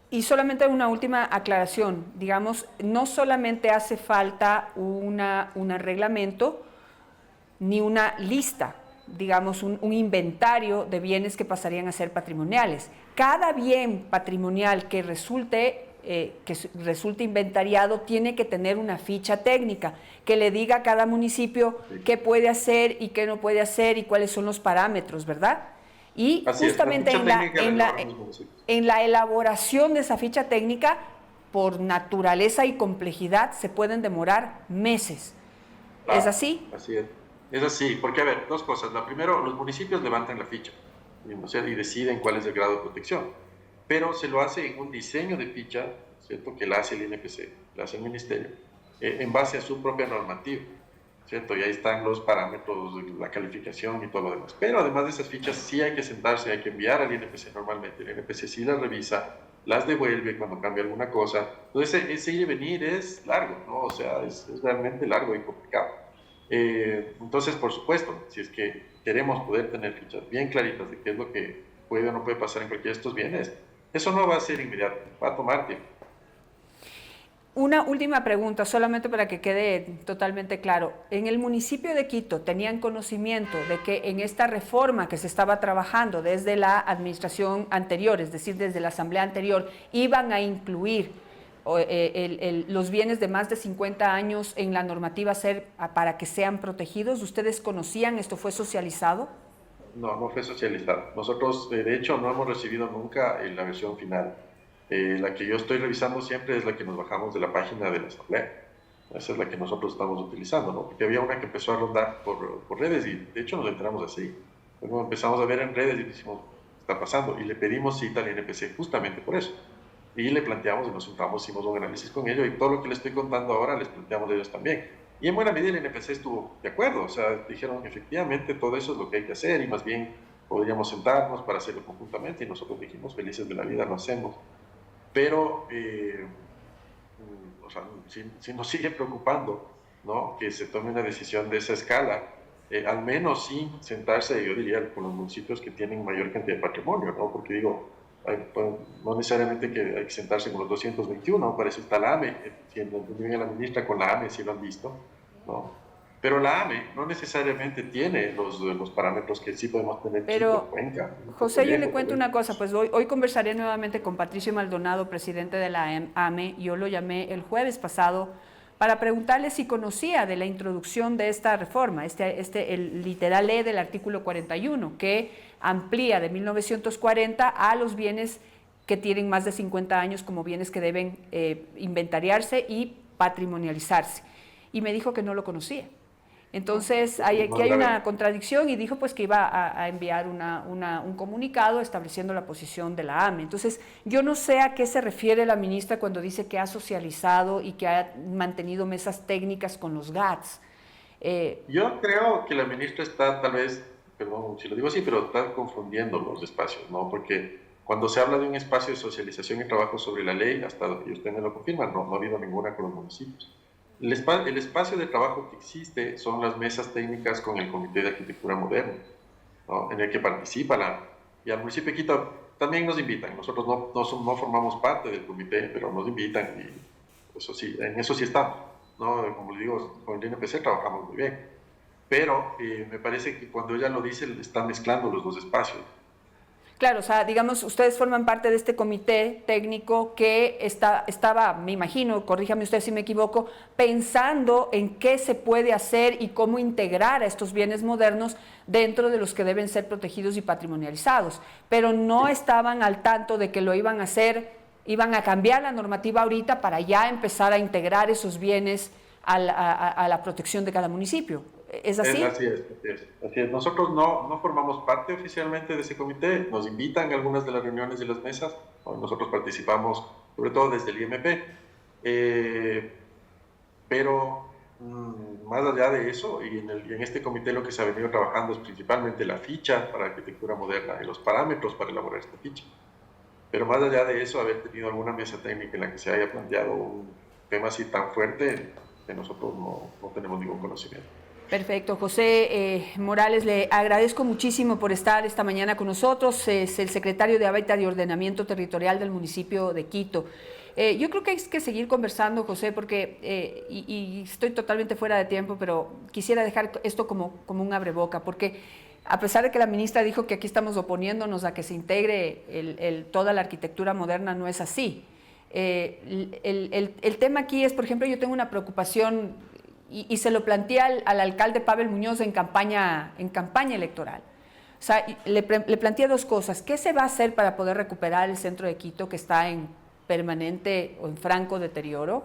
Y solamente una última aclaración, digamos, no solamente hace falta un reglamento, ni una lista, digamos, un inventario de bienes que pasarían a ser patrimoniales. Cada bien patrimonial que resulte inventariado tiene que tener una ficha técnica que le diga a cada municipio qué puede hacer y qué no puede hacer y cuáles son los parámetros, ¿verdad? Y Así justamente es, en la elaboración de esa ficha técnica, por naturaleza y complejidad, se pueden demorar meses. ¿Es así? Así es. Es así, porque a ver, dos cosas. La primera, los municipios levantan la ficha, o sea, y deciden cuál es el grado de protección, pero se lo hace en un diseño de ficha, ¿cierto?, que la hace el INPC, la hace el Ministerio, en base a su propia normativa, ¿cierto? Y ahí están los parámetros, la calificación y todo lo demás. Pero además de esas fichas sí hay que sentarse, hay que enviar al INPC normalmente. El INPC sí las revisa, las devuelve cuando cambia alguna cosa. Entonces ese ir y venir es largo, ¿no? O sea, es realmente largo y complicado. Entonces, por supuesto, si es que queremos poder tener fichas bien claritas de qué es lo que puede o no puede pasar en cualquiera de estos bienes, eso no va a ser inmediato, va a tomar tiempo. Una última pregunta, solamente para que quede totalmente claro. En el municipio de Quito, ¿tenían conocimiento de que en esta reforma que se estaba trabajando desde la administración anterior, es decir, desde la asamblea anterior, iban a incluir los bienes de más de 50 años en la normativa para que sean protegidos? ¿Ustedes conocían? ¿Esto fue socializado? No, no fue socializado. Nosotros, de hecho, no hemos recibido nunca la versión final. La que yo estoy revisando siempre es la que nos bajamos de la página de la asamblea. Esa es la que nosotros estamos utilizando, ¿no? Porque había una que empezó a rondar por redes y de hecho nos enteramos así. Luego empezamos a ver en redes y decimos, ¿qué está pasando? Y le pedimos cita al INPC justamente por eso. Y le planteamos y nos sentamos, hicimos un análisis con ellos y todo lo que les estoy contando ahora les planteamos a ellos también. Y en buena medida el INPC estuvo de acuerdo, o sea, dijeron efectivamente todo eso es lo que hay que hacer y más bien podríamos sentarnos para hacerlo conjuntamente y nosotros dijimos felices de la vida lo hacemos. Pero, o sea, si nos sigue preocupando, ¿no?, que se tome una decisión de esa escala, al menos sin sentarse, yo diría, con los municipios que tienen mayor cantidad de patrimonio, ¿no? Porque digo, no necesariamente que hay que sentarse con los 221, para eso está la AME, si viene la ministra con la AME, si lo han visto, ¿no? Pero la AME no necesariamente tiene los parámetros que sí podemos tener. Pero, Cuenca, José, yo le cuento una cosa, pues hoy conversaré nuevamente con Patricio Maldonado, presidente de la AME. Yo lo llamé el jueves pasado para preguntarle si conocía de la introducción de esta reforma, el literal E del artículo 41, que amplía de 1940 a los bienes que tienen más de 50 años como bienes que deben inventariarse y patrimonializarse. Y me dijo que no lo conocía. Entonces, aquí hay una contradicción y dijo pues que iba a enviar un comunicado estableciendo la posición de la AME. Entonces, yo no sé a qué se refiere la ministra cuando dice que ha socializado y que ha mantenido mesas técnicas con los GATS. Yo creo que la ministra está tal vez, perdón si lo digo así, pero está confundiendo los espacios, ¿no? Porque cuando se habla de un espacio de socialización y trabajo sobre la ley, hasta y usted me lo confirma, no ha habido ninguna con los municipios. El espacio de trabajo que existe son las mesas técnicas con el Comité de Arquitectura Moderna, ¿no?, en el que participa y al municipio de Quito también nos invitan. Nosotros no formamos parte del comité, pero nos invitan y eso sí, en eso sí estamos, ¿no? Como le digo, con el INPC trabajamos muy bien, pero me parece que cuando ella lo dice, está mezclando los dos espacios. Claro, o sea, digamos, ustedes forman parte de este comité técnico que estaba, me imagino, corríjame usted si me equivoco, pensando en qué se puede hacer y cómo integrar a estos bienes modernos dentro de los que deben ser protegidos y patrimonializados, pero no estaban al tanto de que lo iban a hacer, iban a cambiar la normativa ahorita para ya empezar a integrar esos bienes a la protección de cada municipio. ¿Es así? Así es. Nosotros no formamos parte oficialmente de ese comité, nos invitan a algunas de las reuniones y las mesas, nosotros participamos sobre todo desde el IMP, pero más allá de eso, y en este comité lo que se ha venido trabajando es principalmente la ficha para arquitectura moderna y los parámetros para elaborar esta ficha. Pero más allá de eso, haber tenido alguna mesa técnica en la que se haya planteado un tema así tan fuerte, que nosotros no tenemos ningún conocimiento. Perfecto. José Morales, le agradezco muchísimo por estar esta mañana con nosotros. Es el secretario de Hábitat y Ordenamiento Territorial del municipio de Quito. Yo creo que hay que seguir conversando, José, porque, y estoy totalmente fuera de tiempo, pero quisiera dejar esto como un abreboca, porque a pesar de que la ministra dijo que aquí estamos oponiéndonos a que se integre toda la arquitectura moderna, no es así. El tema aquí es, por ejemplo, yo tengo una preocupación y se lo planteé al alcalde Pavel Muñoz en campaña electoral. O sea, le planteé dos cosas. ¿Qué se va a hacer para poder recuperar el centro de Quito, que está en permanente o en franco deterioro?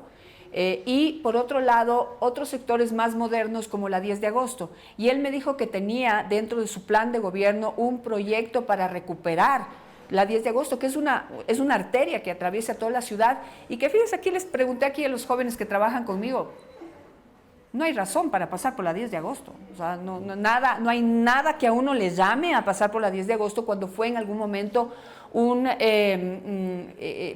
Y por otro lado, otros sectores más modernos como la 10 de agosto. Y él me dijo que tenía dentro de su plan de gobierno un proyecto para recuperar la 10 de agosto, que es una arteria que atraviesa toda la ciudad. Y que fíjense, aquí les pregunté aquí a los jóvenes que trabajan conmigo, no hay razón para pasar por la 10 de agosto. O sea, no hay nada que a uno le llame a pasar por la 10 de agosto cuando fue en algún momento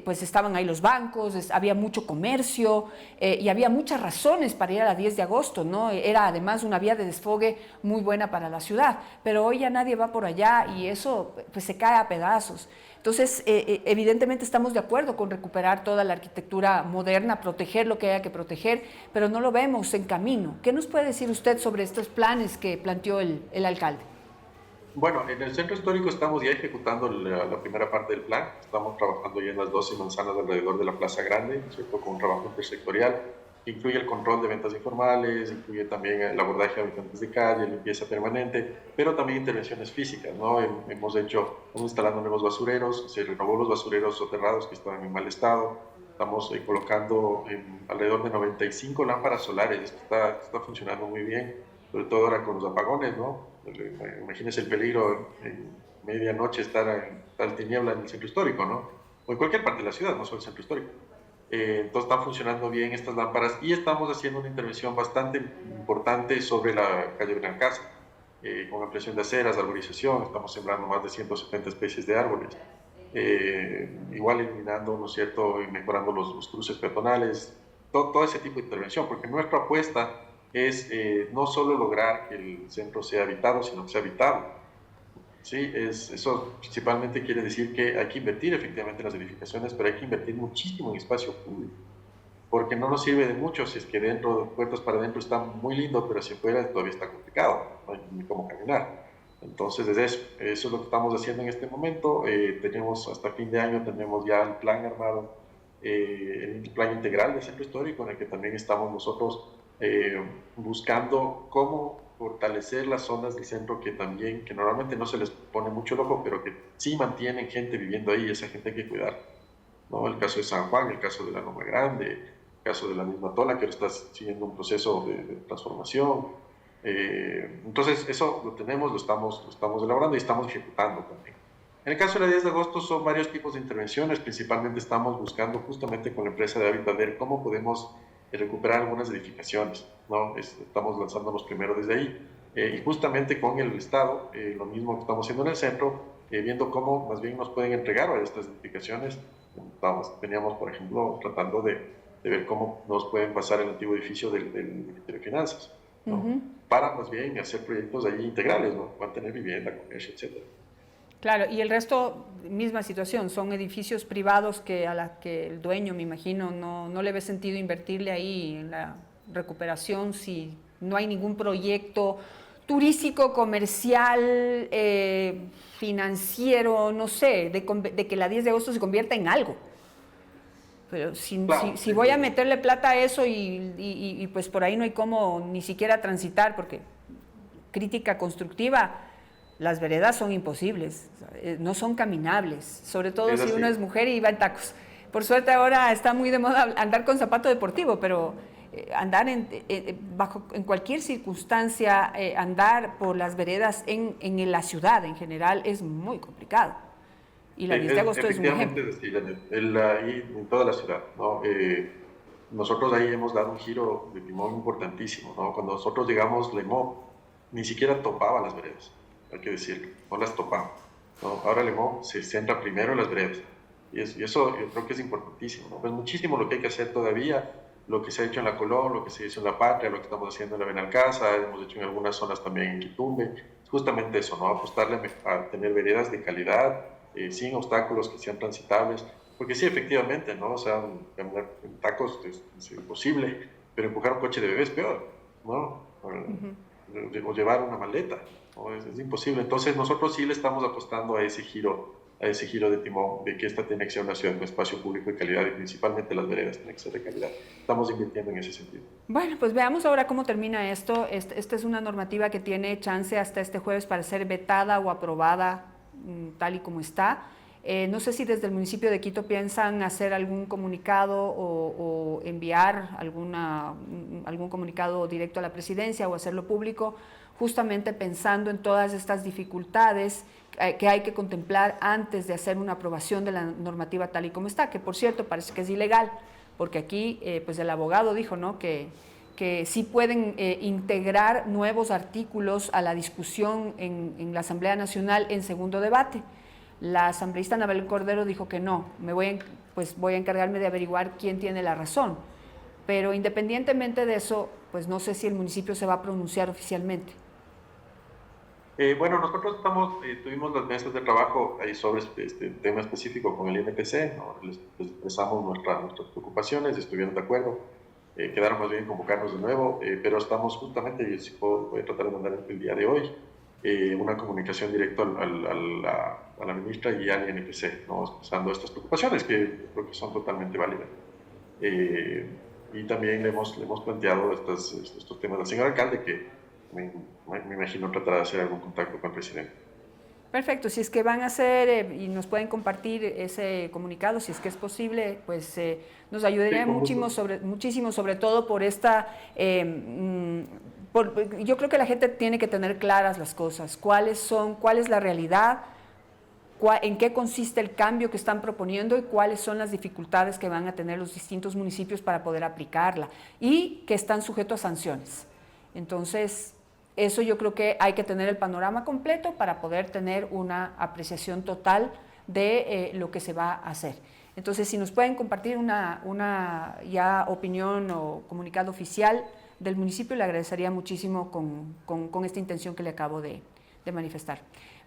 pues estaban ahí los bancos, había mucho comercio y había muchas razones para ir a la 10 de agosto, ¿no? Era además una vía de desfogue muy buena para la ciudad, pero hoy ya nadie va por allá y eso pues se cae a pedazos. Entonces, evidentemente estamos de acuerdo con recuperar toda la arquitectura moderna, proteger lo que haya que proteger, pero no lo vemos en camino. ¿Qué nos puede decir usted sobre estos planes que planteó el alcalde? Bueno, en el centro histórico estamos ya ejecutando la primera parte del plan. Estamos trabajando ya en las 12 manzanas alrededor de la Plaza Grande, ¿cierto? Con un trabajo intersectorial. Incluye el control de ventas informales, incluye también el abordaje de habitantes de calle, limpieza permanente, pero también intervenciones físicas, ¿no? Hemos instalado nuevos basureros, se renovó los basureros soterrados que estaban en mal estado. Estamos colocando alrededor de 95 lámparas solares. Esto está funcionando muy bien, sobre todo ahora con los apagones, ¿no? Imagínense el peligro en medianoche estar en tiniebla en el centro histórico, ¿no? O en cualquier parte de la ciudad, no solo el centro histórico. Entonces están funcionando bien estas lámparas y estamos haciendo una intervención bastante importante sobre la calle Benancasa, con ampliación de aceras, arborización. Estamos sembrando más de 170 especies de árboles. Igual eliminando, ¿no es cierto?, y mejorando los cruces peatonales, todo ese tipo de intervención, porque nuestra apuesta es no solo lograr que el centro sea habitado, sino que sea habitable. Sí, eso principalmente quiere decir que hay que invertir efectivamente en las edificaciones, pero hay que invertir muchísimo en espacio público, porque no nos sirve de mucho si es que puertas para adentro está muy lindo, pero hacia afuera todavía está complicado, no hay ni cómo caminar. Entonces, eso es lo que estamos haciendo en este momento. Tenemos hasta fin de año, tenemos ya el plan armado, el plan integral del centro histórico, en el que también estamos nosotros buscando cómo fortalecer las zonas del centro que normalmente no se les pone mucho el ojo, pero que sí mantienen gente viviendo ahí, y esa gente hay que cuidar, ¿no? El caso de San Juan, el caso de la Loma Grande, el caso de la misma Tola, que ahora está siguiendo un proceso de transformación. Entonces, eso lo tenemos, lo estamos elaborando y estamos ejecutando también. En el caso de la 10 de agosto son varios tipos de intervenciones. Principalmente estamos buscando justamente con la empresa de Hábitat ver cómo podemos recuperar algunas edificaciones, ¿no? Estamos lanzándonos primero desde ahí, y justamente con el Estado, lo mismo que estamos haciendo en el centro, viendo cómo más bien nos pueden entregar a estas edificaciones. Veníamos, por ejemplo, tratando de ver cómo nos pueden pasar el antiguo edificio del Ministerio de Finanzas, ¿no? Para más bien hacer proyectos ahí integrales, ¿no? Mantener vivienda, comercio, etc. Claro, y el resto, misma situación, son edificios privados a la que el dueño, me imagino, no le ve sentido invertirle ahí en la recuperación si no hay ningún proyecto turístico, comercial, financiero, no sé, de que la 10 de agosto se convierta en algo. Pero si voy a meterle plata a eso y pues por ahí no hay cómo ni siquiera transitar, porque crítica constructiva, las veredas son imposibles, no son caminables, sobre todo si uno es mujer y va en tacos. Por suerte ahora está muy de moda andar con zapato deportivo, pero andar en cualquier circunstancia, andar por las veredas en la ciudad en general es muy complicado. Y la 10 de agosto es un ejemplo. Ahí en toda la ciudad, ¿no? Nosotros ahí hemos dado un giro de timón importantísimo, ¿no? Cuando nosotros llegamos, Lemó ni siquiera topaba las veredas, hay que decirlo, no las topamos, ¿no? Ahora Lemó se centra primero en las veredas, y eso yo creo que es importantísimo, ¿no? Pues muchísimo lo que hay que hacer todavía, lo que se ha hecho en la Colón, lo que se hizo en la Patria, lo que estamos haciendo en la Benalcázar, hemos hecho en algunas zonas también en Quitumbe, justamente eso, ¿no? Apostarle a tener veredas de calidad, sin obstáculos que sean transitables, Porque sí, efectivamente, ¿no? O sea, caminar en tacos es imposible, pero empujar un coche de bebé es peor, ¿no? O llevar una maleta, ¿no? Es imposible. Entonces nosotros sí le estamos apostando a ese giro de timón, de que esta tiene que ser una ciudad con espacio público de calidad y principalmente las veredas tienen que ser de calidad. Estamos invirtiendo en ese sentido. Bueno, pues veamos ahora cómo termina esto. Esta es una normativa que tiene chance hasta este jueves para ser vetada o aprobada tal y como está. No sé si desde el municipio de Quito piensan hacer algún comunicado o enviar algún comunicado directo a la presidencia o hacerlo público, justamente pensando en todas estas dificultades que hay que contemplar antes de hacer una aprobación de la normativa tal y como está, que por cierto parece que es ilegal, porque aquí pues el abogado dijo, ¿no?, que sí pueden integrar nuevos artículos a la discusión en la Asamblea Nacional en segundo debate. La asambleísta Anabel Cordero dijo que no, voy a encargarme de averiguar quién tiene la razón, pero independientemente de eso, pues no sé si el municipio se va a pronunciar oficialmente. Bueno, nosotros tuvimos las mesas de trabajo ahí sobre este tema específico con el INPC, ¿no? Les expresamos nuestras preocupaciones, estuvieron de acuerdo, quedaron más bien convocarnos de nuevo, pero estamos justamente, y si puedo, voy a tratar de mandar el día de hoy, una comunicación directa a la ministra y al INPC, ¿no?, expresando estas preocupaciones que creo que son totalmente válidas. Y también le hemos planteado estos temas al señor alcalde, que me imagino tratará de hacer algún contacto con el presidente. Perfecto, si es que van a hacer y nos pueden compartir ese comunicado, si es que es posible, pues nos ayudaría muchísimo, sobre todo por esta... yo creo que la gente tiene que tener claras las cosas, cuál es la realidad, en qué consiste el cambio que están proponiendo y cuáles son las dificultades que van a tener los distintos municipios para poder aplicarla y que están sujetos a sanciones. Entonces, eso yo creo que hay que tener el panorama completo para poder tener una apreciación total de lo que se va a hacer. Entonces, si nos pueden compartir una ya opinión o comunicado oficial del municipio, le agradecería muchísimo con esta intención que le acabo de manifestar.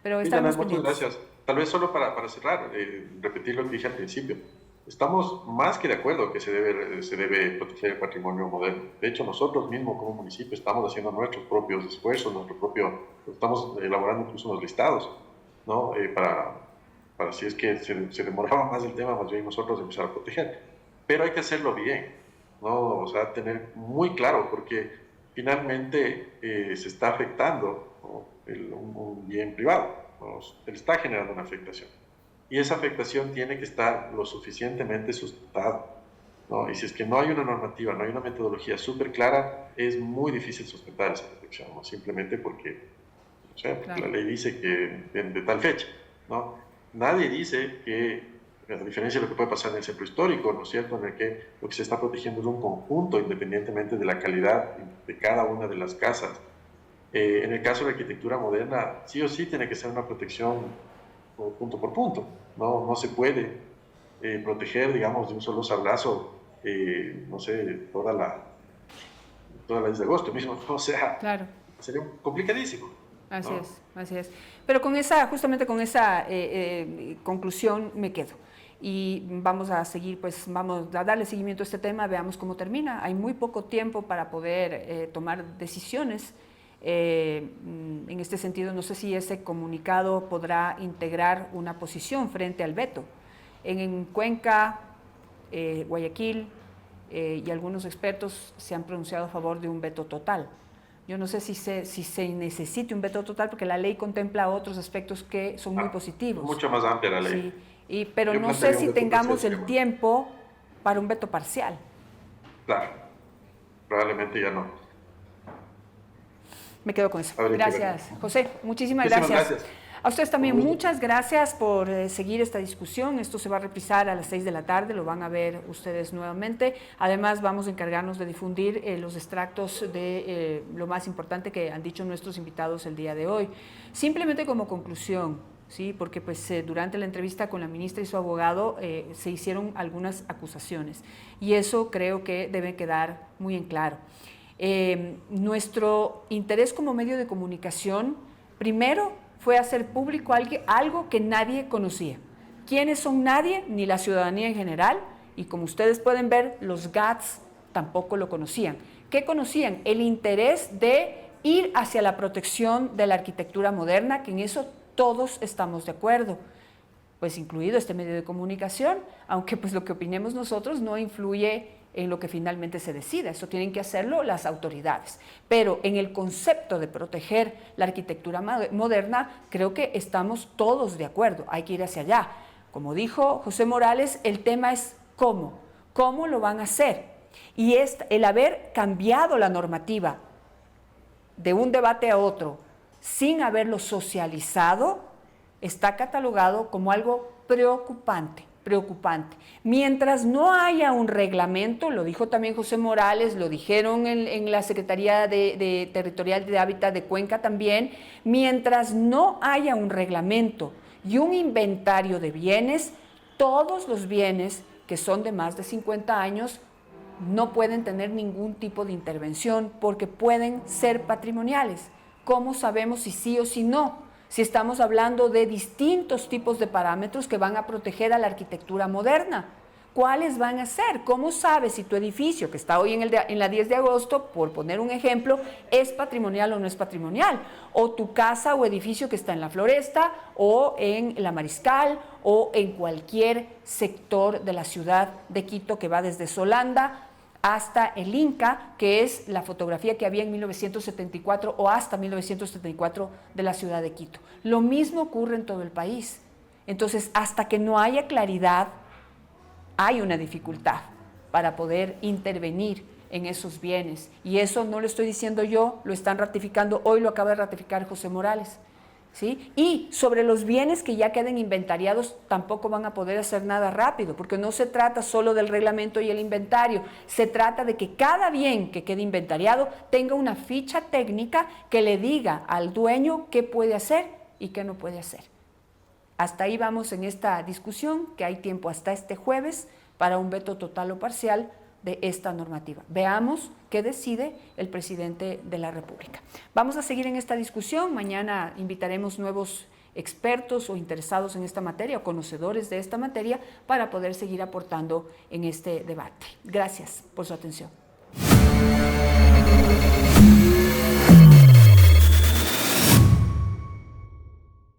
Pero estaremos muchas pendientes. gracias. Tal vez solo para cerrar, repetir lo que dije al principio. Estamos más que de acuerdo que se debe proteger el patrimonio moderno. De hecho, nosotros mismos como municipio estamos haciendo nuestros propios esfuerzos, estamos elaborando incluso unos listados, ¿no?, para si es que se demoraba más el tema, más bien nosotros empezar a proteger. Pero hay que hacerlo bien, ¿no? O sea, tener muy claro, porque finalmente se está afectando, ¿no?, un bien privado, ¿no? Él está generando una afectación. Y esa afectación tiene que estar lo suficientemente sustentada, ¿no? Y si es que no hay una normativa, no hay una metodología súper clara, es muy difícil sustentar esa afectación, ¿no? Simplemente porque, o sea, claro, la ley dice que de tal fecha, ¿no? Nadie dice que, a diferencia de lo que puede pasar en el centro histórico, ¿no es cierto?, en el que lo que se está protegiendo es un conjunto, independientemente de la calidad de cada una de las casas. En el caso de la arquitectura moderna, sí o sí tiene que ser una protección punto por punto, no se puede proteger, digamos, de un solo sablazo, no sé, toda la 10 de agosto mismo, o sea, claro, sería complicadísimo. Así es, así es. Pero justamente con esa conclusión me quedo. Y vamos a seguir, pues vamos a darle seguimiento a este tema, veamos cómo termina. Hay muy poco tiempo para poder tomar decisiones. En este sentido, no sé si ese comunicado podrá integrar una posición frente al veto. En Cuenca, Guayaquil y algunos expertos se han pronunciado a favor de un veto total. Yo no sé si se necesite un veto total, porque la ley contempla otros aspectos que son muy positivos. Mucho más amplia la ley. Sí, pero no sé si tengamos el tiempo para un veto parcial. Claro, probablemente ya no. Me quedo con eso. Gracias, José. Muchísimas gracias. A ustedes también muchas gracias por seguir esta discusión. Esto se va a reprisar a las 6 de la tarde, lo van a ver ustedes nuevamente. Además, vamos a encargarnos de difundir los extractos de lo más importante que han dicho nuestros invitados el día de hoy. Simplemente como conclusión, ¿sí?, porque pues, durante la entrevista con la ministra y su abogado se hicieron algunas acusaciones y eso creo que debe quedar muy en claro. Nuestro interés como medio de comunicación, primero, fue hacer público algo que nadie conocía. ¿Quiénes son nadie? Ni la ciudadanía en general. Y como ustedes pueden ver, los GATS tampoco lo conocían. ¿Qué conocían? El interés de ir hacia la protección de la arquitectura moderna, que en eso todos estamos de acuerdo, pues incluido este medio de comunicación, aunque pues lo que opinemos nosotros no influye en lo que finalmente se decida, eso tienen que hacerlo las autoridades. Pero en el concepto de proteger la arquitectura moderna, creo que estamos todos de acuerdo, hay que ir hacia allá. Como dijo José Morales, el tema es cómo lo van a hacer. Y el haber cambiado la normativa de un debate a otro sin haberlo socializado, está catalogado como algo preocupante. Mientras no haya un reglamento, lo dijo también José Morales, lo dijeron en la Secretaría Territorial de Hábitat de Cuenca también, mientras no haya un reglamento y un inventario de bienes, todos los bienes que son de más de 50 años no pueden tener ningún tipo de intervención porque pueden ser patrimoniales. ¿Cómo sabemos si sí o si no? Si estamos hablando de distintos tipos de parámetros que van a proteger a la arquitectura moderna. ¿Cuáles van a ser? ¿Cómo sabes si tu edificio, que está hoy en la 10 de agosto, por poner un ejemplo, es patrimonial o no es patrimonial? O tu casa o edificio que está en la Floresta, o en la Mariscal, o en cualquier sector de la ciudad de Quito que va desde Solanda hasta el Inca, que es la fotografía que había en 1974 o hasta 1974 de la ciudad de Quito. Lo mismo ocurre en todo el país. Entonces, hasta que no haya claridad, hay una dificultad para poder intervenir en esos bienes. Y eso no lo estoy diciendo yo, lo están ratificando, hoy lo acaba de ratificar José Morales. ¿Sí? Y sobre los bienes que ya queden inventariados tampoco van a poder hacer nada rápido, porque no se trata solo del reglamento y el inventario, se trata de que cada bien que quede inventariado tenga una ficha técnica que le diga al dueño qué puede hacer y qué no puede hacer. Hasta ahí vamos en esta discusión, que hay tiempo hasta este jueves para un veto total o parcial de esta normativa. Veamos qué decide el presidente de la República. Vamos a seguir en esta discusión. Mañana invitaremos nuevos expertos o interesados en esta materia o conocedores de esta materia para poder seguir aportando en este debate. Gracias por su atención.